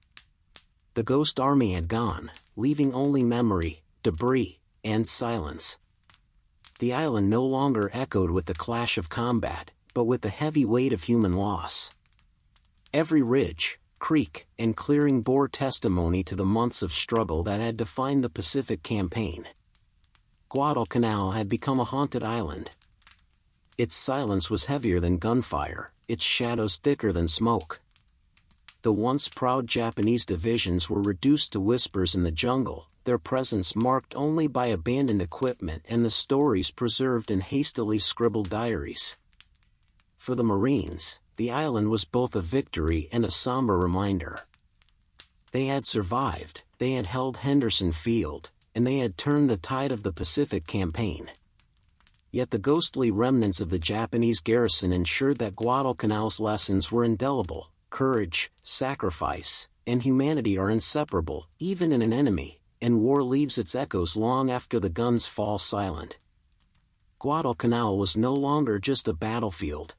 S1: The ghost army had gone, leaving only memory, debris, and silence. The island no longer echoed with the clash of combat, but with the heavy weight of human loss. Every ridge, creek, and clearing bore testimony to the months of struggle that had defined the Pacific campaign. Guadalcanal had become a haunted island. Its silence was heavier than gunfire, its shadows thicker than smoke. The once proud Japanese divisions were reduced to whispers in the jungle, their presence marked only by abandoned equipment and the stories preserved in hastily scribbled diaries. For the Marines, the island was both a victory and a somber reminder. They had survived, they had held Henderson Field, and they had turned the tide of the Pacific campaign. Yet the ghostly remnants of the Japanese garrison ensured that Guadalcanal's lessons were indelible. Courage, sacrifice, and humanity are inseparable, even in an enemy, and war leaves its echoes long after the guns fall silent. Guadalcanal was no longer just a battlefield.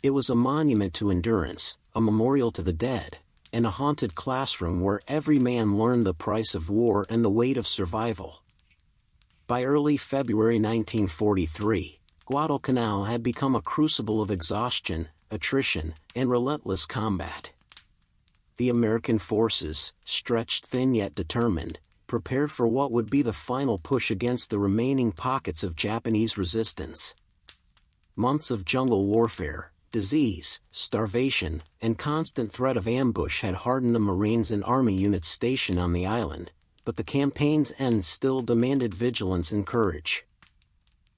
S1: It was a monument to endurance, a memorial to the dead, and a haunted classroom where every man learned the price of war and the weight of survival. By early February 1943, Guadalcanal had become a crucible of exhaustion, attrition, and relentless combat. The American forces, stretched thin yet determined, prepared for what would be the final push against the remaining pockets of Japanese resistance. Months of jungle warfare, disease, starvation, and constant threat of ambush had hardened the Marines and Army units stationed on the island, but the campaign's end still demanded vigilance and courage.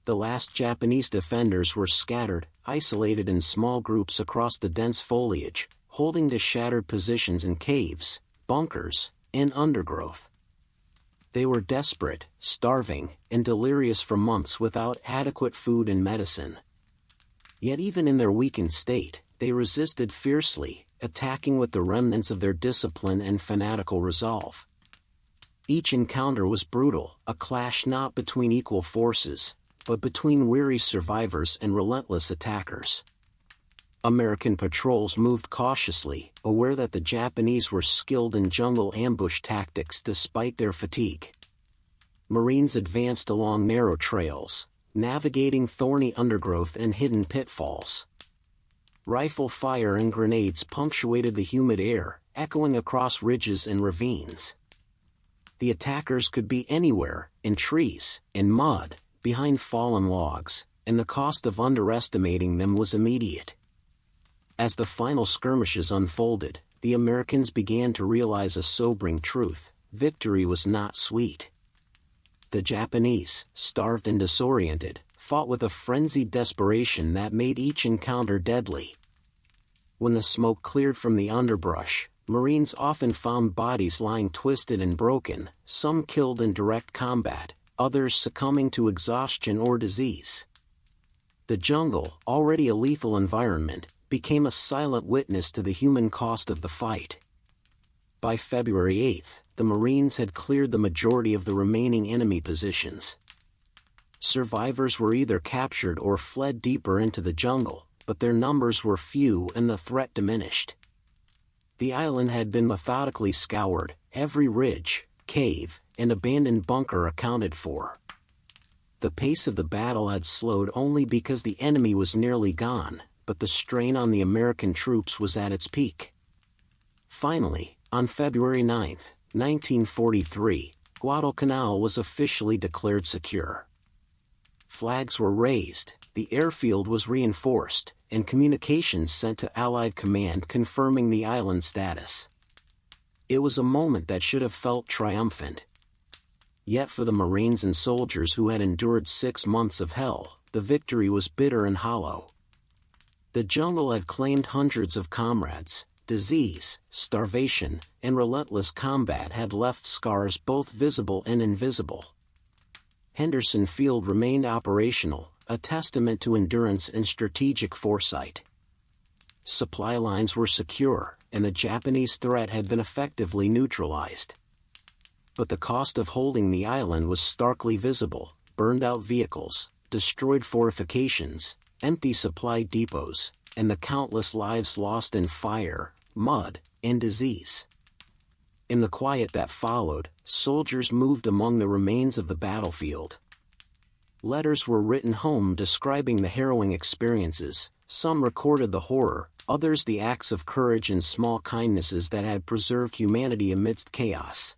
S1: The last Japanese defenders were scattered, isolated in small groups across the dense foliage, holding to shattered positions in caves, bunkers, and undergrowth. They were desperate, starving, and delirious for months without adequate food and medicine. Yet even in their weakened state, they resisted fiercely, attacking with the remnants of their discipline and fanatical resolve. Each encounter was brutal, a clash not between equal forces, but between weary survivors and relentless attackers. American patrols moved cautiously, aware that the Japanese were skilled in jungle ambush tactics despite their fatigue. Marines advanced along narrow trails, navigating thorny undergrowth and hidden pitfalls. Rifle fire and grenades punctuated the humid air, echoing across ridges and ravines. The attackers could be anywhere, in trees, in mud, behind fallen logs, and the cost of underestimating them was immediate. As the final skirmishes unfolded, the Americans began to realize a sobering truth: victory was not sweet. The Japanese, starved and disoriented, fought with a frenzied desperation that made each encounter deadly. When the smoke cleared from the underbrush, Marines often found bodies lying twisted and broken, some killed in direct combat, others succumbing to exhaustion or disease. The jungle, already a lethal environment, became a silent witness to the human cost of the fight. By February 8, the Marines had cleared the majority of the remaining enemy positions. Survivors were either captured or fled deeper into the jungle, but their numbers were few and the threat diminished. The island had been methodically scoured, every ridge, cave, and abandoned bunker accounted for. The pace of the battle had slowed only because the enemy was nearly gone, but the strain on the American troops was at its peak. Finally, on February 9, 1943, Guadalcanal was officially declared secure. Flags were raised, the airfield was reinforced, and communications sent to Allied command confirming the island's status. It was a moment that should have felt triumphant. Yet for the Marines and soldiers who had endured 6 months of hell, the victory was bitter and hollow. The jungle had claimed hundreds of comrades. Disease, starvation, and relentless combat had left scars both visible and invisible. Henderson Field remained operational, a testament to endurance and strategic foresight. Supply lines were secure, and the Japanese threat had been effectively neutralized. But the cost of holding the island was starkly visible: burned-out vehicles, destroyed fortifications, empty supply depots, and the countless lives lost in fire, mud, and disease. In the quiet that followed, soldiers moved among the remains of the battlefield. Letters were written home describing the harrowing experiences. Some recorded the horror, others the acts of courage and small kindnesses that had preserved humanity amidst chaos.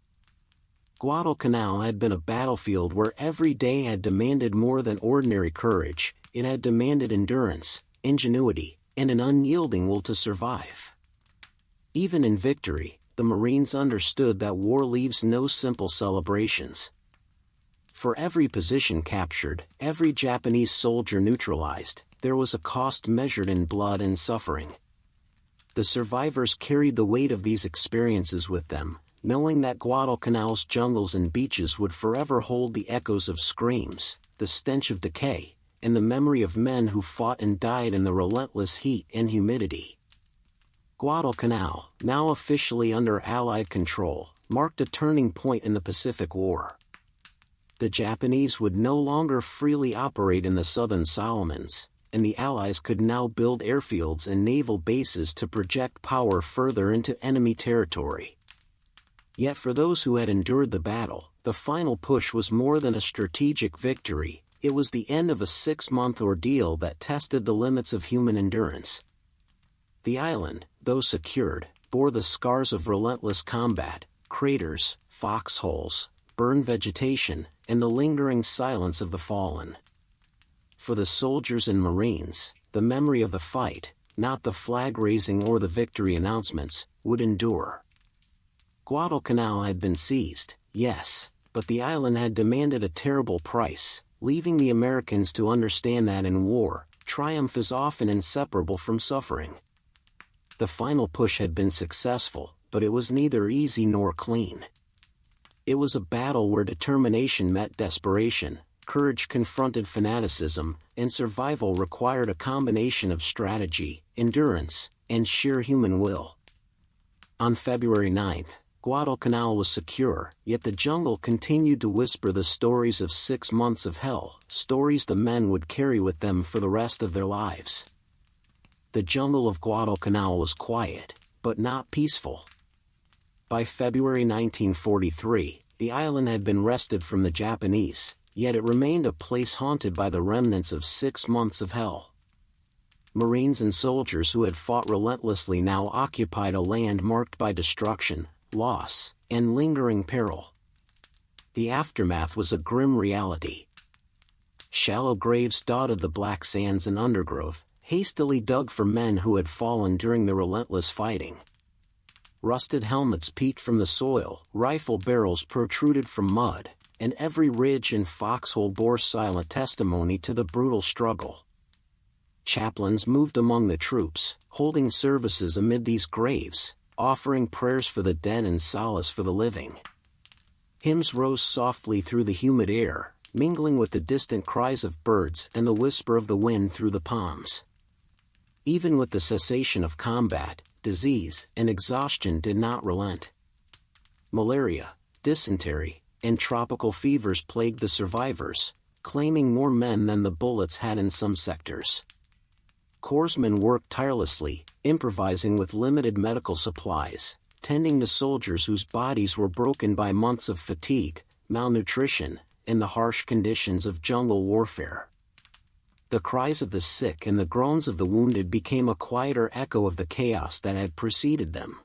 S1: Guadalcanal had been a battlefield where every day had demanded more than ordinary courage. It had demanded endurance, ingenuity, and an unyielding will to survive. Even in victory, the Marines understood that war leaves no simple celebrations. For every position captured, every Japanese soldier neutralized, there was a cost measured in blood and suffering. The survivors carried the weight of these experiences with them, knowing that Guadalcanal's jungles and beaches would forever hold the echoes of screams, the stench of decay, and the memory of men who fought and died in the relentless heat and humidity. Guadalcanal, now officially under Allied control, marked a turning point in the Pacific War. The Japanese would no longer freely operate in the southern Solomons, and the Allies could now build airfields and naval bases to project power further into enemy territory. Yet for those who had endured the battle, the final push was more than a strategic victory. It was the end of a 6-month ordeal that tested the limits of human endurance. The island, though secured, bore the scars of relentless combat: craters, foxholes, burned vegetation, and the lingering silence of the fallen. For the soldiers and Marines, the memory of the fight, not the flag raising or the victory announcements, would endure. Guadalcanal had been seized, yes, but the island had demanded a terrible price, leaving the Americans to understand that in war, triumph is often inseparable from suffering. The final push had been successful, but it was neither easy nor clean. It was a battle where determination met desperation, courage confronted fanaticism, and survival required a combination of strategy, endurance, and sheer human will. On February 9th, Guadalcanal was secure, yet the jungle continued to whisper the stories of 6 months of hell, stories the men would carry with them for the rest of their lives. The jungle of Guadalcanal was quiet, but not peaceful. By February 1943, the island had been wrested from the Japanese, yet it remained a place haunted by the remnants of 6 months of hell. Marines and soldiers who had fought relentlessly now occupied a land marked by destruction, loss, and lingering peril. The aftermath was a grim reality. Shallow graves dotted the black sands and undergrowth, hastily dug for men who had fallen during the relentless fighting. Rusted helmets peeked from the soil, rifle barrels protruded from mud, and every ridge and foxhole bore silent testimony to the brutal struggle. Chaplains moved among the troops, holding services amid these graves, offering prayers for the dead and solace for the living. Hymns rose softly through the humid air, mingling with the distant cries of birds and the whisper of the wind through the palms. Even with the cessation of combat, disease and exhaustion did not relent. Malaria, dysentery, and tropical fevers plagued the survivors, claiming more men than the bullets had in some sectors. Corpsmen worked tirelessly, improvising with limited medical supplies, tending to soldiers whose bodies were broken by months of fatigue, malnutrition, and the harsh conditions of jungle warfare. The cries of the sick and the groans of the wounded became a quieter echo of the chaos that had preceded them.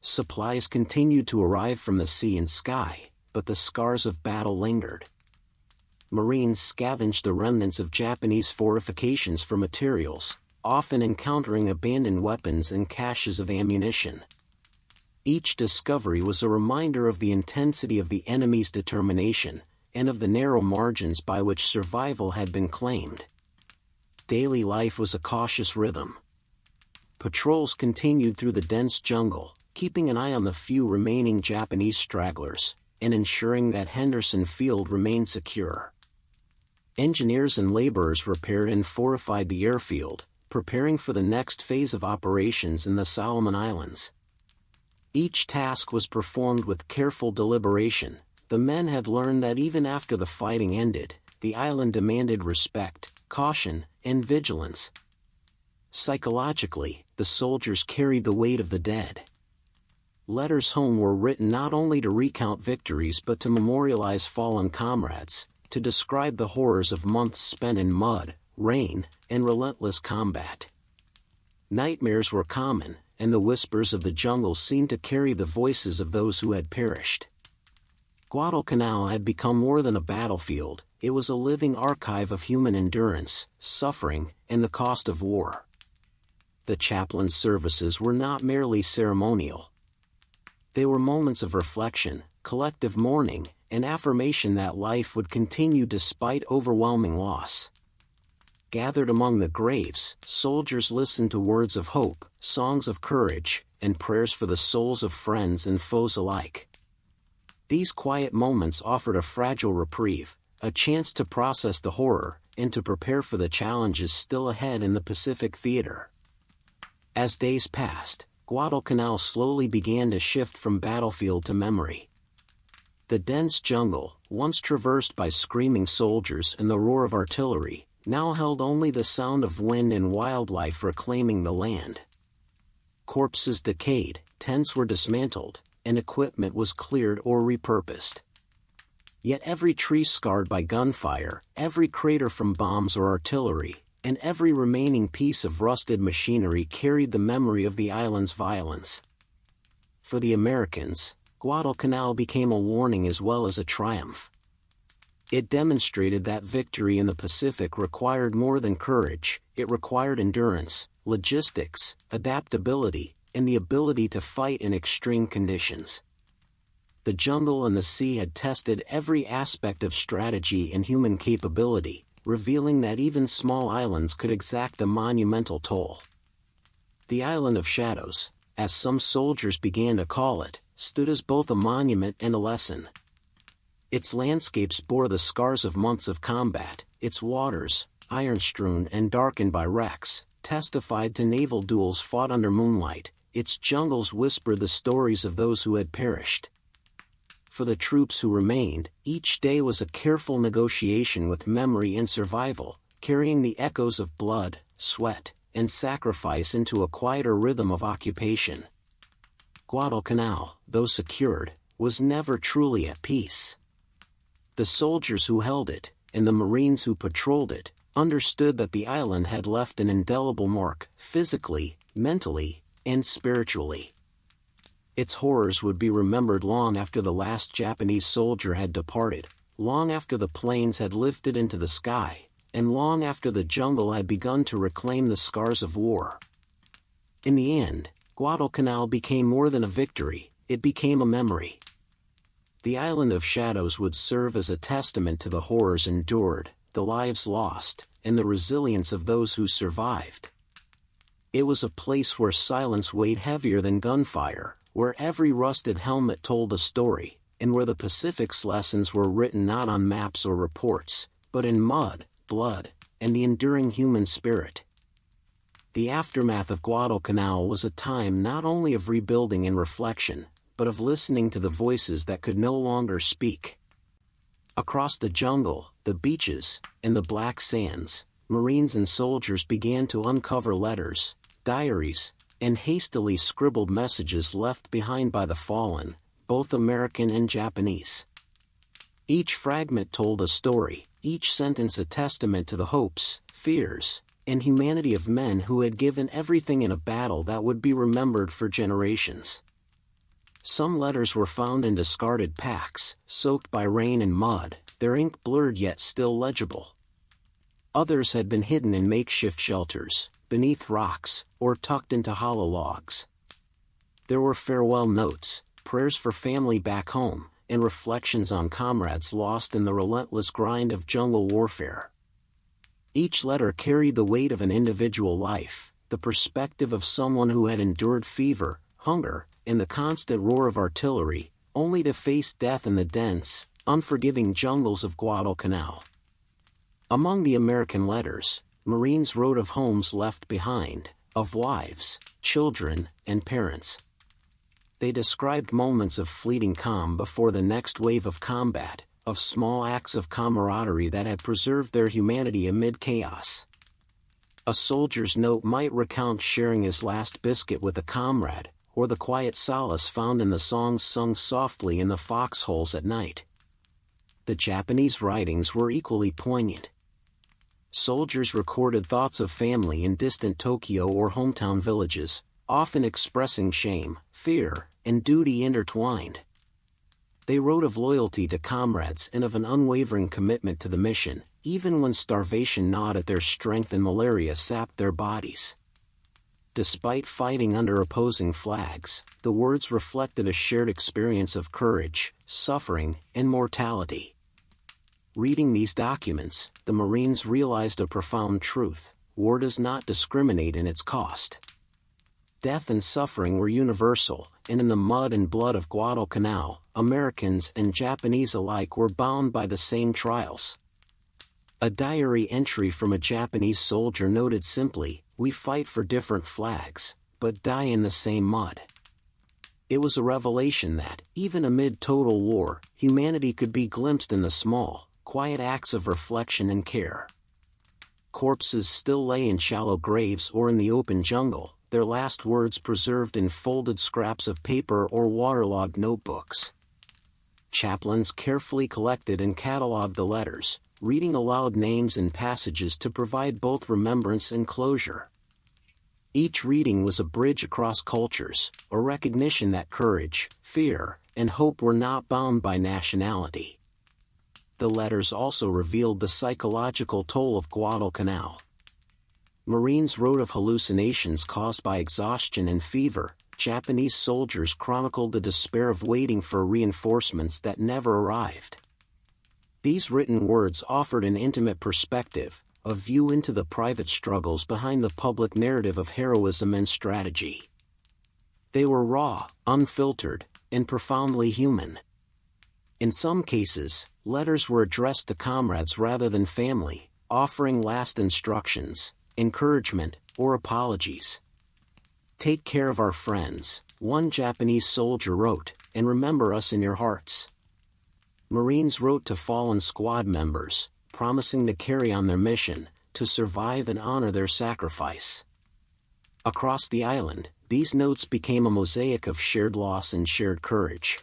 S1: Supplies continued to arrive from the sea and sky, but the scars of battle lingered. Marines scavenged the remnants of Japanese fortifications for materials, often encountering abandoned weapons and caches of ammunition. Each discovery was a reminder of the intensity of the enemy's determination, and of the narrow margins by which survival had been claimed. Daily life was a cautious rhythm. Patrols continued through the dense jungle, keeping an eye on the few remaining Japanese stragglers, and ensuring that Henderson Field remained secure. Engineers and laborers repaired and fortified the airfield, preparing for the next phase of operations in the Solomon Islands. Each task was performed with careful deliberation. The men had learned that even after the fighting ended, the island demanded respect, caution, and vigilance. Psychologically, the soldiers carried the weight of the dead. Letters home were written not only to recount victories but to memorialize fallen comrades, to describe the horrors of months spent in mud, rain, and relentless combat. Nightmares were common, and the whispers of the jungle seemed to carry the voices of those who had perished. Guadalcanal had become more than a battlefield. It was a living archive of human endurance, suffering, and the cost of war. The chaplain's services were not merely ceremonial. They were moments of reflection, collective mourning, and affirmation that life would continue despite overwhelming loss. Gathered among the graves, soldiers listened to words of hope, songs of courage, and prayers for the souls of friends and foes alike. These quiet moments offered a fragile reprieve, a chance to process the horror, and to prepare for the challenges still ahead in the Pacific theater. As days passed, Guadalcanal slowly began to shift from battlefield to memory. The dense jungle, once traversed by screaming soldiers and the roar of artillery, now held only the sound of wind and wildlife reclaiming the land. Corpses decayed, tents were dismantled, and equipment was cleared or repurposed. Yet every tree scarred by gunfire, every crater from bombs or artillery, and every remaining piece of rusted machinery carried the memory of the island's violence. For the Americans, Guadalcanal became a warning as well as a triumph. It demonstrated that victory in the Pacific required more than courage, it required endurance, logistics, adaptability, and the ability to fight in extreme conditions. The jungle and the sea had tested every aspect of strategy and human capability, revealing that even small islands could exact a monumental toll. The Island of Shadows, as some soldiers began to call it, stood as both a monument and a lesson. Its landscapes bore the scars of months of combat, its waters, iron-strewn and darkened by wrecks, testified to naval duels fought under moonlight, its jungles whispered the stories of those who had perished. For the troops who remained, each day was a careful negotiation with memory and survival, carrying the echoes of blood, sweat, and sacrifice into a quieter rhythm of occupation. Guadalcanal, though secured, was never truly at peace. The soldiers who held it, and the Marines who patrolled it, understood that the island had left an indelible mark, physically, mentally, and spiritually. Its horrors would be remembered long after the last Japanese soldier had departed, long after the planes had lifted into the sky, and long after the jungle had begun to reclaim the scars of war. In the end, Guadalcanal became more than a victory, it became a memory. The Island of Shadows would serve as a testament to the horrors endured, the lives lost, and the resilience of those who survived. It was a place where silence weighed heavier than gunfire, where every rusted helmet told a story, and where the Pacific's lessons were written not on maps or reports, but in mud, blood, and the enduring human spirit. The aftermath of Guadalcanal was a time not only of rebuilding and reflection, but of listening to the voices that could no longer speak. Across the jungle, the beaches, and the black sands, Marines and soldiers began to uncover letters, diaries, and hastily scribbled messages left behind by the fallen, both American and Japanese. Each fragment told a story, each sentence a testament to the hopes, fears, and humanity of men who had given everything in a battle that would be remembered for generations. Some letters were found in discarded packs, soaked by rain and mud, their ink blurred yet still legible. Others had been hidden in makeshift shelters, beneath rocks, or tucked into hollow logs. There were farewell notes, prayers for family back home, and reflections on comrades lost in the relentless grind of jungle warfare. Each letter carried the weight of an individual life, the perspective of someone who had endured fever, hunger, and the constant roar of artillery, only to face death in the dense, unforgiving jungles of Guadalcanal. Among the American letters, Marines wrote of homes left behind, of wives, children, and parents. They described moments of fleeting calm before the next wave of combat, of small acts of camaraderie that had preserved their humanity amid chaos. A soldier's note might recount sharing his last biscuit with a comrade, or the quiet solace found in the songs sung softly in the foxholes at night. The Japanese writings were equally poignant. Soldiers recorded thoughts of family in distant Tokyo or hometown villages, often expressing shame, fear, and duty intertwined. They wrote of loyalty to comrades and of an unwavering commitment to the mission, even when starvation gnawed at their strength and malaria sapped their bodies. Despite fighting under opposing flags, the words reflected a shared experience of courage, suffering, and mortality. Reading these documents, the Marines realized a profound truth: war does not discriminate in its cost. death and suffering were universal, and in the mud and blood of Guadalcanal, Americans and Japanese alike were bound by the same trials. A diary entry from a Japanese soldier noted simply, "We fight for different flags, but die in the same mud." It was a revelation that, even amid total war, humanity could be glimpsed in the small, quiet acts of reflection and care. Corpses still lay in shallow graves or in the open jungle, their last words preserved in folded scraps of paper or waterlogged notebooks. Chaplains carefully collected and catalogued the letters, reading aloud names and passages to provide both remembrance and closure. Each reading was a bridge across cultures, a recognition that courage, fear, and hope were not bound by nationality. The letters also revealed the psychological toll of Guadalcanal. Marines wrote of hallucinations caused by exhaustion and fever. Japanese soldiers chronicled the despair of waiting for reinforcements that never arrived. These written words offered an intimate perspective, a view into the private struggles behind the public narrative of heroism and strategy. They were raw, unfiltered, and profoundly human. In some cases, letters were addressed to comrades rather than family, offering last instructions, encouragement, or apologies. "Take care of our friends," one Japanese soldier wrote, "and remember us in your hearts." Marines wrote to fallen squad members, promising to carry on their mission, to survive and honor their sacrifice. Across the island, these notes became a mosaic of shared loss and shared courage.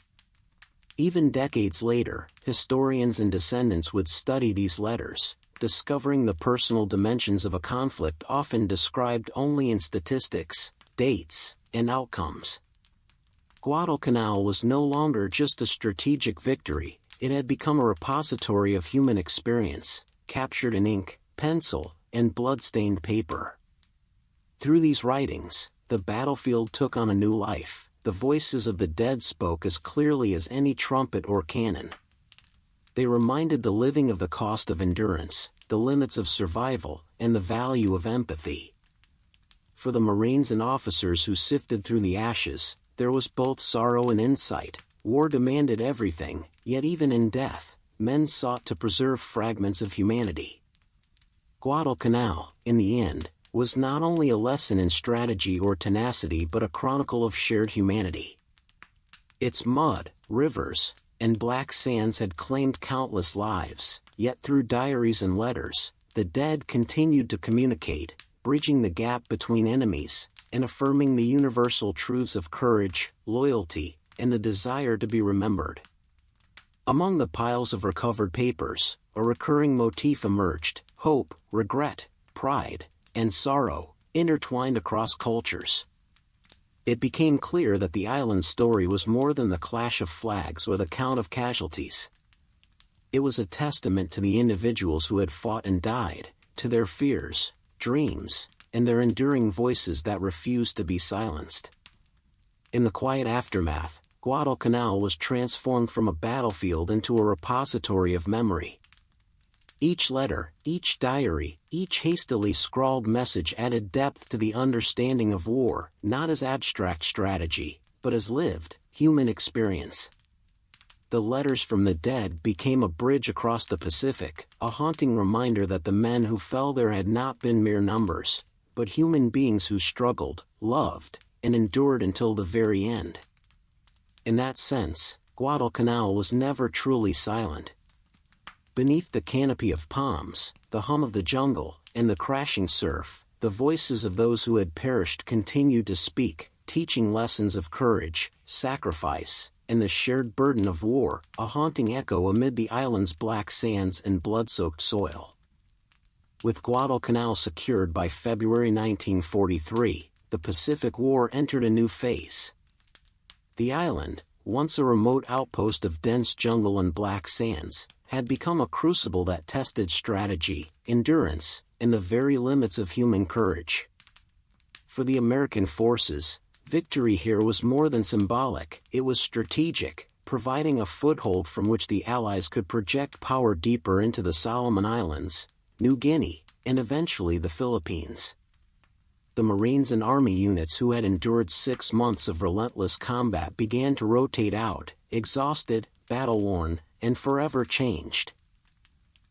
S1: Even decades later, historians and descendants would study these letters, discovering the personal dimensions of a conflict often described only in statistics, dates, and outcomes. Guadalcanal was no longer just a strategic victory, it had become a repository of human experience, captured in ink, pencil, and blood-stained paper. Through these writings, the battlefield took on a new life. The voices of the dead spoke as clearly as any trumpet or cannon. They reminded the living of the cost of endurance, the limits of survival, and the value of empathy. For the Marines and officers who sifted through the ashes, there was both sorrow and insight. War demanded everything, yet even in death, men sought to preserve fragments of humanity. Guadalcanal, in the end, was not only a lesson in strategy or tenacity but a chronicle of shared humanity. Its mud, rivers, and black sands had claimed countless lives, yet through diaries and letters, the dead continued to communicate, bridging the gap between enemies, and affirming the universal truths of courage, loyalty, and the desire to be remembered. Among the piles of recovered papers, a recurring motif emerged: hope, regret, pride, and sorrow, intertwined across cultures. It became clear that the island's story was more than the clash of flags or the count of casualties. It was a testament to the individuals who had fought and died, to their fears, dreams, and their enduring voices that refused to be silenced. In the quiet aftermath, Guadalcanal was transformed from a battlefield into a repository of memory. Each letter, each diary, each hastily scrawled message added depth to the understanding of war, not as abstract strategy, but as lived, human experience. The letters from the dead became a bridge across the Pacific, a haunting reminder that the men who fell there had not been mere numbers, but human beings who struggled, loved, and endured until the very end. In that sense, Guadalcanal was never truly silent. Beneath the canopy of palms, the hum of the jungle, and the crashing surf, the voices of those who had perished continued to speak, teaching lessons of courage, sacrifice, and the shared burden of war, a haunting echo amid the island's black sands and blood-soaked soil. With Guadalcanal secured by February 1943, the Pacific War entered a new phase. The island, once a remote outpost of dense jungle and black sands, had become a crucible that tested strategy, endurance, and the very limits of human courage. For the American forces, victory here was more than symbolic, it was strategic, providing a foothold from which the Allies could project power deeper into the Solomon Islands, New Guinea, and eventually the Philippines. the Marines and Army units who had endured 6 months of relentless combat began to rotate out, exhausted, battle-worn, and forever changed.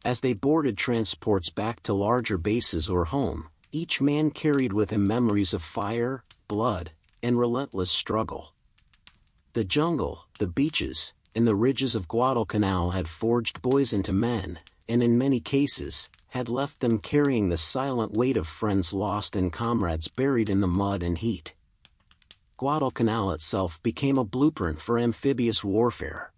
S1: As they boarded transports back to larger bases or home, each man carried with him memories of fire, blood, and relentless struggle. The jungle, the beaches, and the ridges of Guadalcanal had forged boys into men, and in many cases, had left them carrying the silent weight of friends lost and comrades buried in the mud and heat. Guadalcanal itself became a blueprint for amphibious warfare.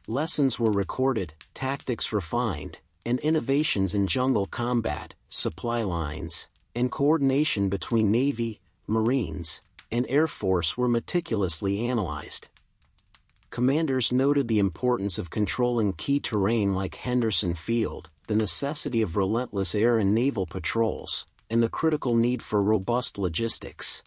S1: Lessons were recorded, tactics refined, and innovations in jungle combat, supply lines, and coordination between Navy, Marines, and Air Force were meticulously analyzed. Commanders noted the importance of controlling key terrain like Henderson Field, the necessity of relentless air and naval patrols, and the critical need for robust logistics.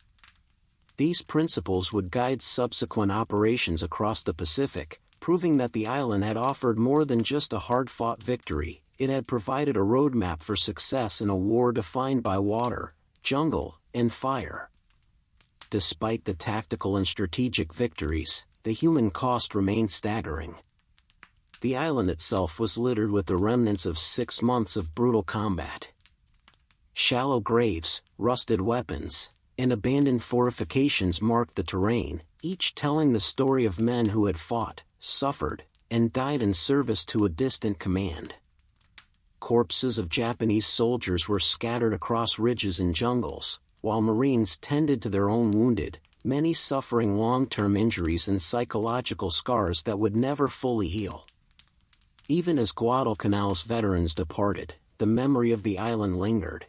S1: These principles would guide subsequent operations across the Pacific, proving that the island had offered more than just a hard-fought victory. It had provided a roadmap for success in a war defined by water, jungle, and fire. Despite the tactical and strategic victories, the human cost remained staggering. The island itself was littered with the remnants of 6 months of brutal combat. Shallow graves, rusted weapons, and abandoned fortifications marked the terrain, each telling the story of men who had fought, suffered, and died in service to a distant command. Corpses of Japanese soldiers were scattered across ridges and jungles, while Marines tended to their own wounded, many suffering long-term injuries and psychological scars that would never fully heal. Even as Guadalcanal's veterans departed, the memory of the island lingered.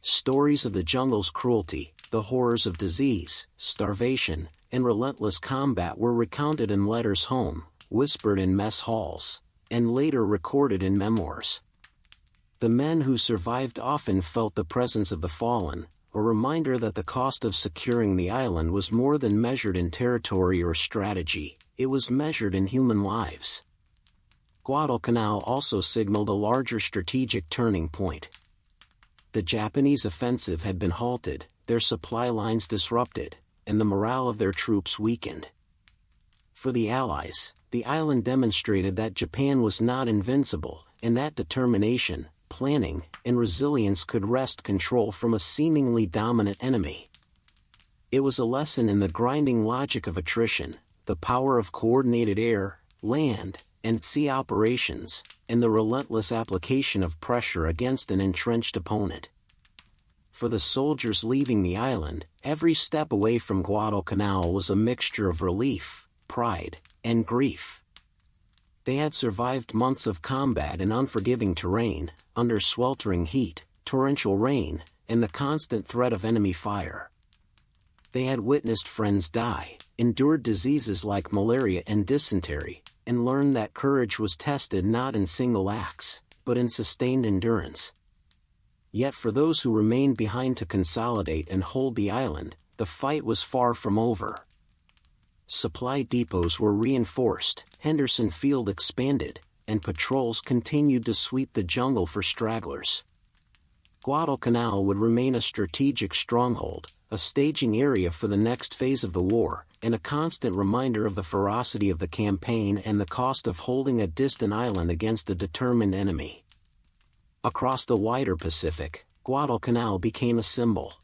S1: Stories of the jungle's cruelty, the horrors of disease, starvation, and relentless combat were recounted in letters home, whispered in mess halls, and later recorded in memoirs. The men who survived often felt the presence of the fallen, a reminder that the cost of securing the island was more than measured in territory or strategy, it was measured in human lives. Guadalcanal also signaled a larger strategic turning point. The Japanese offensive had been halted, their supply lines disrupted, and the morale of their troops weakened. For the Allies, the island demonstrated that Japan was not invincible, and that determination, planning, and resilience could wrest control from a seemingly dominant enemy. It was a lesson in the grinding logic of attrition, the power of coordinated air, land, and sea operations, and the relentless application of pressure against an entrenched opponent. For the soldiers leaving the island, every step away from Guadalcanal was a mixture of relief, pride, and grief. They had survived months of combat in unforgiving terrain, under sweltering heat, torrential rain, and the constant threat of enemy fire. They had witnessed friends die, endured diseases like malaria and dysentery, and learned that courage was tested not in single acts, but in sustained endurance. Yet for those who remained behind to consolidate and hold the island, the fight was far from over. Supply depots were reinforced, Henderson Field expanded, and patrols continued to sweep the jungle for stragglers. Guadalcanal would remain a strategic stronghold, a staging area for the next phase of the war, and a constant reminder of the ferocity of the campaign and the cost of holding a distant island against a determined enemy. Across the wider Pacific, Guadalcanal became a symbol.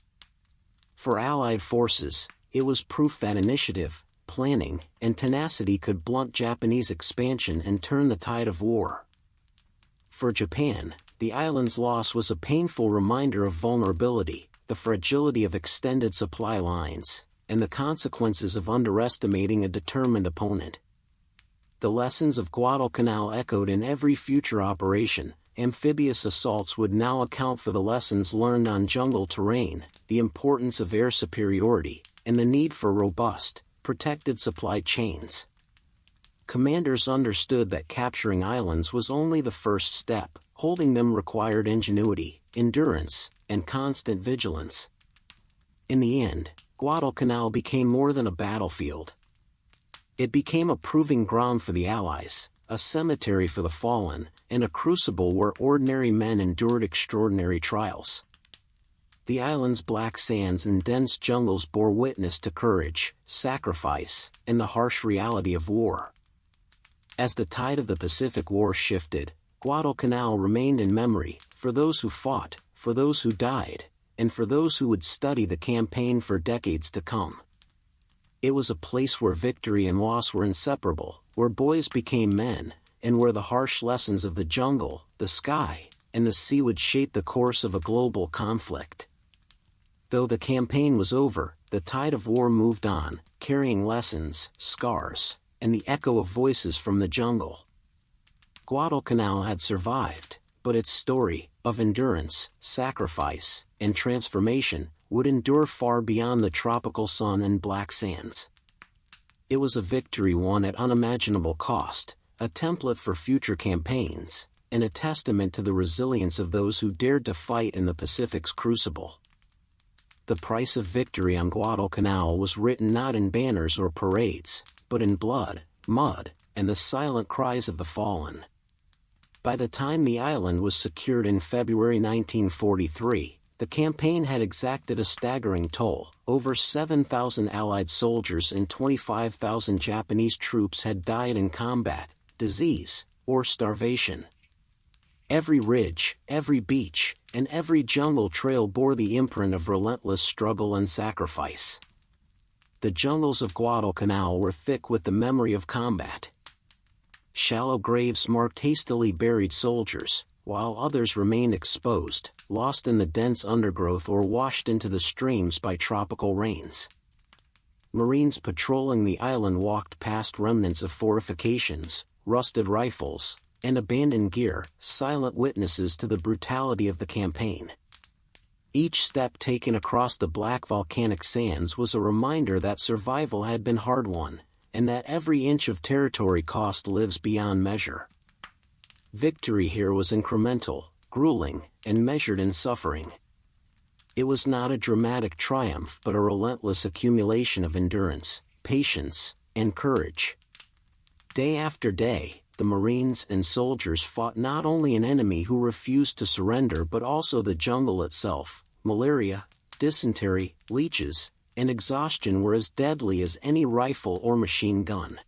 S1: For Allied forces, it was proof that initiative, planning, and tenacity could blunt Japanese expansion and turn the tide of war. For Japan, the island's loss was a painful reminder of vulnerability, the fragility of extended supply lines, and the consequences of underestimating a determined opponent. The lessons of Guadalcanal echoed in every future operation. Amphibious assaults would now account for the lessons learned on jungle terrain, the importance of air superiority, and the need for robust, protected supply chains. Commanders understood that capturing islands was only the first step, holding them required ingenuity, endurance, and constant vigilance. In the end, Guadalcanal became more than a battlefield. It became a proving ground for the Allies, a cemetery for the fallen, and a crucible where ordinary men endured extraordinary trials. The island's black sands and dense jungles bore witness to courage, sacrifice, and the harsh reality of war. As the tide of the Pacific War shifted, Guadalcanal remained in memory, for those who fought, for those who died, and for those who would study the campaign for decades to come. It was a place where victory and loss were inseparable, where boys became men, and where the harsh lessons of the jungle, the sky, and the sea would shape the course of a global conflict. Though the campaign was over, the tide of war moved on, carrying lessons, scars, and the echo of voices from the jungle. Guadalcanal had survived, but its story, of endurance, sacrifice, and transformation, would endure far beyond the tropical sun and black sands. It was a victory won at unimaginable cost, a template for future campaigns, and a testament to the resilience of those who dared to fight in the Pacific's crucible. The price of victory on Guadalcanal was written not in banners or parades, but in blood, mud, and the silent cries of the fallen. By the time the island was secured in February 1943, the campaign had exacted a staggering toll. Over 7,000 Allied soldiers and 25,000 Japanese troops had died in combat, disease, or starvation. Every ridge, every beach, and every jungle trail bore the imprint of relentless struggle and sacrifice. The jungles of Guadalcanal were thick with the memory of combat. Shallow graves marked hastily buried soldiers, while others remained exposed, lost in the dense undergrowth or washed into the streams by tropical rains. Marines patrolling the island walked past remnants of fortifications, rusted rifles, and abandoned gear, silent witnesses to the brutality of the campaign. Each step taken across the black volcanic sands was a reminder that survival had been hard-won, and that every inch of territory cost lives beyond measure. Victory here was incremental, grueling, and measured in suffering. It was not a dramatic triumph but a relentless accumulation of endurance, patience, and courage. Day after day, the Marines and soldiers fought not only an enemy who refused to surrender but also the jungle itself. Malaria, dysentery, leeches, and exhaustion were as deadly as any rifle or machine gun.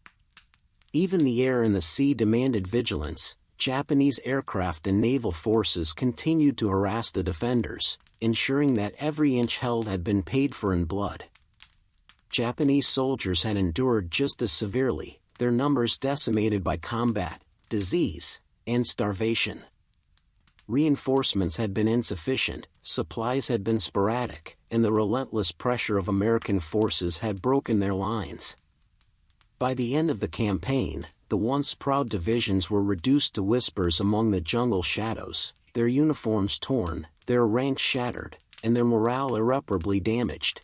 S1: Even the air and the sea demanded vigilance. Japanese aircraft and naval forces continued to harass the defenders, ensuring that every inch held had been paid for in blood. Japanese soldiers had endured just as severely, their numbers decimated by combat, disease, and starvation. Reinforcements had been insufficient, supplies had been sporadic, and the relentless pressure of American forces had broken their lines. By the end of the campaign, the once proud divisions were reduced to whispers among the jungle shadows, their uniforms torn, their ranks shattered, and their morale irreparably damaged.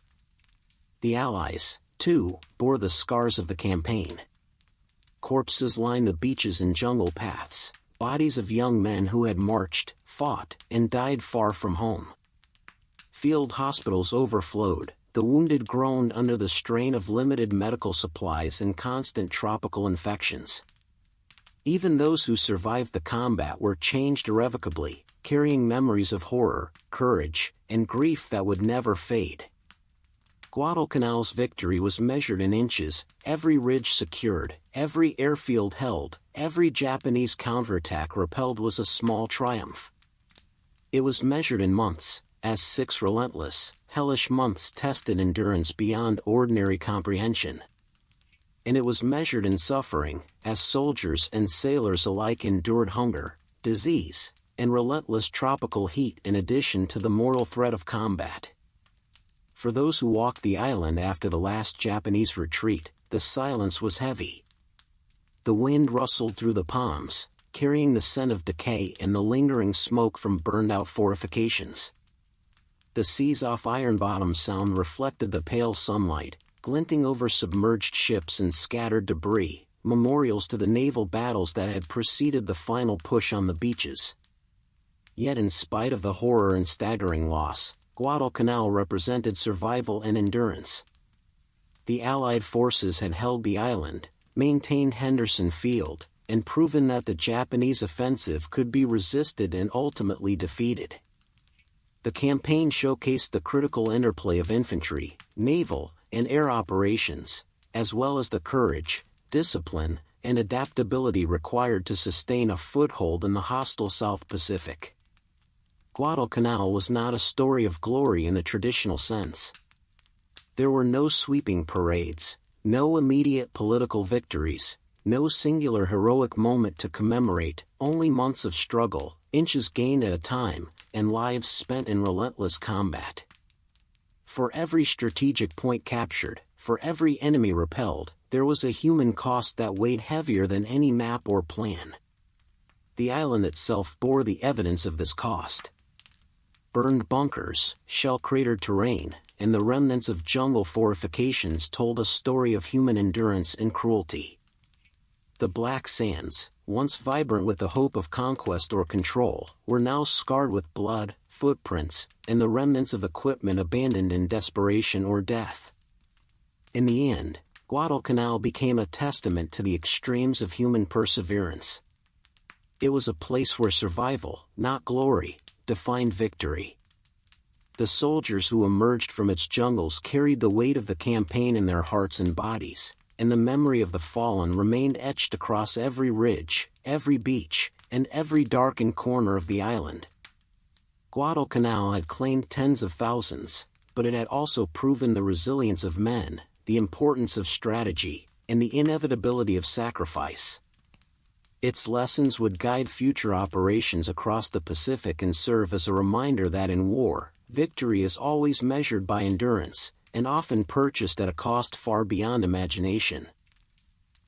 S1: The Allies, too, bore the scars of the campaign. Corpses lined the beaches and jungle paths, bodies of young men who had marched, fought, and died far from home. Field hospitals overflowed, the wounded groaned under the strain of limited medical supplies and constant tropical infections. Even those who survived the combat were changed irrevocably, carrying memories of horror, courage, and grief that would never fade. Guadalcanal's victory was measured in inches, every ridge secured, every airfield held, every Japanese counterattack repelled was a small triumph. It was measured in months, as 6 relentless, hellish months tested endurance beyond ordinary comprehension. And it was measured in suffering, as soldiers and sailors alike endured hunger, disease, and relentless tropical heat in addition to the mortal threat of combat. For those who walked the island after the last Japanese retreat, the silence was heavy. The wind rustled through the palms, carrying the scent of decay and the lingering smoke from burned-out fortifications. The seas off Iron Bottom Sound reflected the pale sunlight, glinting over submerged ships and scattered debris, memorials to the naval battles that had preceded the final push on the beaches. Yet in spite of the horror and staggering loss, Guadalcanal represented survival and endurance. The Allied forces had held the island, maintained Henderson Field, and proven that the Japanese offensive could be resisted and ultimately defeated. The campaign showcased the critical interplay of infantry, naval, and air operations, as well as the courage, discipline, and adaptability required to sustain a foothold in the hostile South Pacific. Guadalcanal was not a story of glory in the traditional sense. There were no sweeping parades, no immediate political victories, no singular heroic moment to commemorate, only months of struggle, inches gained at a time, and lives spent in relentless combat. For every strategic point captured, for every enemy repelled, there was a human cost that weighed heavier than any map or plan. The island itself bore the evidence of this cost. Burned bunkers, shell-cratered terrain, and the remnants of jungle fortifications told a story of human endurance and cruelty. The black sands, once vibrant with the hope of conquest or control, were now scarred with blood, footprints, and the remnants of equipment abandoned in desperation or death. In the end, Guadalcanal became a testament to the extremes of human perseverance. It was a place where survival, not glory, defined victory. The soldiers who emerged from its jungles carried the weight of the campaign in their hearts and bodies, and the memory of the fallen remained etched across every ridge, every beach, and every darkened corner of the island. Guadalcanal had claimed tens of thousands, but it had also proven the resilience of men, the importance of strategy, and the inevitability of sacrifice. Its lessons would guide future operations across the Pacific and serve as a reminder that in war, victory is always measured by endurance, and often purchased at a cost far beyond imagination.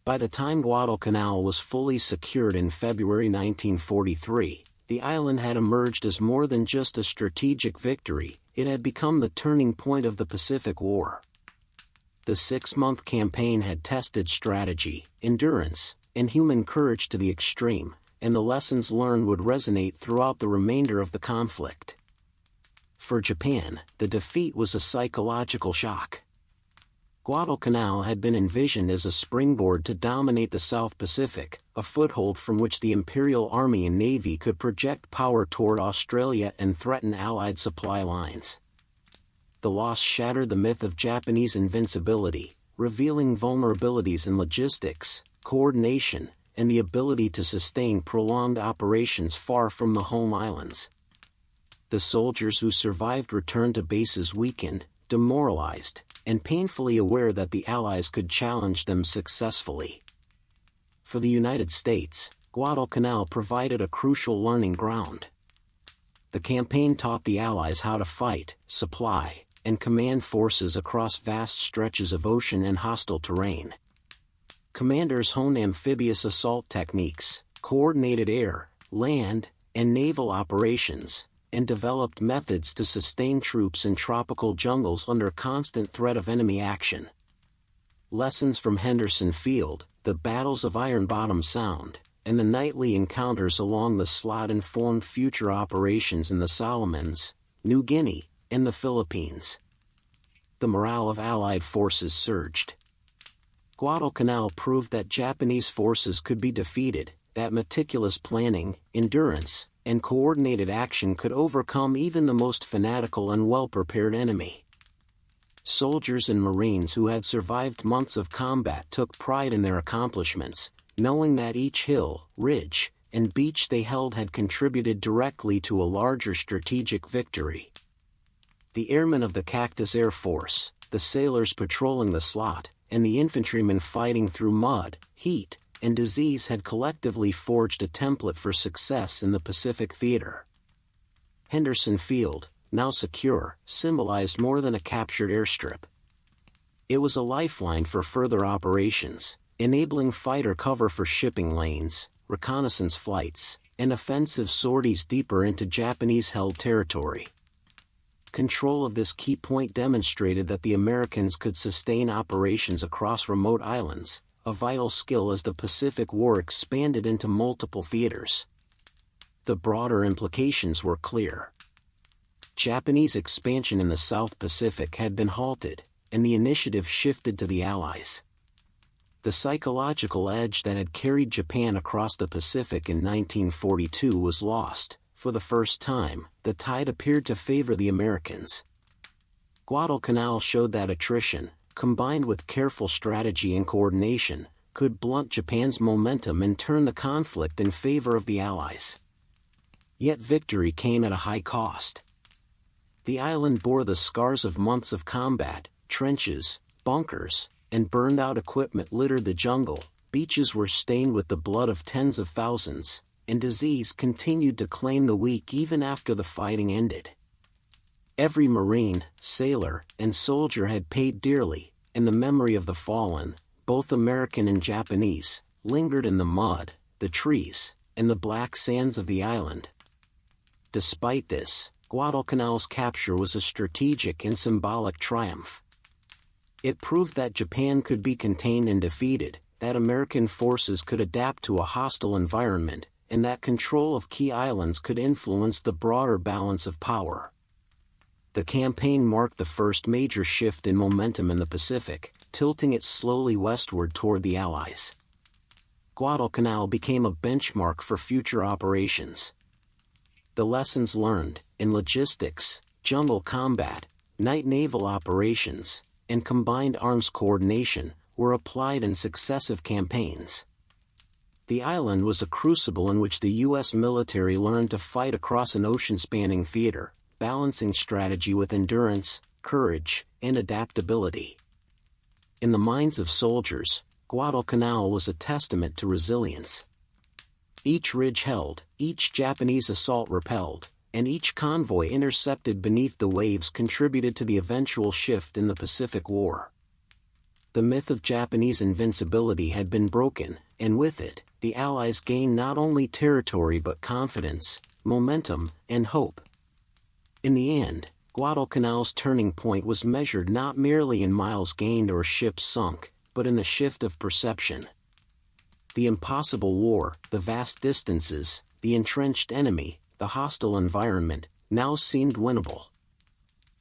S1: By the time Guadalcanal was fully secured in February 1943, the island had emerged as more than just a strategic victory, it had become the turning point of the Pacific War. The 6-month campaign had tested strategy, endurance, and human courage to the extreme, and the lessons learned would resonate throughout the remainder of the conflict. For Japan, the defeat was a psychological shock. Guadalcanal had been envisioned as a springboard to dominate the South Pacific, a foothold from which the Imperial Army and Navy could project power toward Australia and threaten Allied supply lines. The loss shattered the myth of Japanese invincibility, revealing vulnerabilities in logistics, coordination, and the ability to sustain prolonged operations far from the home islands. The soldiers who survived returned to bases weakened, demoralized, and painfully aware that the Allies could challenge them successfully. For the United States, Guadalcanal provided a crucial learning ground. The campaign taught the Allies how to fight, supply, and command forces across vast stretches of ocean and hostile terrain. Commanders honed amphibious assault techniques, coordinated air, land, and naval operations, and developed methods to sustain troops in tropical jungles under constant threat of enemy action. Lessons from Henderson Field, the battles of Iron Bottom Sound, and the nightly encounters along the Slot informed future operations in the Solomons, New Guinea, and the Philippines. The morale of Allied forces surged. Guadalcanal proved that Japanese forces could be defeated, that meticulous planning, endurance, and coordinated action could overcome even the most fanatical and well-prepared enemy. Soldiers and Marines who had survived months of combat took pride in their accomplishments, knowing that each hill, ridge, and beach they held had contributed directly to a larger strategic victory. The airmen of the Cactus Air Force, the sailors patrolling the Slot, and the infantrymen fighting through mud, heat, and disease had collectively forged a template for success in the Pacific theater. Henderson Field, now secure, symbolized more than a captured airstrip. It was a lifeline for further operations, enabling fighter cover for shipping lanes, reconnaissance flights, and offensive sorties deeper into Japanese-held territory. Control of this key point demonstrated that the Americans could sustain operations across remote islands, a vital skill as the Pacific War expanded into multiple theaters. The broader implications were clear. Japanese expansion in the South Pacific had been halted, and the initiative shifted to the Allies. The psychological edge that had carried Japan across the Pacific in 1942 was lost, for the first time, the tide appeared to favor the Americans. Guadalcanal showed that attrition, combined with careful strategy and coordination, could blunt Japan's momentum and turn the conflict in favor of the Allies. Yet victory came at a high cost. The island bore the scars of months of combat. Trenches, bunkers, and burned-out equipment littered the jungle, beaches were stained with the blood of tens of thousands, and disease continued to claim the weak even after the fighting ended. Every Marine, sailor, and soldier had paid dearly, and the memory of the fallen, both American and Japanese, lingered in the mud, the trees, and the black sands of the island. Despite this, Guadalcanal's capture was a strategic and symbolic triumph. It proved that Japan could be contained and defeated, that American forces could adapt to a hostile environment, and that control of key islands could influence the broader balance of power. The campaign marked the first major shift in momentum in the Pacific, tilting it slowly westward toward the Allies. Guadalcanal became a benchmark for future operations. The lessons learned, in logistics, jungle combat, night naval operations, and combined arms coordination, were applied in successive campaigns. The island was a crucible in which the U.S. military learned to fight across an ocean-spanning theater, balancing strategy with endurance, courage, and adaptability. In the minds of soldiers, Guadalcanal was a testament to resilience. Each ridge held, each Japanese assault repelled, and each convoy intercepted beneath the waves contributed to the eventual shift in the Pacific War. The myth of Japanese invincibility had been broken, and with it, the Allies gained not only territory but confidence, momentum, and hope. In the end, Guadalcanal's turning point was measured not merely in miles gained or ships sunk, but in a shift of perception. The impossible war, the vast distances, the entrenched enemy, the hostile environment, now seemed winnable.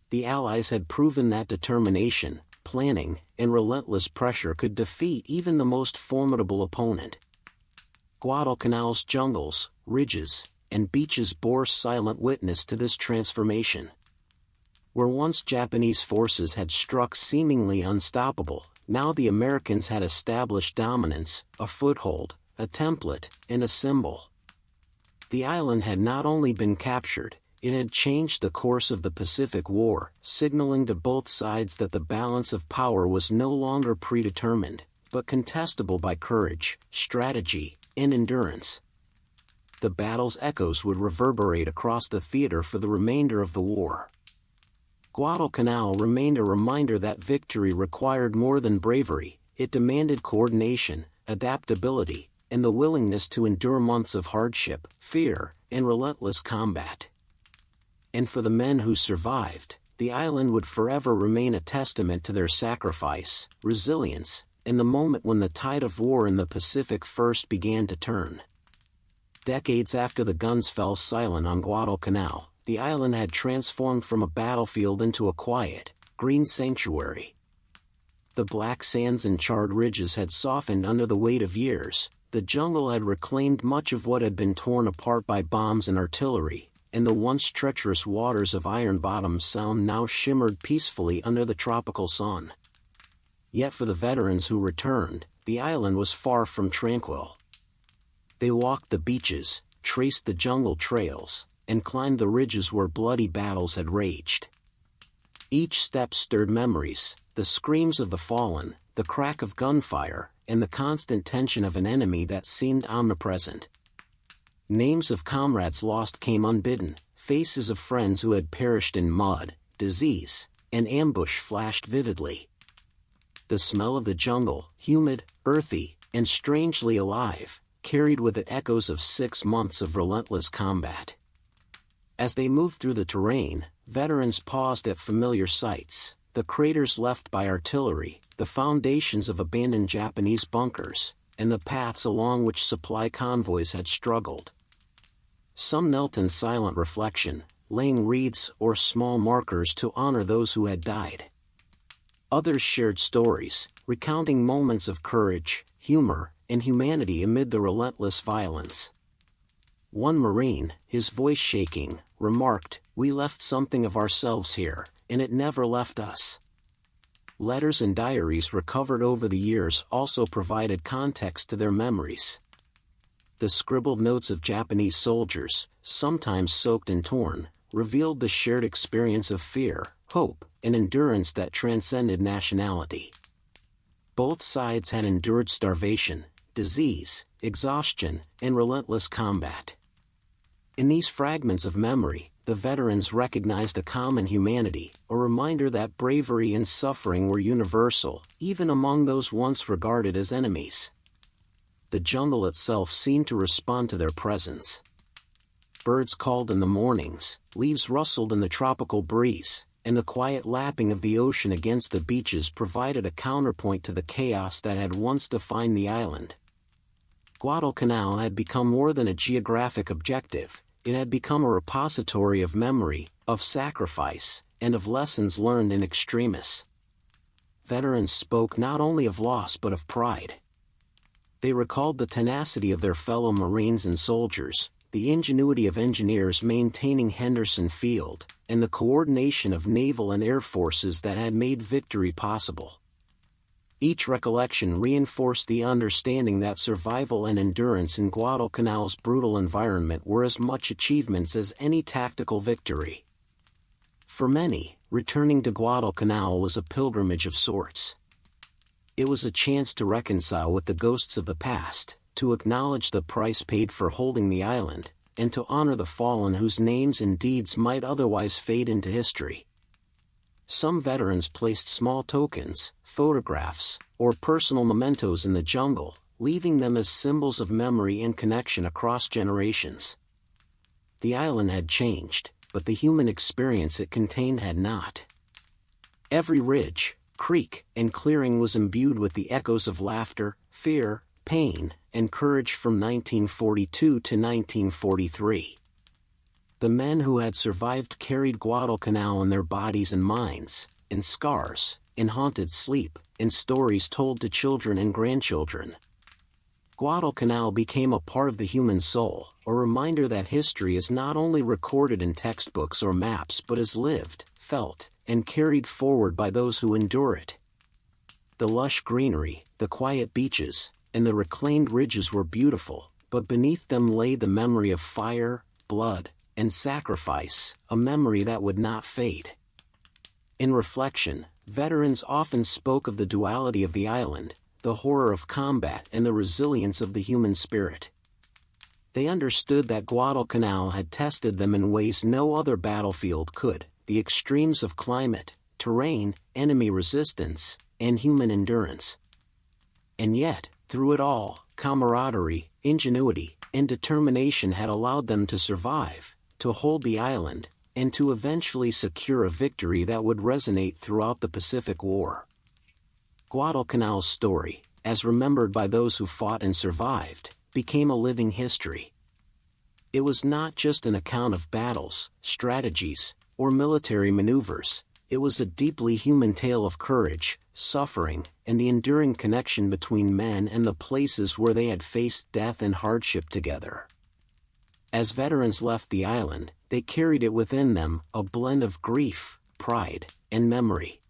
S1: The Allies had proven that determination, planning, and relentless pressure could defeat even the most formidable opponent. Guadalcanal's jungles, ridges, and beaches bore silent witness to this transformation. Where once Japanese forces had struck seemingly unstoppable, now the Americans had established dominance, a foothold, a template, and a symbol. The island had not only been captured, it had changed the course of the Pacific War, signaling to both sides that the balance of power was no longer predetermined, but contestable by courage, strategy, and endurance. The battle's echoes would reverberate across the theater for the remainder of the war. Guadalcanal remained a reminder that victory required more than bravery, it demanded coordination, adaptability, and the willingness to endure months of hardship, fear, and relentless combat. And for the men who survived, the island would forever remain a testament to their sacrifice, resilience, and the moment when the tide of war in the Pacific first began to turn. Decades after the guns fell silent on Guadalcanal, the island had transformed from a battlefield into a quiet, green sanctuary. The black sands and charred ridges had softened under the weight of years, the jungle had reclaimed much of what had been torn apart by bombs and artillery, and the once treacherous waters of Iron Bottom Sound now shimmered peacefully under the tropical sun. Yet for the veterans who returned, the island was far from tranquil. They walked the beaches, traced the jungle trails, and climbed the ridges where bloody battles had raged. Each step stirred memories, the screams of the fallen, the crack of gunfire, and the constant tension of an enemy that seemed omnipresent. Names of comrades lost came unbidden, faces of friends who had perished in mud, disease, and ambush flashed vividly. The smell of the jungle, humid, earthy, and strangely alive, carried with it echoes of 6 months of relentless combat. As they moved through the terrain, veterans paused at familiar sights, the craters left by artillery, the foundations of abandoned Japanese bunkers, and the paths along which supply convoys had struggled. Some knelt in silent reflection, laying wreaths or small markers to honor those who had died. Others shared stories, recounting moments of courage, humor, and humanity amid the relentless violence. One Marine, his voice shaking, remarked, "We left something of ourselves here, and it never left us." Letters and diaries recovered over the years also provided context to their memories. The scribbled notes of Japanese soldiers, sometimes soaked and torn, revealed the shared experience of fear, hope, and endurance that transcended nationality. Both sides had endured starvation, disease, exhaustion, and relentless combat. In these fragments of memory, the veterans recognized a common humanity, a reminder that bravery and suffering were universal, even among those once regarded as enemies. The jungle itself seemed to respond to their presence. Birds called in the mornings, leaves rustled in the tropical breeze, and the quiet lapping of the ocean against the beaches provided a counterpoint to the chaos that had once defined the island. Guadalcanal had become more than a geographic objective. It had become a repository of memory, of sacrifice, and of lessons learned in extremis. Veterans spoke not only of loss but of pride. They recalled the tenacity of their fellow Marines and soldiers, the ingenuity of engineers maintaining Henderson Field, and the coordination of naval and air forces that had made victory possible. Each recollection reinforced the understanding that survival and endurance in Guadalcanal's brutal environment were as much achievements as any tactical victory. For many, returning to Guadalcanal was a pilgrimage of sorts. It was a chance to reconcile with the ghosts of the past, to acknowledge the price paid for holding the island, and to honor the fallen whose names and deeds might otherwise fade into history. Some veterans placed small tokens, photographs, or personal mementos in the jungle, leaving them as symbols of memory and connection across generations. The island had changed, but the human experience it contained had not. Every ridge, creek, and clearing was imbued with the echoes of laughter, fear, pain, and courage from 1942 to 1943. The men who had survived carried Guadalcanal in their bodies and minds, in scars, in haunted sleep, in stories told to children and grandchildren. Guadalcanal became a part of the human soul, a reminder that history is not only recorded in textbooks or maps but is lived, felt, and carried forward by those who endure it. The lush greenery, the quiet beaches, and the reclaimed ridges were beautiful, but beneath them lay the memory of fire, blood, and sacrifice, a memory that would not fade. In reflection, veterans often spoke of the duality of the island, the horror of combat and the resilience of the human spirit. They understood that Guadalcanal had tested them in ways no other battlefield could, the extremes of climate, terrain, enemy resistance, and human endurance. And yet, through it all, camaraderie, ingenuity, and determination had allowed them to survive, to hold the island, and to eventually secure a victory that would resonate throughout the Pacific War. Guadalcanal's story, as remembered by those who fought and survived, became a living history. It was not just an account of battles, strategies, or military maneuvers. It was a deeply human tale of courage, suffering, and the enduring connection between men and the places where they had faced death and hardship together. As veterans left the island, they carried it within them, a blend of grief, pride, and memory.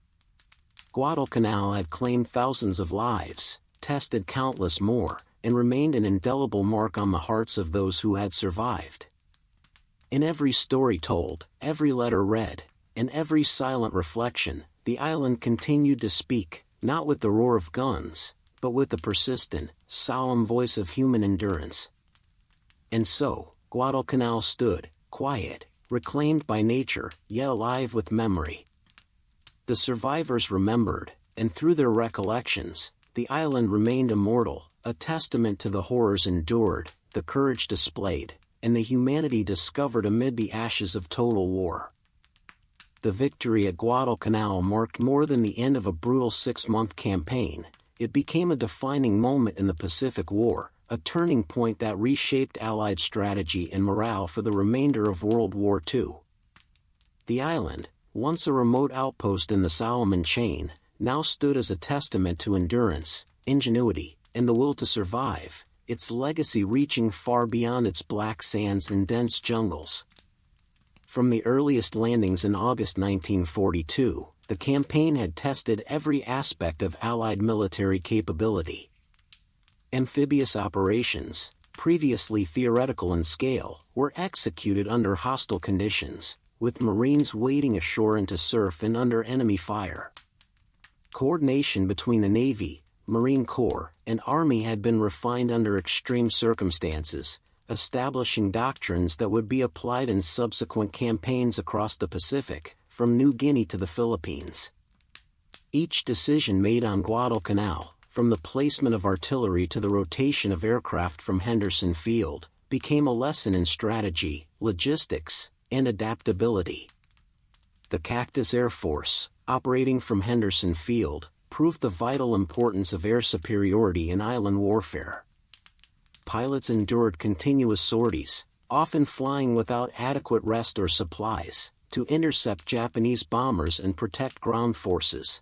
S1: Guadalcanal had claimed thousands of lives, tested countless more, and remained an indelible mark on the hearts of those who had survived. In every story told, every letter read, and every silent reflection, the island continued to speak, not with the roar of guns, but with the persistent, solemn voice of human endurance. And so, Guadalcanal stood, quiet, reclaimed by nature, yet alive with memory. The survivors remembered, and through their recollections, the island remained immortal, a testament to the horrors endured, the courage displayed, and the humanity discovered amid the ashes of total war. The victory at Guadalcanal marked more than the end of a brutal 6-month campaign. It became a defining moment in the Pacific War, a turning point that reshaped Allied strategy and morale for the remainder of World War II. The island, once a remote outpost in the Solomon Chain, now stood as a testament to endurance, ingenuity, and the will to survive, its legacy reaching far beyond its black sands and dense jungles. From the earliest landings in August 1942, the campaign had tested every aspect of Allied military capability. Amphibious operations, previously theoretical in scale, were executed under hostile conditions, with Marines wading ashore into surf and under enemy fire. Coordination between the Navy, Marine Corps, and Army had been refined under extreme circumstances, establishing doctrines that would be applied in subsequent campaigns across the Pacific, from New Guinea to the Philippines. Each decision made on Guadalcanal, from the placement of artillery to the rotation of aircraft from Henderson Field, became a lesson in strategy, logistics, and adaptability. The Cactus Air Force, operating from Henderson Field, proved the vital importance of air superiority in island warfare. Pilots endured continuous sorties, often flying without adequate rest or supplies, to intercept Japanese bombers and protect ground forces.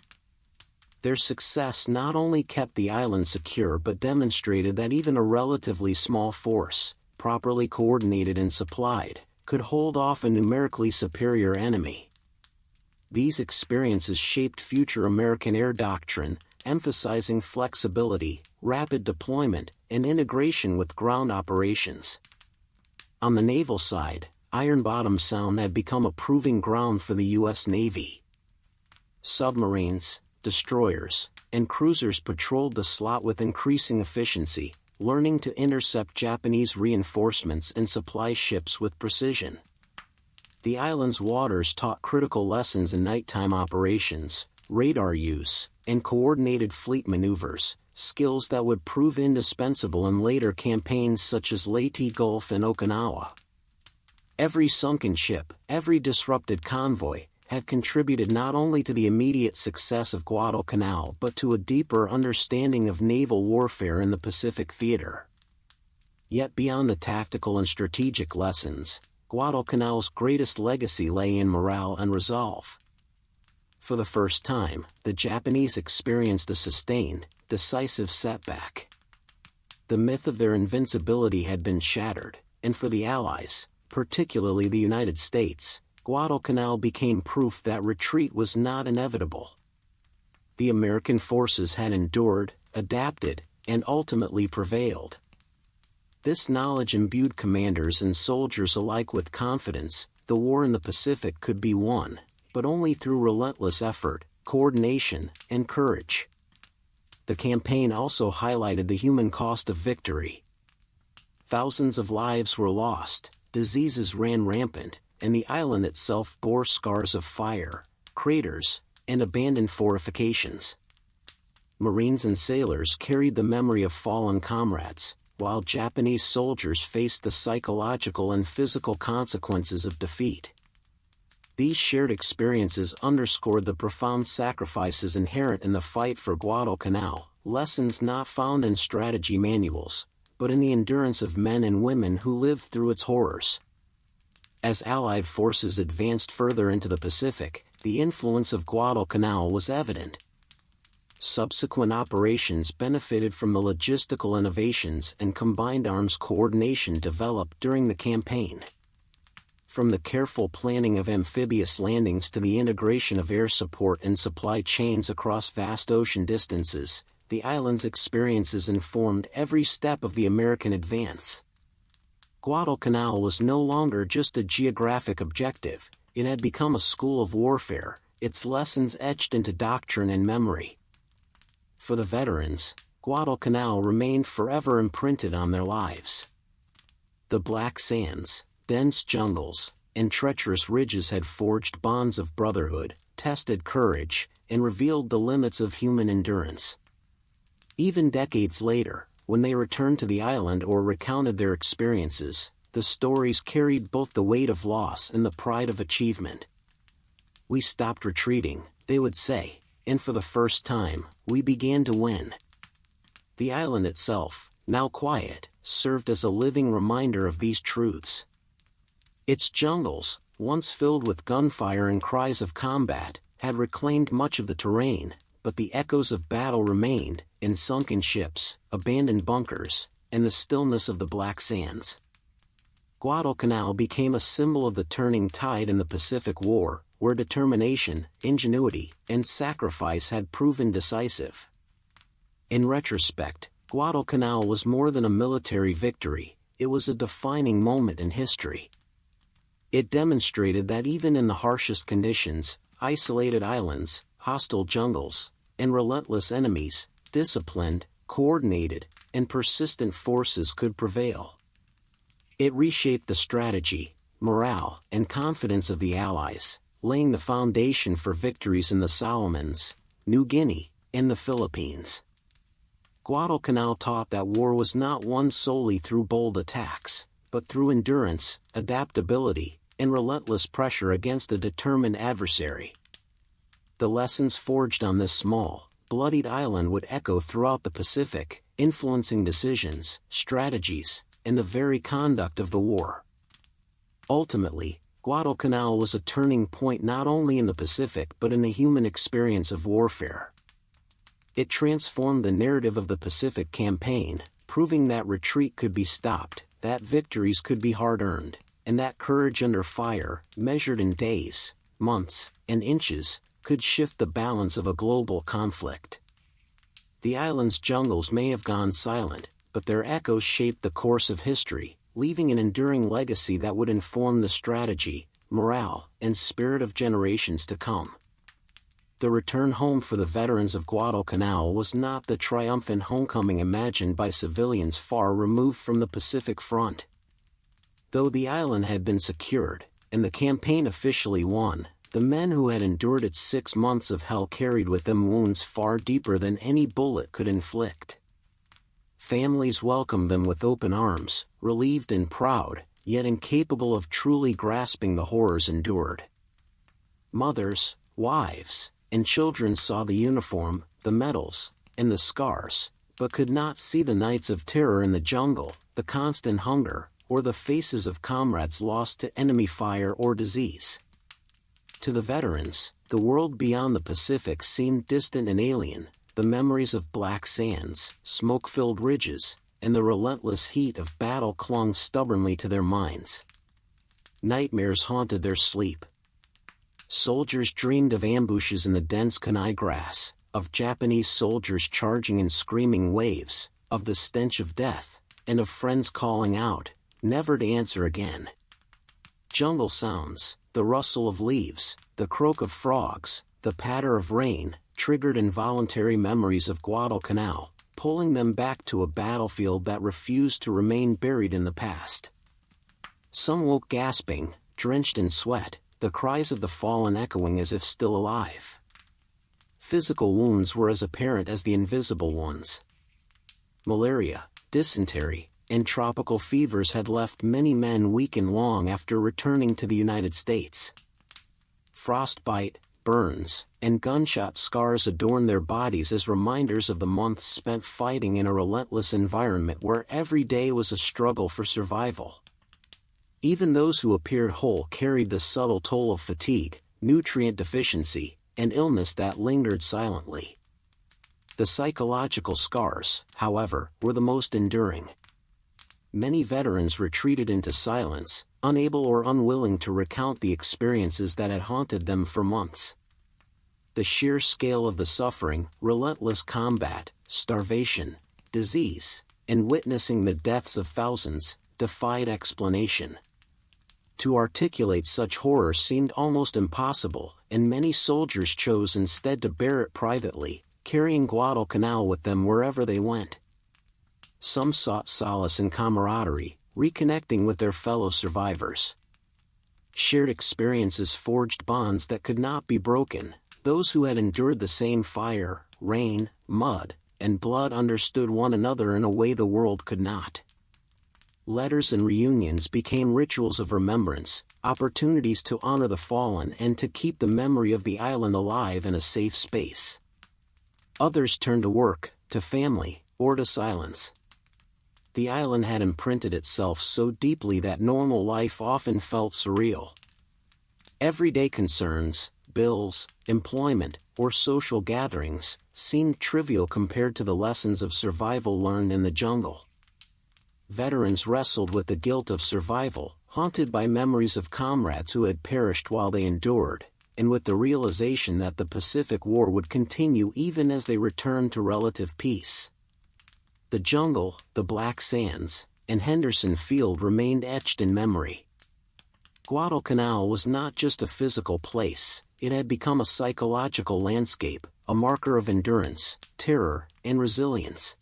S1: Their success not only kept the island secure but demonstrated that even a relatively small force, properly coordinated and supplied, could hold off a numerically superior enemy. These experiences shaped future American air doctrine, emphasizing flexibility, rapid deployment, and integration with ground operations. On the naval side, Iron Bottom Sound had become a proving ground for the U.S. Navy. Submarines, destroyers, and cruisers patrolled the slot with increasing efficiency, learning to intercept Japanese reinforcements and supply ships with precision. The island's waters taught critical lessons in nighttime operations, radar use, and coordinated fleet maneuvers, skills that would prove indispensable in later campaigns such as Leyte Gulf and Okinawa. Every sunken ship, every disrupted convoy, had contributed not only to the immediate success of Guadalcanal but to a deeper understanding of naval warfare in the Pacific theater. Yet beyond the tactical and strategic lessons, Guadalcanal's greatest legacy lay in morale and resolve. For the first time, the Japanese experienced a sustained, decisive setback. The myth of their invincibility had been shattered, and for the Allies, particularly the United States, Guadalcanal became proof that retreat was not inevitable. The American forces had endured, adapted, and ultimately prevailed. This knowledge imbued commanders and soldiers alike with confidence. The war in the Pacific could be won, but only through relentless effort, coordination, and courage. The campaign also highlighted the human cost of victory. Thousands of lives were lost, diseases ran rampant, and the island itself bore scars of fire, craters, and abandoned fortifications. Marines and sailors carried the memory of fallen comrades, while Japanese soldiers faced the psychological and physical consequences of defeat. These shared experiences underscored the profound sacrifices inherent in the fight for Guadalcanal, lessons not found in strategy manuals, but in the endurance of men and women who lived through its horrors. As Allied forces advanced further into the Pacific, the influence of Guadalcanal was evident. Subsequent operations benefited from the logistical innovations and combined arms coordination developed during the campaign. From the careful planning of amphibious landings to the integration of air support and supply chains across vast ocean distances, the island's experiences informed every step of the American advance. Guadalcanal was no longer just a geographic objective, it had become a school of warfare, its lessons etched into doctrine and memory. For the veterans, Guadalcanal remained forever imprinted on their lives. The black sands, dense jungles, and treacherous ridges had forged bonds of brotherhood, tested courage, and revealed the limits of human endurance. Even decades later, when they returned to the island or recounted their experiences, the stories carried both the weight of loss and the pride of achievement. "We stopped retreating," they would say, "and for the first time, we began to win." The island itself, now quiet, served as a living reminder of these truths. Its jungles, once filled with gunfire and cries of combat, had reclaimed much of the terrain, but the echoes of battle remained, in sunken ships, abandoned bunkers, and the stillness of the black sands. Guadalcanal became a symbol of the turning tide in the Pacific War, where determination, ingenuity, and sacrifice had proven decisive. In retrospect, Guadalcanal was more than a military victory, it was a defining moment in history. It demonstrated that even in the harshest conditions, isolated islands, hostile jungles, and relentless enemies, disciplined, coordinated, and persistent forces could prevail. It reshaped the strategy, morale, and confidence of the Allies, laying the foundation for victories in the Solomons, New Guinea, and the Philippines. Guadalcanal taught that war was not won solely through bold attacks, but through endurance, adaptability, and relentless pressure against a determined adversary. The lessons forged on this small, bloodied island would echo throughout the Pacific, influencing decisions, strategies, and the very conduct of the war. Ultimately, Guadalcanal was a turning point not only in the Pacific but in the human experience of warfare. It transformed the narrative of the Pacific Campaign, proving that retreat could be stopped, that victories could be hard-earned, and that courage under fire, measured in days, months, and inches, could shift the balance of a global conflict. The island's jungles may have gone silent, but their echoes shaped the course of history, leaving an enduring legacy that would inform the strategy, morale, and spirit of generations to come. The return home for the veterans of Guadalcanal was not the triumphant homecoming imagined by civilians far removed from the Pacific Front. Though the island had been secured, and the campaign officially won, the men who had endured its 6 months of hell carried with them wounds far deeper than any bullet could inflict. Families welcomed them with open arms, relieved and proud, yet incapable of truly grasping the horrors endured. Mothers, wives, and children saw the uniform, the medals, and the scars, but could not see the nights of terror in the jungle, the constant hunger, or the faces of comrades lost to enemy fire or disease. To the veterans, the world beyond the Pacific seemed distant and alien. The memories of black sands, smoke-filled ridges, and the relentless heat of battle clung stubbornly to their minds. Nightmares haunted their sleep. Soldiers dreamed of ambushes in the dense Kenai grass, of Japanese soldiers charging in screaming waves, of the stench of death, and of friends calling out, never to answer again. Jungle sounds, the rustle of leaves, the croak of frogs, the patter of rain, triggered involuntary memories of Guadalcanal, pulling them back to a battlefield that refused to remain buried in the past. Some woke gasping, drenched in sweat, the cries of the fallen echoing as if still alive. Physical wounds were as apparent as the invisible ones. Malaria, dysentery, and tropical fevers had left many men weak and long after returning to the United States. Frostbite, burns, and gunshot scars adorned their bodies as reminders of the months spent fighting in a relentless environment where every day was a struggle for survival. Even those who appeared whole carried the subtle toll of fatigue, nutrient deficiency, and illness that lingered silently. The psychological scars, however, were the most enduring. Many veterans retreated into silence, unable or unwilling to recount the experiences that had haunted them for months. The sheer scale of the suffering, relentless combat, starvation, disease, and witnessing the deaths of thousands, defied explanation. To articulate such horror seemed almost impossible, and many soldiers chose instead to bear it privately, carrying Guadalcanal with them wherever they went. Some sought solace in camaraderie, reconnecting with their fellow survivors. Shared experiences forged bonds that could not be broken. Those who had endured the same fire, rain, mud, and blood understood one another in a way the world could not. Letters and reunions became rituals of remembrance, opportunities to honor the fallen and to keep the memory of the island alive in a safe space. Others turned to work, to family, or to silence. The island had imprinted itself so deeply that normal life often felt surreal. Everyday concerns, bills, employment, or social gatherings, seemed trivial compared to the lessons of survival learned in the jungle. veterans wrestled with the guilt of survival, haunted by memories of comrades who had perished while they endured, and with the realization that the Pacific War would continue even as they returned to relative peace. The jungle, the black sands, and Henderson Field remained etched in memory. Guadalcanal was not just a physical place, it had become a psychological landscape, a marker of endurance, terror, and resilience.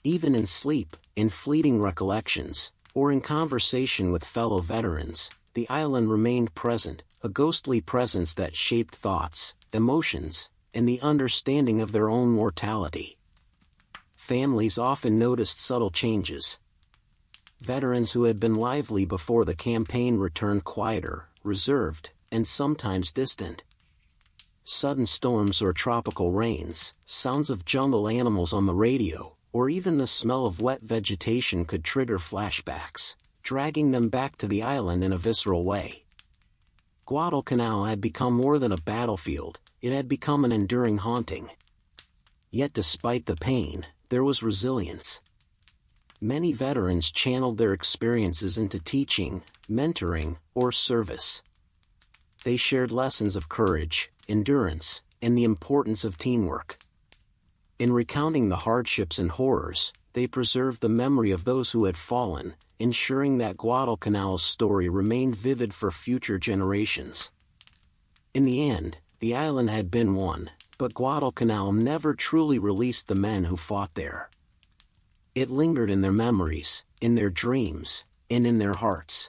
S1: Even in sleep, in fleeting recollections, or in conversation with fellow veterans, the island remained present, a ghostly presence that shaped thoughts, emotions, and the understanding of their own mortality. Families often noticed subtle changes. Veterans who had been lively before the campaign returned quieter, reserved, and sometimes distant. Sudden storms or tropical rains, sounds of jungle animals on the radio, or even the smell of wet vegetation could trigger flashbacks, dragging them back to the island in a visceral way. Guadalcanal had become more than a battlefield, it had become an enduring haunting. Yet despite the pain, there was resilience. Many veterans channeled their experiences into teaching, mentoring, or service. They shared lessons of courage, endurance, and the importance of teamwork. In recounting the hardships and horrors, they preserved the memory of those who had fallen, ensuring that Guadalcanal's story remained vivid for future generations. In the end, the island had been won, but Guadalcanal never truly released the men who fought there. It lingered in their memories, in their dreams, and in their hearts.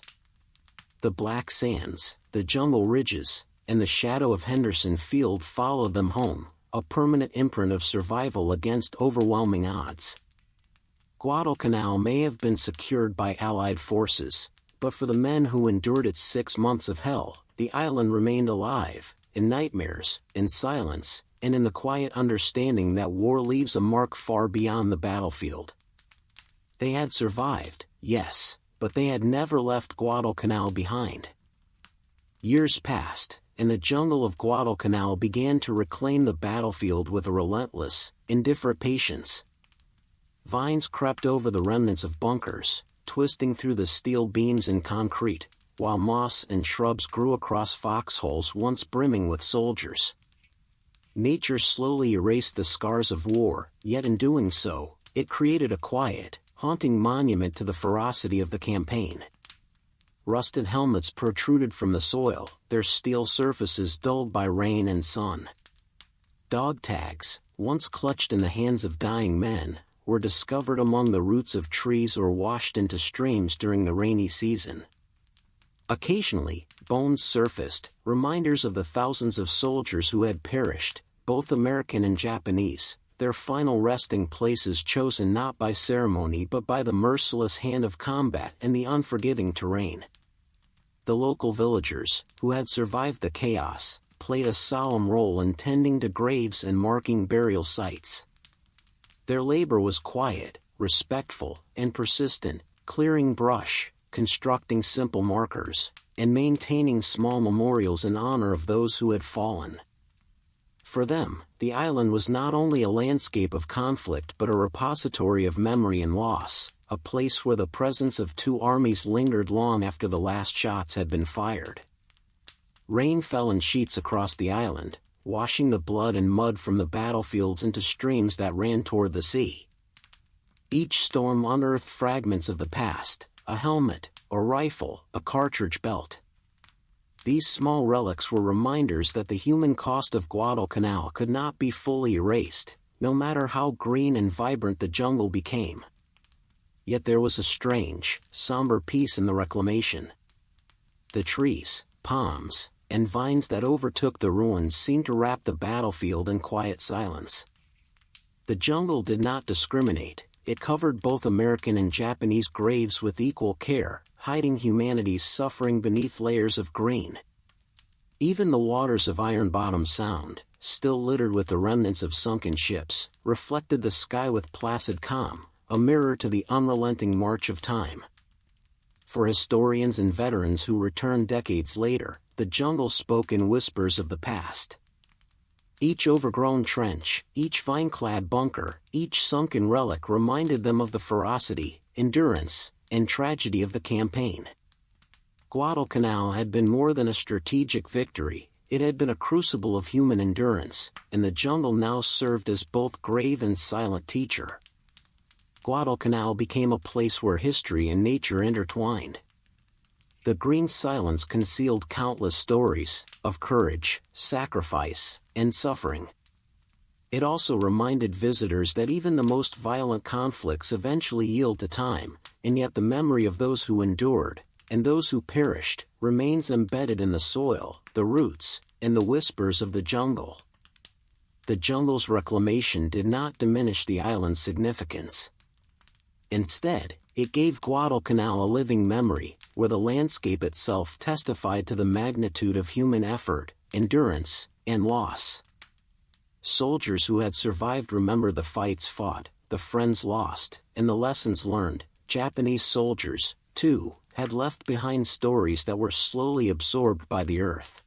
S1: The black sands, the jungle ridges, and the shadow of Henderson Field followed them home, a permanent imprint of survival against overwhelming odds. Guadalcanal may have been secured by Allied forces, but for the men who endured its 6 months of hell, the island remained alive, in nightmares, in silence, and in the quiet understanding that war leaves a mark far beyond the battlefield. They had survived, yes, but they had never left Guadalcanal behind. Years passed, and the jungle of Guadalcanal began to reclaim the battlefield with a relentless, indifferent patience. Vines crept over the remnants of bunkers, twisting through the steel beams and concrete, while moss and shrubs grew across foxholes once brimming with soldiers. Nature slowly erased the scars of war, yet in doing so, it created a quiet, haunting monument to the ferocity of the campaign. Rusted helmets protruded from the soil, their steel surfaces dulled by rain and sun. Dog tags, once clutched in the hands of dying men, were discovered among the roots of trees or washed into streams during the rainy season. Occasionally, bones surfaced, reminders of the thousands of soldiers who had perished, both American and Japanese, their final resting places chosen not by ceremony but by the merciless hand of combat and the unforgiving terrain. The local villagers, who had survived the chaos, played a solemn role in tending to graves and marking burial sites. Their labor was quiet, respectful, and persistent, clearing brush, constructing simple markers, and maintaining small memorials in honor of those who had fallen. For them, the island was not only a landscape of conflict but a repository of memory and loss, a place where the presence of two armies lingered long after the last shots had been fired. Rain fell in sheets across the island, washing the blood and mud from the battlefields into streams that ran toward the sea. Each storm unearthed fragments of the past, a helmet, a rifle, a cartridge belt. These small relics were reminders that the human cost of Guadalcanal could not be fully erased, no matter how green and vibrant the jungle became. Yet there was a strange, somber peace in the reclamation. The trees, palms, and vines that overtook the ruins seemed to wrap the battlefield in quiet silence. The jungle did not discriminate, it covered both American and Japanese graves with equal care, hiding humanity's suffering beneath layers of green. Even the waters of Iron Bottom Sound, still littered with the remnants of sunken ships, reflected the sky with placid calm, a mirror to the unrelenting march of time. For historians and veterans who returned decades later, the jungle spoke in whispers of the past. Each overgrown trench, each vine-clad bunker, each sunken relic reminded them of the ferocity, endurance, and tragedy of the campaign. Guadalcanal had been more than a strategic victory, it had been a crucible of human endurance, and the jungle now served as both grave and silent teacher. Guadalcanal became a place where history and nature intertwined. The green silence concealed countless stories of courage, sacrifice, and suffering. It also reminded visitors that even the most violent conflicts eventually yield to time, and yet the memory of those who endured, and those who perished, remains embedded in the soil, the roots, and the whispers of the jungle. The jungle's reclamation did not diminish the island's significance. Instead, it gave Guadalcanal a living memory, where the landscape itself testified to the magnitude of human effort, endurance, and loss. Soldiers who had survived remember the fights fought, the friends lost, and the lessons learned. Japanese soldiers, too, had left behind stories that were slowly absorbed by the earth.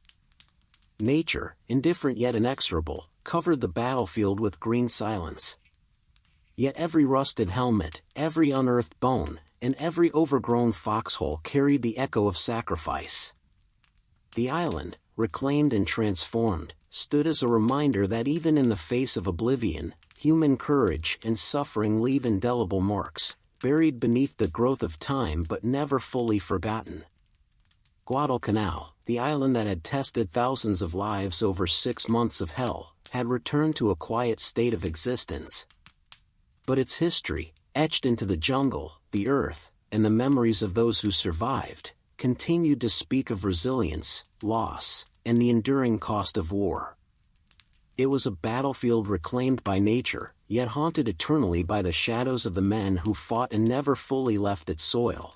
S1: Nature, indifferent yet inexorable, covered the battlefield with green silence. Yet every rusted helmet, every unearthed bone, and every overgrown foxhole carried the echo of sacrifice. The island, reclaimed and transformed, stood as a reminder that even in the face of oblivion, human courage and suffering leave indelible marks, buried beneath the growth of time but never fully forgotten. Guadalcanal, the island that had tested thousands of lives over 6 months of hell, had returned to a quiet state of existence. But its history, etched into the jungle, the earth, and the memories of those who survived, continued to speak of resilience, loss, and the enduring cost of war. It was a battlefield reclaimed by nature, yet haunted eternally by the shadows of the men who fought and never fully left its soil.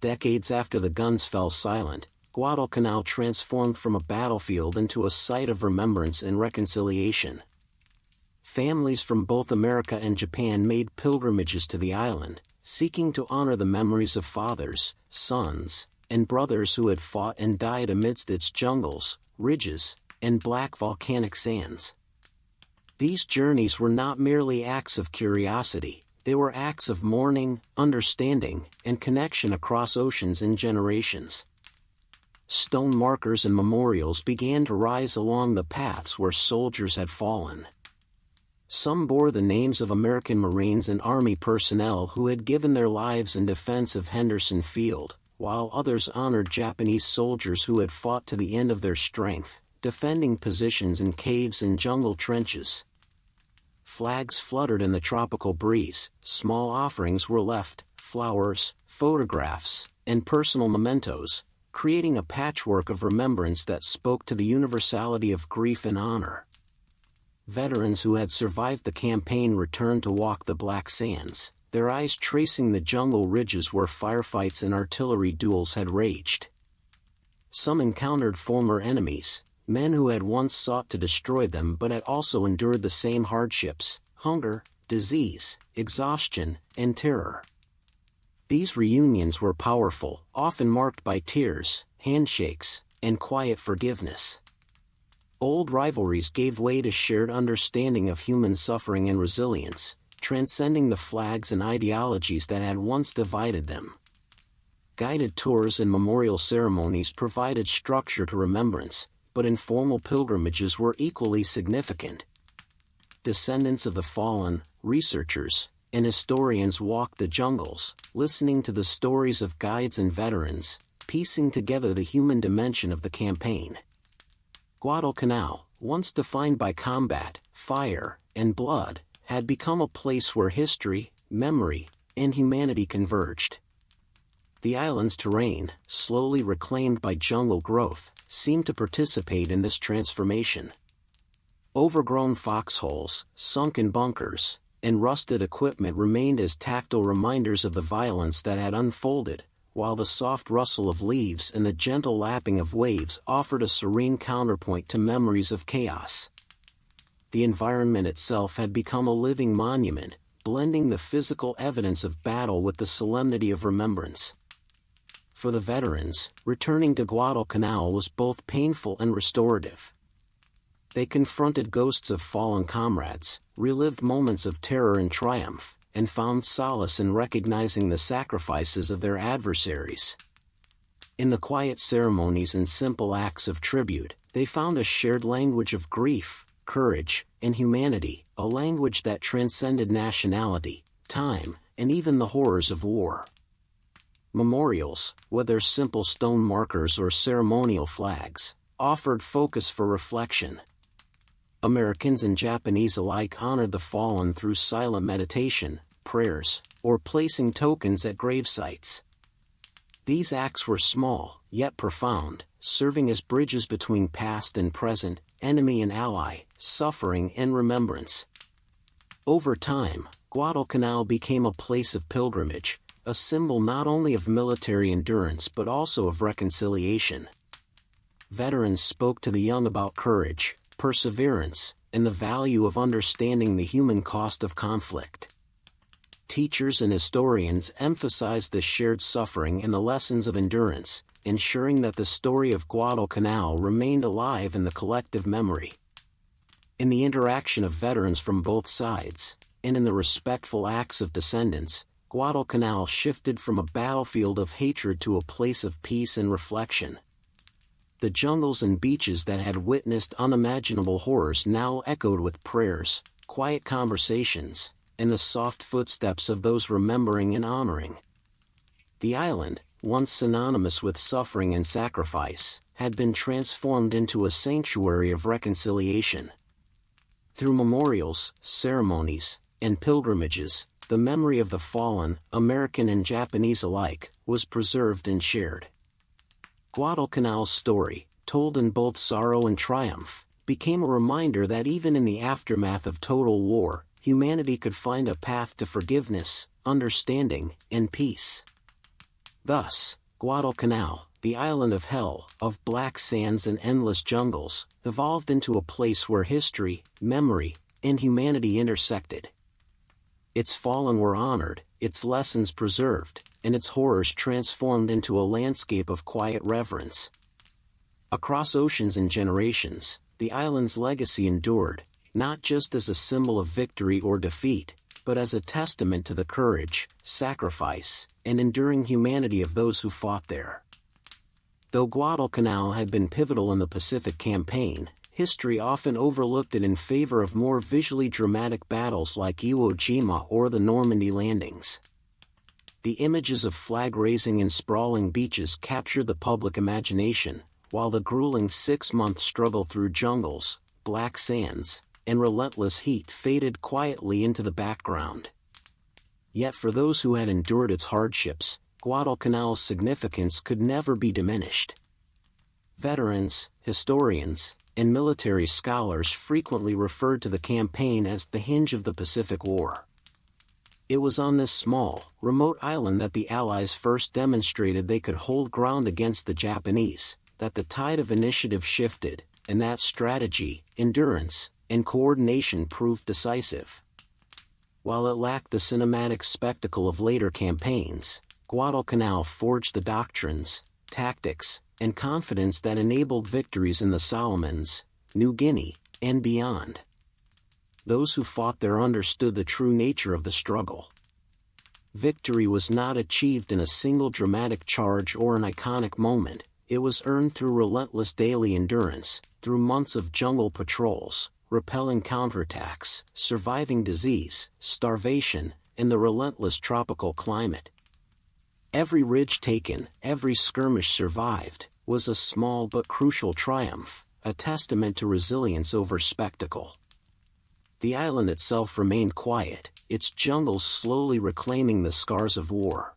S1: Decades after the guns fell silent, Guadalcanal transformed from a battlefield into a site of remembrance and reconciliation. Families from both America and Japan made pilgrimages to the island, seeking to honor the memories of fathers, sons, and brothers who had fought and died amidst its jungles, ridges, and black volcanic sands. These journeys were not merely acts of curiosity, they were acts of mourning, understanding, and connection across oceans and generations. Stone markers and memorials began to rise along the paths where soldiers had fallen. Some bore the names of American Marines and Army personnel who had given their lives in defense of Henderson Field, while others honored Japanese soldiers who had fought to the end of their strength, defending positions in caves and jungle trenches. Flags fluttered in the tropical breeze, small offerings were left, flowers, photographs, and personal mementos, creating a patchwork of remembrance that spoke to the universality of grief and honor. Veterans who had survived the campaign returned to walk the black sands, their eyes tracing the jungle ridges where firefights and artillery duels had raged. Some encountered former enemies, men who had once sought to destroy them but had also endured the same hardships, hunger, disease, exhaustion, and terror. These reunions were powerful, often marked by tears, handshakes, and quiet forgiveness. Old rivalries gave way to shared understanding of human suffering and resilience, transcending the flags and ideologies that had once divided them. Guided tours and memorial ceremonies provided structure to remembrance, but informal pilgrimages were equally significant. Descendants of the fallen, researchers, and historians walked the jungles, listening to the stories of guides and veterans, piecing together the human dimension of the campaign. Guadalcanal, once defined by combat, fire, and blood, had become a place where history, memory, and humanity converged. The island's terrain, slowly reclaimed by jungle growth, seemed to participate in this transformation. Overgrown foxholes, sunken bunkers, and rusted equipment remained as tactile reminders of the violence that had unfolded, while the soft rustle of leaves and the gentle lapping of waves offered a serene counterpoint to memories of chaos. The environment itself had become a living monument, blending the physical evidence of battle with the solemnity of remembrance. For the veterans, returning to Guadalcanal was both painful and restorative. They confronted ghosts of fallen comrades, relived moments of terror and triumph, and found solace in recognizing the sacrifices of their adversaries. In the quiet ceremonies and simple acts of tribute, they found a shared language of grief, courage, and humanity, a language that transcended nationality, time, and even the horrors of war. Memorials, whether simple stone markers or ceremonial flags, offered focus for reflection. Americans and Japanese alike honored the fallen through silent meditation, prayers, or placing tokens at grave sites. These acts were small, yet profound, serving as bridges between past and present, enemy and ally, suffering and remembrance. Over time, Guadalcanal became a place of pilgrimage, a symbol not only of military endurance but also of reconciliation. Veterans spoke to the young about courage, perseverance, and the value of understanding the human cost of conflict. Teachers and historians emphasized the shared suffering and the lessons of endurance, ensuring that the story of Guadalcanal remained alive in the collective memory. In the interaction of veterans from both sides, and in the respectful acts of descendants, Guadalcanal shifted from a battlefield of hatred to a place of peace and reflection. The jungles and beaches that had witnessed unimaginable horrors now echoed with prayers, quiet conversations, and the soft footsteps of those remembering and honoring. The island, once synonymous with suffering and sacrifice, had been transformed into a sanctuary of reconciliation. Through memorials, ceremonies, and pilgrimages, the memory of the fallen, American and Japanese alike, was preserved and shared. Guadalcanal's story, told in both sorrow and triumph, became a reminder that even in the aftermath of total war, humanity could find a path to forgiveness, understanding, and peace. Thus, Guadalcanal, the island of hell, of black sands and endless jungles, evolved into a place where history, memory, and humanity intersected. Its fallen were honored, its lessons preserved, and its horrors transformed into a landscape of quiet reverence. Across oceans and generations, the island's legacy endured, not just as a symbol of victory or defeat, but as a testament to the courage, sacrifice, and enduring humanity of those who fought there. Though Guadalcanal had been pivotal in the Pacific Campaign, history often overlooked it in favor of more visually dramatic battles like Iwo Jima or the Normandy landings. The images of flag-raising and sprawling beaches captured the public imagination, while the grueling 6-month struggle through jungles, black sands, and relentless heat faded quietly into the background. Yet for those who had endured its hardships, Guadalcanal's significance could never be diminished. Veterans, historians, and military scholars frequently referred to the campaign as the hinge of the Pacific War. It was on this small, remote island that the Allies first demonstrated they could hold ground against the Japanese, that the tide of initiative shifted, and that strategy, endurance, and coordination proved decisive. While it lacked the cinematic spectacle of later campaigns, Guadalcanal forged the doctrines, tactics, and confidence that enabled victories in the Solomons, New Guinea, and beyond. Those who fought there understood the true nature of the struggle. Victory was not achieved in a single dramatic charge or an iconic moment, it was earned through relentless daily endurance, through months of jungle patrols, repelling counterattacks, surviving disease, starvation, and the relentless tropical climate. Every ridge taken, every skirmish survived, was a small but crucial triumph, a testament to resilience over spectacle. The island itself remained quiet, its jungles slowly reclaiming the scars of war.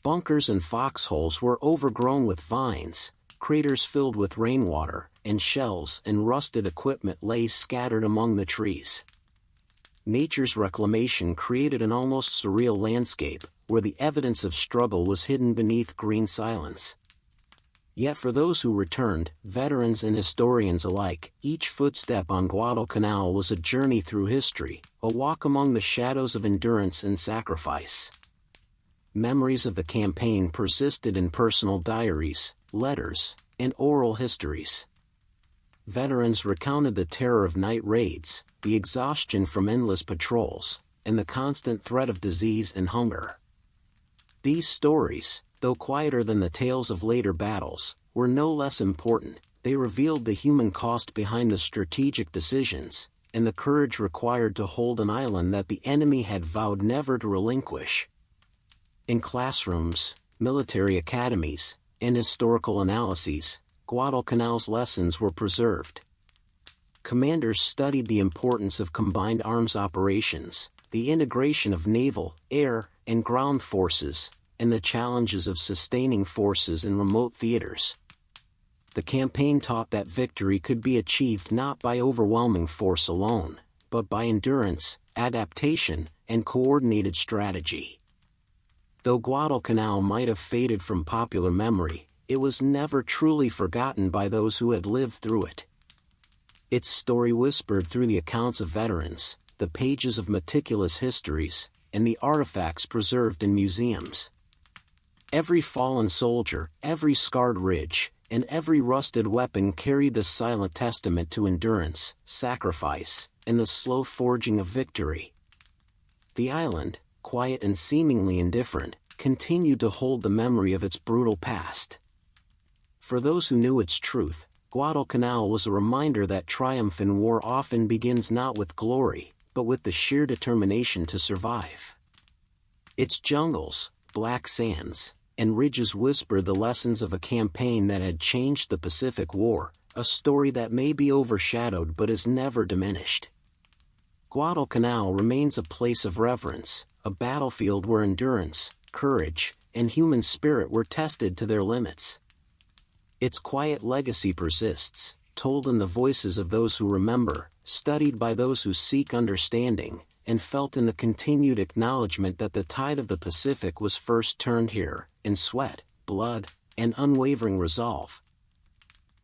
S1: Bunkers and foxholes were overgrown with vines, craters filled with rainwater, and shells and rusted equipment lay scattered among the trees. Nature's reclamation created an almost surreal landscape, where the evidence of struggle was hidden beneath green silence. Yet for those who returned, veterans and historians alike, each footstep on Guadalcanal was a journey through history, a walk among the shadows of endurance and sacrifice. Memories of the campaign persisted in personal diaries, letters, and oral histories. Veterans recounted the terror of night raids, the exhaustion from endless patrols, and the constant threat of disease and hunger. These stories, though quieter than the tales of later battles, were no less important. They revealed the human cost behind the strategic decisions, and the courage required to hold an island that the enemy had vowed never to relinquish. In classrooms, military academies, and historical analyses, Guadalcanal's lessons were preserved. Commanders studied the importance of combined arms operations, the integration of naval, air, and ground forces, and the challenges of sustaining forces in remote theaters. The campaign taught that victory could be achieved not by overwhelming force alone, but by endurance, adaptation, and coordinated strategy. Though Guadalcanal might have faded from popular memory, it was never truly forgotten by those who had lived through it. Its story whispered through the accounts of veterans, the pages of meticulous histories, and the artifacts preserved in museums. Every fallen soldier, every scarred ridge, and every rusted weapon carried the silent testament to endurance, sacrifice, and the slow forging of victory. The island, quiet and seemingly indifferent, continued to hold the memory of its brutal past. For those who knew its truth, Guadalcanal was a reminder that triumph in war often begins not with glory, but with the sheer determination to survive. Its jungles, black sands, and ridges whispered the lessons of a campaign that had changed the Pacific War, a story that may be overshadowed but is never diminished. Guadalcanal remains a place of reverence, a battlefield where endurance, courage, and human spirit were tested to their limits. Its quiet legacy persists, told in the voices of those who remember, studied by those who seek understanding, and felt in the continued acknowledgement that the tide of the Pacific was first turned here, in sweat, blood, and unwavering resolve.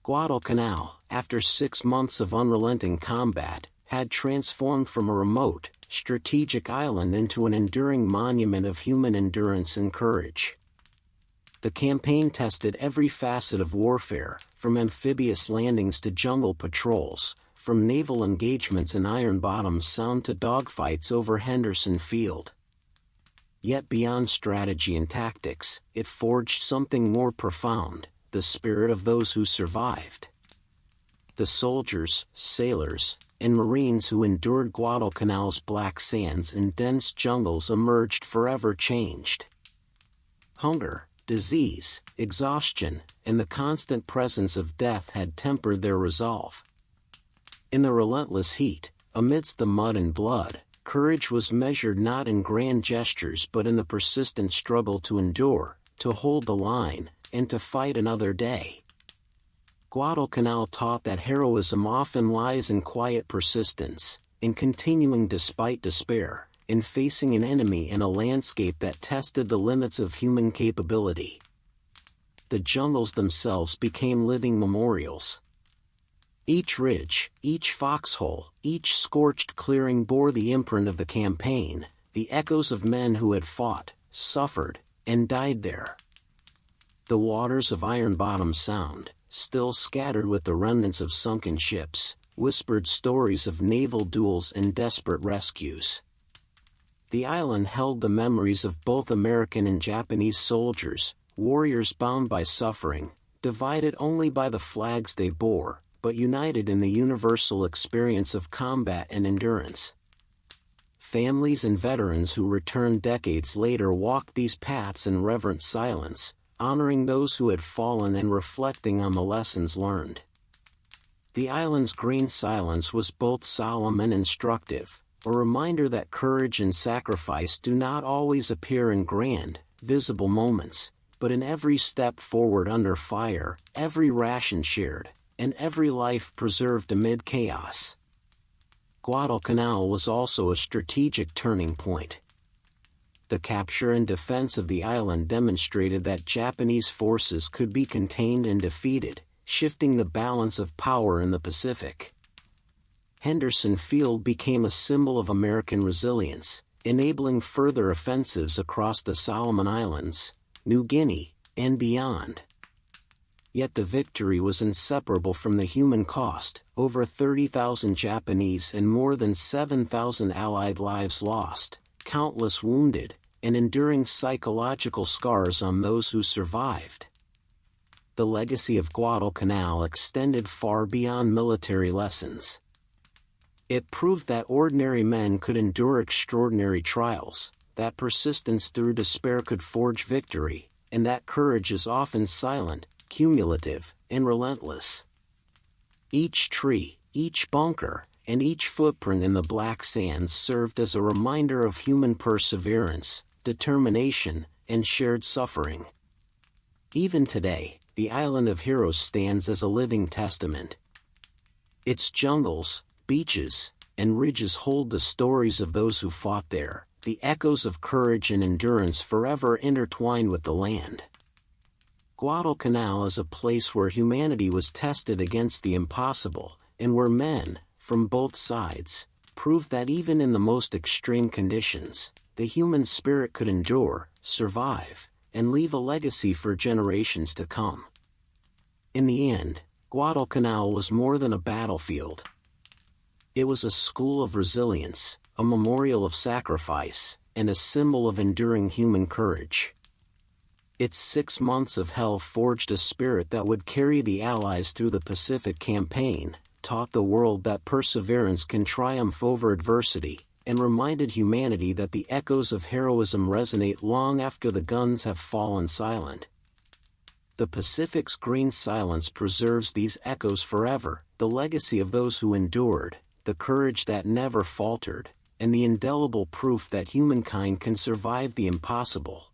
S1: Guadalcanal, after 6 months of unrelenting combat, had transformed from a remote, strategic island into an enduring monument of human endurance and courage. The campaign tested every facet of warfare, from amphibious landings to jungle patrols, from naval engagements in Iron Bottom Sound to dogfights over Henderson Field. Yet beyond strategy and tactics, it forged something more profound, the spirit of those who survived. The soldiers, sailors, and Marines who endured Guadalcanal's black sands and dense jungles emerged forever changed. Hunger, disease, exhaustion, and the constant presence of death had tempered their resolve. In the relentless heat, amidst the mud and blood, courage was measured not in grand gestures but in the persistent struggle to endure, to hold the line, and to fight another day. Guadalcanal taught that heroism often lies in quiet persistence, in continuing despite despair, in facing an enemy in a landscape that tested the limits of human capability. The jungles themselves became living memorials. Each ridge, each foxhole, each scorched clearing bore the imprint of the campaign, the echoes of men who had fought, suffered, and died there. The waters of Iron Bottom Sound, still scattered with the remnants of sunken ships, whispered stories of naval duels and desperate rescues. The island held the memories of both American and Japanese soldiers, warriors bound by suffering, divided only by the flags they bore, but united in the universal experience of combat and endurance. Families and veterans who returned decades later walked these paths in reverent silence, honoring those who had fallen and reflecting on the lessons learned. The island's green silence was both solemn and instructive, a reminder that courage and sacrifice do not always appear in grand, visible moments, but in every step forward under fire, every ration shared, and every life preserved amid chaos. Guadalcanal was also a strategic turning point. The capture and defense of the island demonstrated that Japanese forces could be contained and defeated, shifting the balance of power in the Pacific. Henderson Field became a symbol of American resilience, enabling further offensives across the Solomon Islands, New Guinea, and beyond. Yet the victory was inseparable from the human cost: over 30,000 Japanese and more than 7,000 Allied lives lost, countless wounded, and enduring psychological scars on those who survived. The legacy of Guadalcanal extended far beyond military lessons. It proved that ordinary men could endure extraordinary trials, that persistence through despair could forge victory, and that courage is often silent, cumulative, and relentless. Each tree, each bunker, and each footprint in the black sands served as a reminder of human perseverance, determination, and shared suffering. Even today, the Island of Heroes stands as a living testament. Its jungles, beaches, and ridges hold the stories of those who fought there, the echoes of courage and endurance forever intertwined with the land. Guadalcanal is a place where humanity was tested against the impossible, and where men, from both sides, proved that even in the most extreme conditions, the human spirit could endure, survive, and leave a legacy for generations to come. In the end, Guadalcanal was more than a battlefield. It was a school of resilience, a memorial of sacrifice, and a symbol of enduring human courage. Its 6 months of hell forged a spirit that would carry the Allies through the Pacific Campaign, taught the world that perseverance can triumph over adversity, and reminded humanity that the echoes of heroism resonate long after the guns have fallen silent. The Pacific's green silence preserves these echoes forever, the legacy of those who endured, the courage that never faltered, and the indelible proof that humankind can survive the impossible.